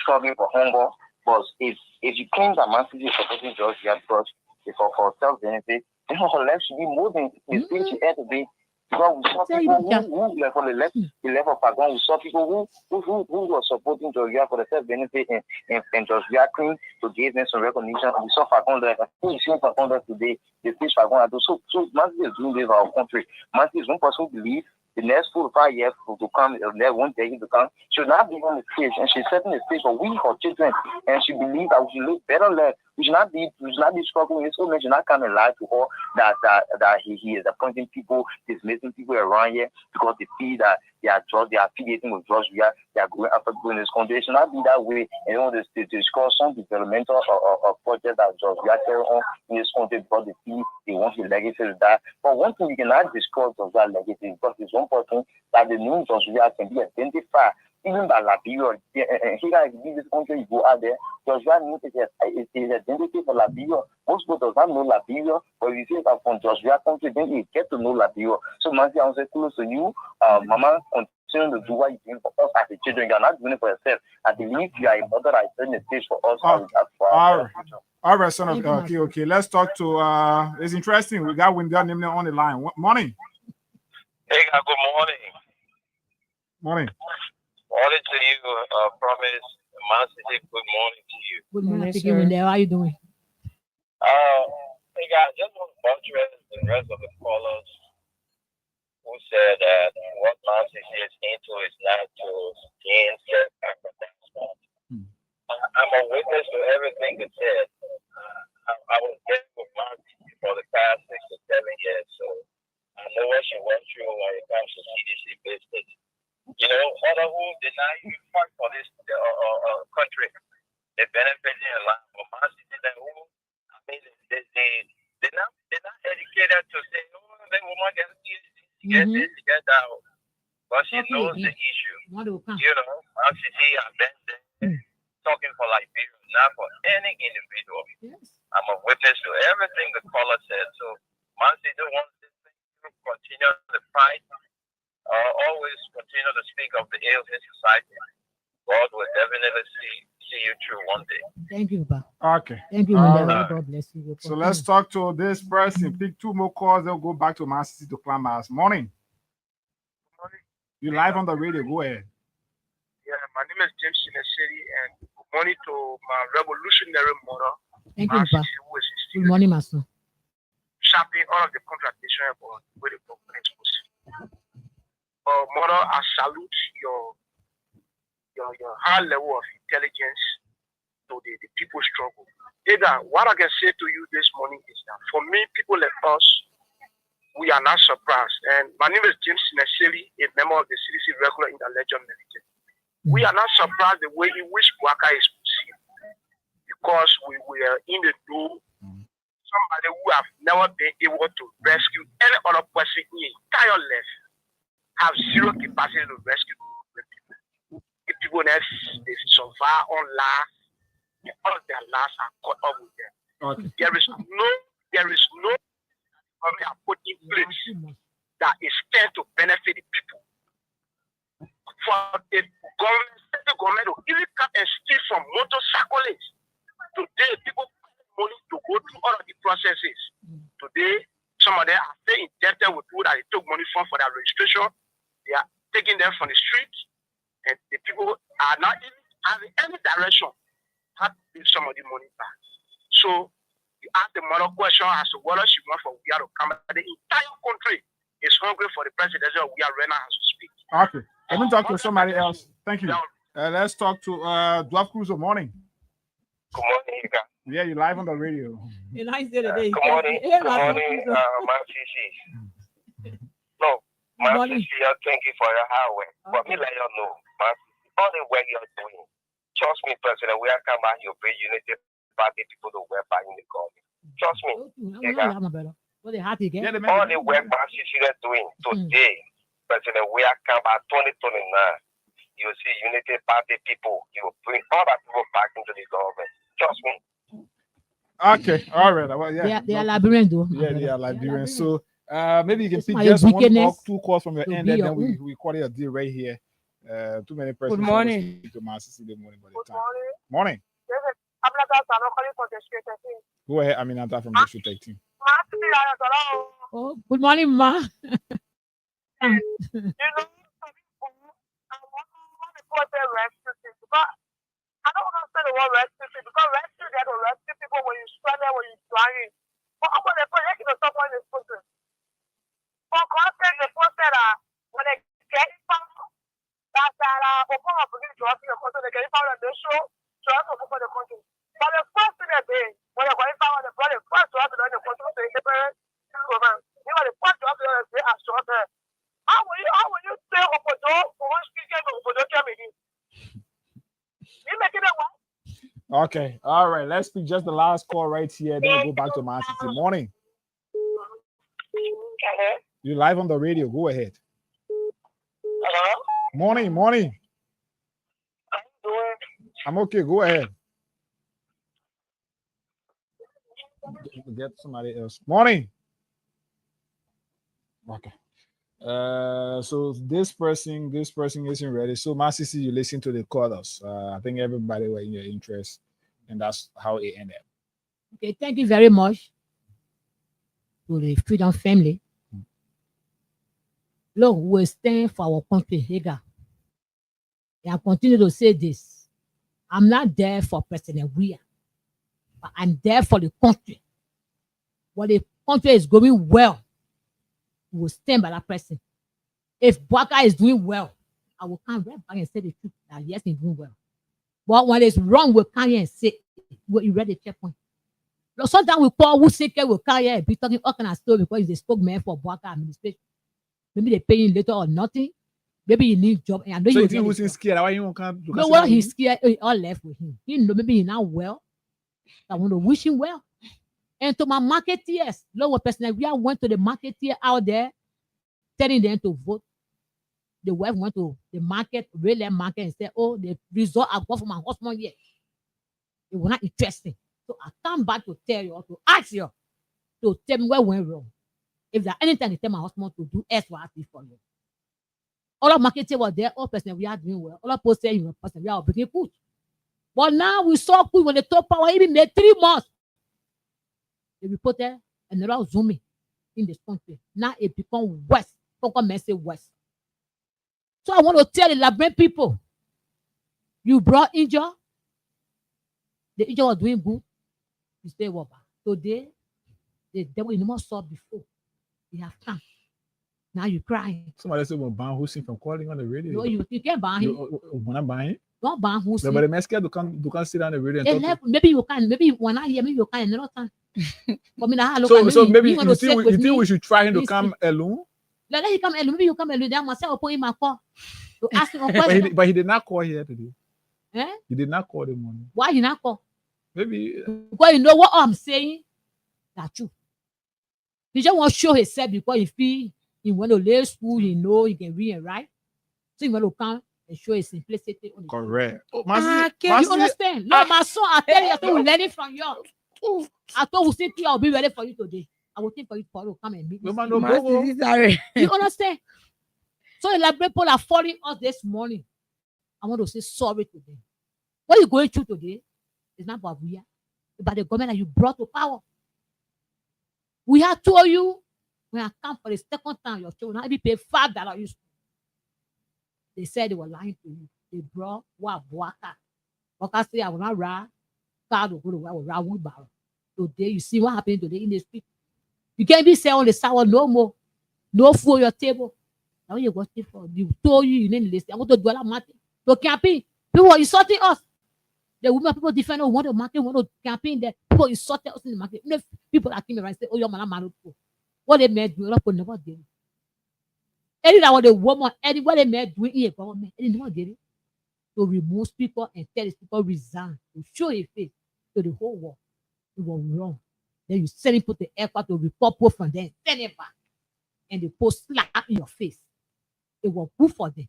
for hunger. But if you claim that Man CC is supporting George Weah because it's for self-benefit, then her life should be moving the stage she had to be. Because we saw people who like on the left of Fagon, we saw people who were supporting Georgia for the self benefit and Georgia Queen to give them some recognition. We saw Fagon there. We see Fagon there today. They teach Fagon. So Mansi is doing this in our country. Mansi is one person who believes the next 4 to 5 years to come, there won't take it to come. She will not be on the stage, and she's setting the stage for we, her children, and she believes that we should live better life. We should not be struggling. His own man should not come and lie to her that he is appointing people, dismissing people around here because they feel that they are affiliating with drugs. They are going after going in this country. It should not be that way. And you know, to discuss some developmental or projects that drugs we are carrying on in this country because they feel they want the legacy to that. But one thing you cannot discuss of that legacy because it's one person that the new drugs can be identified. Even by Liberia, here in this country, you go out there, Joshua needs his identity for Liberia. Most people does not know Liberia, but if you say that from Joshua country, then you get to know Liberia. So, Mansi, I want to say close to you, Mama, continue to do what you're doing for us as the children. You're not doing it for yourself. I believe you are a mother that is setting the stage for us. All right, son of okay. Let's talk to it's interesting. We got Window Nimne on the line. Morning. Hey, good morning. Morning. Morning to you, Promise. Mansi, good morning to you. Good morning, sir. How are you doing? Hey, guys, just want to buttress the rest of the callers who said that what Mansi is into is not to gain self-aggrandizement. I'm a witness to everything that said. I was there with Mansi for the past 6 to 7 years, so I know what she went through when it comes to CDC business. You know, other who deny you fight for this country, they benefit in a lot. But Mansi did that who, I mean, they're not educated to say, oh, the woman gets this, get that. But she knows the issue. You know, Mansi has been there talking for Liberia, not for any individual. Yes. I'm a witness to everything the caller said. So Mansi don't want this thing to continue the fight. Always continue to speak of the ills in society. God will definitely see you through one day. Thank you, Pa. Okay. Thank you, God bless you. So let's talk to this person. Pick 2 more calls. They'll go back to Mansi to climb us. Morning. Morning. You live on the radio. Go ahead. Yeah, my name is James City, and good morning to my revolutionary mother. Thank you, Pa. Good morning, Master. Sharping all of the contradiction about where the government is possible. Mother, I salute your high level of intelligence to the people's struggle. Ega, what I can say to you this morning is that for me, people like us, we are not surprised. And my name is James Sineseli, a member of the CDC regular in the Legion Military. We are not surprised the way in which Waka is perceived because we were in the door. Somebody who have never been able to rescue any other person in the entire life have zero capacity to rescue people. If people they survive on last, all of their lives are caught up with them. Okay. There is no government are put in place that is there to benefit the people. For the government to even come and steal from motorcyclists. Today, people pay money to go through all of the processes. Today, some of them are still indebted with people that they took money from for their registration. They are taking them from the street, and the people are not even having any direction how to give some of the money back. So, you ask the mother question as to whether she wants for we are to come back. The entire country is hungry for the presidency of we are right now as we speak. Okay. Let me talk to somebody else. Thank you. Let's talk to Dwarf Cruiser. Morning. Good morning, Ika. Yeah, you're live on the radio. Good morning, Mansi. No, Mansi, thank you for your hard work. But me let you know, Mansi, all the work you're doing, trust me, President, we are coming back, you pay unity party people to work back in the government. Trust me. All the work Mansi is doing today, President, we are coming back 2029. You see unity party people, you will bring all that people back into the government. Trust me. Okay, all right. Well, yeah, they are Liberians, though. Yeah, they are Liberians. So maybe you can pick just 2 calls from your end, and then we call it a deal right here. Too many persons. Good morning. Good morning. Go ahead, Aminata from District 13. Oh, good morning, Ma. I don't understand the word rescue because rescue that will rescue people when you struggle, when you're trying. But I'm going to put it in someone is person. For constant, the person when they get found, that's that open up against drugs, the person they get found on the show, drugs open for the country. But the first thing they do, when they're going found on the body, first drugs in the country, they get parents, you know, the first drugs they are short. How will you say Obodo for one speaker of Obodo Germany? You making it what? Okay, all right. Let's pick just the last call right here. Then we'll go back to Man City. Morning. Hello? You live on the radio. Go ahead. Hello? Morning, morning. How you doing? I'm okay. Go ahead. Get somebody else. Morning. Okay. So this person isn't ready. So Masisi, you listen to the chorus. I think everybody were in your interest, and that's how it ended. Okay, thank you very much to the Freedom family. Look, we stand for our country, Hagar. And I continue to say this. I'm not there for President Weah, but I'm there for the country. When the country is going well, we will stand by that person. If Bwaka is doing well, I will come right back and say the truth that yes, he's doing well. But when it's wrong, we'll come here and say, well, you read the checkpoint. Sometimes we call who sick, we'll come here and be talking all kind of stuff because he's a spokesman for Bwaka administration. Maybe they pay him later or nothing. Maybe he needs job. And I know so you think who's scared? Why you won't come? No, well, he's scared. All left with him. He know maybe he's not well. I want to wish him well. And to my marketeers, lower person, we went to the marketeer out there, telling them to vote. The wife went to the market, real market, and said, "Oh, the result I got from my husband here, it was not interesting." So I come back to tell you, or to ask you, to tell me what went wrong. If there's anything, they tell my husband to do X, Y, Z for you. All of marketing was there. All person we are doing well. All of post saying person we are breaking food. But now we saw food when the top power even made 3 months. They reported another zooming in this country. Now it become West. Don't say West. So I want to tell the Liberian people, you brought injury. The injury was doing good. You stay over. Today, the devil you never saw before. They have come. Now you crying. Somebody said, "Well, ban Hussein from calling on the radio." No, you can't ban him. Wanna ban him? Don't ban Hussein. But the mesquite you can sit on the radio and talk. Maybe you can. Maybe when I hear, maybe you can another time. But so maybe you think we should try him to come alone? Let he come alone. Maybe you come alone. Then myself put him a call to ask him a question. But he did not call here today. Eh? He did not call the morning. Why he not call? Maybe because you know what I'm saying. That's true. He just want to show himself because he went to lay school. He know he can read and write. So he want to come and show his simplicity. Correct. You understand? No, my son, I tell you, I thought we learn it from you. I thought we say I'll be ready for you today. I will think for you to come and meet me. You understand? So the people are following us this morning. I want to say sorry to them. What you're going through today is not about we, it's about the government that you brought to power. We have told you when I come for the second time, your children have to pay $5. They said they were lying to you. They brought what Bwaka. Bwaka say, I will not ride. God will go to where I will ride wheelbarrow. Today, you see what happened today in the street. You can't be selling on the sidewalk no more. No food on your table. Now you got it for you told you didn't listen. I want to do a market. To campaign. People are insulting us. The women people different want to market, want to campaign there. People insulting us in the market. People that came around and say, "Oh, you're man, married." What they made do, people never did it. Any that what the woman, any what they made doing in a government, any never did it. To remove people and tell these people resign, to show a face to the whole world. It was wrong. Then you send him put the effort to report post from them, send it back. And the post slap in your face. It was good for them.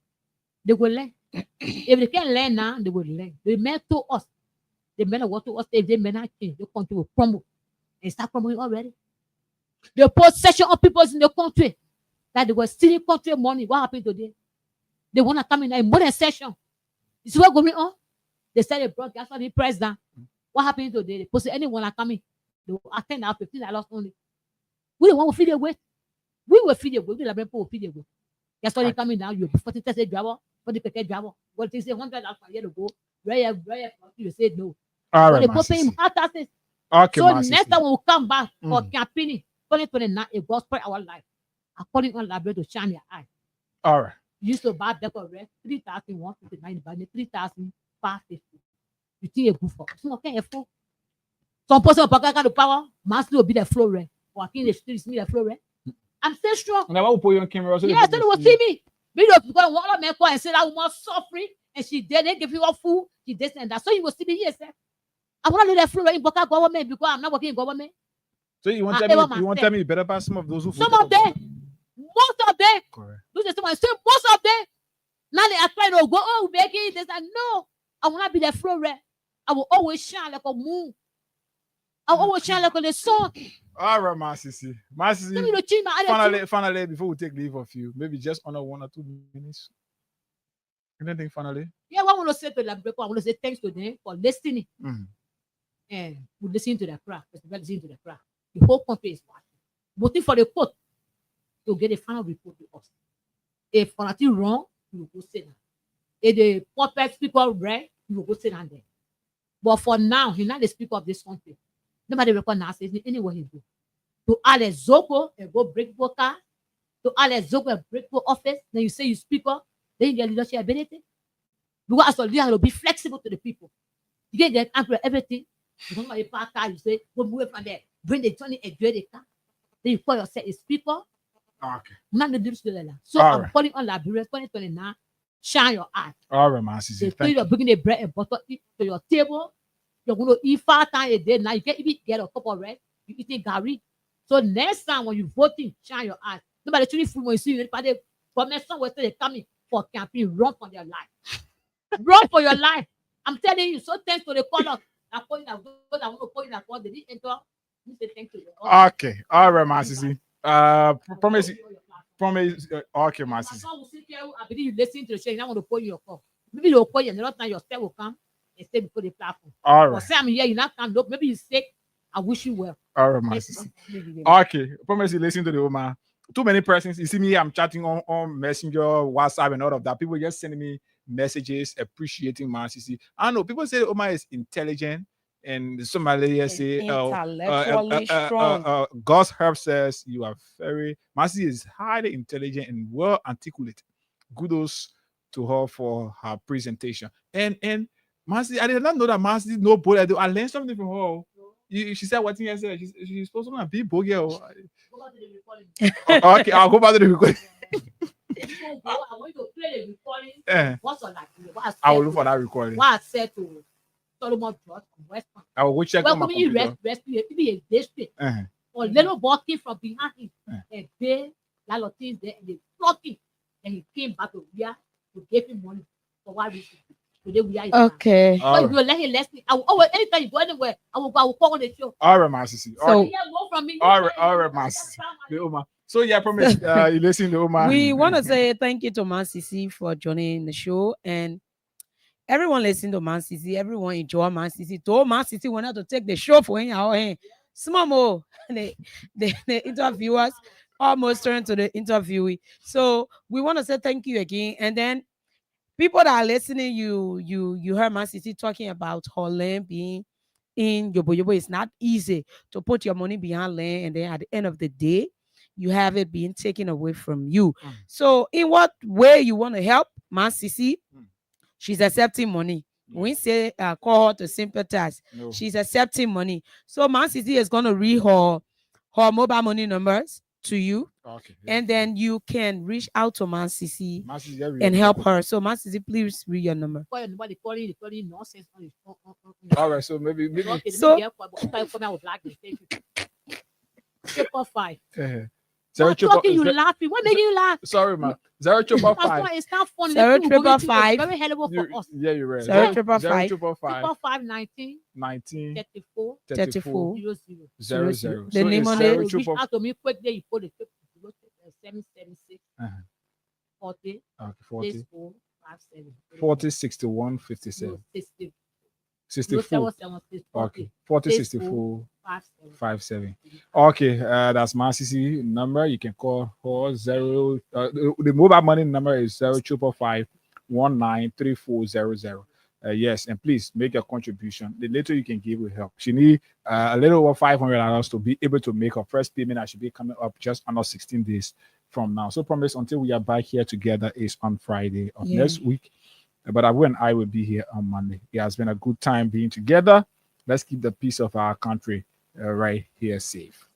They will learn. If they can't learn now, they will learn. They meant to us. They meant what to us. If they may not change, the country will crumble. And start crumbling already. They put section of people in the country that they were stealing country money. What happened today? They want to come in a modern session. You see what's going on? They said they broadcast on the president. What happened today? They posted anyone that come in. They will attend our $15 only. We don't want to feed the weight. We will feed the weight. We will feed the weight. That's why they coming down. You 40 Tesla driver, 40 Keke driver. What they say 100 a year ago. Where you say no. All But right, they my go pay him sissy. hard taxes. Okay, So my next sissy. time when we come back for Mm. campaigning, 2029, it goes for our life. According to library to shine your eye. All right. You used to buy back of rest 3,159, but 3,550. You think a good for? So okay, a fool. Some person of the power must will be the flow rent. Or I the streets me the flow rent. I'm still strong. And I will put you on camera. So Yes, they will see me. Because one of them and say that woman suffering and she did it, give you a food, she did and that. So you will see me here, sir. I want to do that flow rent in Boca government because I'm not working in government. So you want to tell me you better pass some of those who some of them, most of them. Correct. Those are someone say most of them. Now they are trying to go, oh, begging. They say, no, I will not be the flow rent. I will always shine like a moon. I will always shine like the sun. All right, my sissy. My sissy. Tell me the chin, my attitude. Finally, before we take leave of you, maybe just honor 1 or 2 minutes. Anything finally? Yeah, what I want to say to them, I want to say thanks to them for listening. Mhm. And we listen to the crowd. Listen to the crowd. The whole country is watching. Voting for the court to get a final report to us. If anything wrong, we will go sit down. If the puppet speaker right, we will go sit down there. But for now, he's not the speaker of this country. Nobody recognize him anywhere he go. To Alex Zoko and go break voter. To Alex Zoko and break for office. Then you say you speaker. Then you get leadership ability. Because as a leader, you have to be flexible to the people. You get that answer everything. You come by the park car, you say, go move from there. Bring the 20 and do the car. Then you call yourself a speaker. Okay. Not the difference to that. So All I'm right. calling on Liberia 2029. Shine your eye. All right, my sissy. They you're bringing the bread and butter to your table. You're going to eat 5 times a day. Now you can't even get a cup of bread. You're eating gari. So next time when you're voting, shine your eyes. Nobody truly food when you see anybody from somewhere they're coming for campaign. Run for your life. Run for your life. I'm telling you. So thanks to the caller. I want to point that one. They didn't enter. You say thank you. Okay. All right, my sissy. Promise. Okay, my sissy. I believe you listen to the show. You don't want to call your call. Maybe you'll call you. And the time your step will come and stay before the platform. All Or right. say I'm here. You not come. Look, maybe you're sick. I wish you well. All right, my sissy. Okay. Promise you listen to the woman. Too many persons. You see me, I'm chatting on Messenger, WhatsApp, and all of that. People just sending me messages appreciating my sissy. I know people say Oma is intelligent, and somebody say intellectually strong. God's herb says you are very. Mercy is highly intelligent and well articulate. Kudos to her for her presentation. And Mercy, I did not know that Mercy no bullet. I learned something from her. She said what thing I said. She's supposed to be bogey. Okay, I'll go back to the recording. I want you to play the recording. What's on that? I will look for that recording. What I said to Solomon George from West Point. I will go check on my computer. Rescue, a district. Or little boy came from behind him and they lot of things there and they flogged him. And he came back to Ria to give him money for what reason. Today we are okay. So if you let him listen, I will always anytime you go anywhere, I will call on the show. All right, my sissy. So all right, my sissy. So yeah, I promise you listen to Oma. We want to say thank you to Man Sisi for joining the show and everyone listening to Man Sisi, everyone enjoy Man Sisi. To Man Sisi wanted to take the show for him. Small more the interviewers almost turned to the interviewee. So we want to say thank you again. And then people that are listening, you heard Man Sisi talking about her land being in Yobo Yobo. It's not easy to put your money behind land and then at the end of the day you have it being taken away from you. So in what way you want to help Man Sisi? She's accepting money. We say call her to sympathize. No. She's accepting money. So Man Sisi is going to read her mobile money numbers to you. Okay. And then you can reach out to Man Sisi and help her. So Man Sisi, please read your number. Nonsense. All right, so maybe so 5. Talking, you laughing? What made you laugh? Sorry, ma. 055. It's not funny. 055. Very helpful for us. Yeah, you're right. 055. 19 34 00. The name on it. Reach out to me quick. There you put it. 776 40 40 40 61 57. 64. 077 Okay. 4064 57. Okay, that's my CC number. You can call her 0. The mobile money number is 0555 193400. Yes, and please make your contribution. The little you can give will help. She need a little over $500 to be able to make her first payment. That should be coming up just under 16 days from now. So promise until we are back here together is on Friday of next week. But Abu and I will be here on Monday. It has been a good time being together. Let's keep the peace of our country right here safe.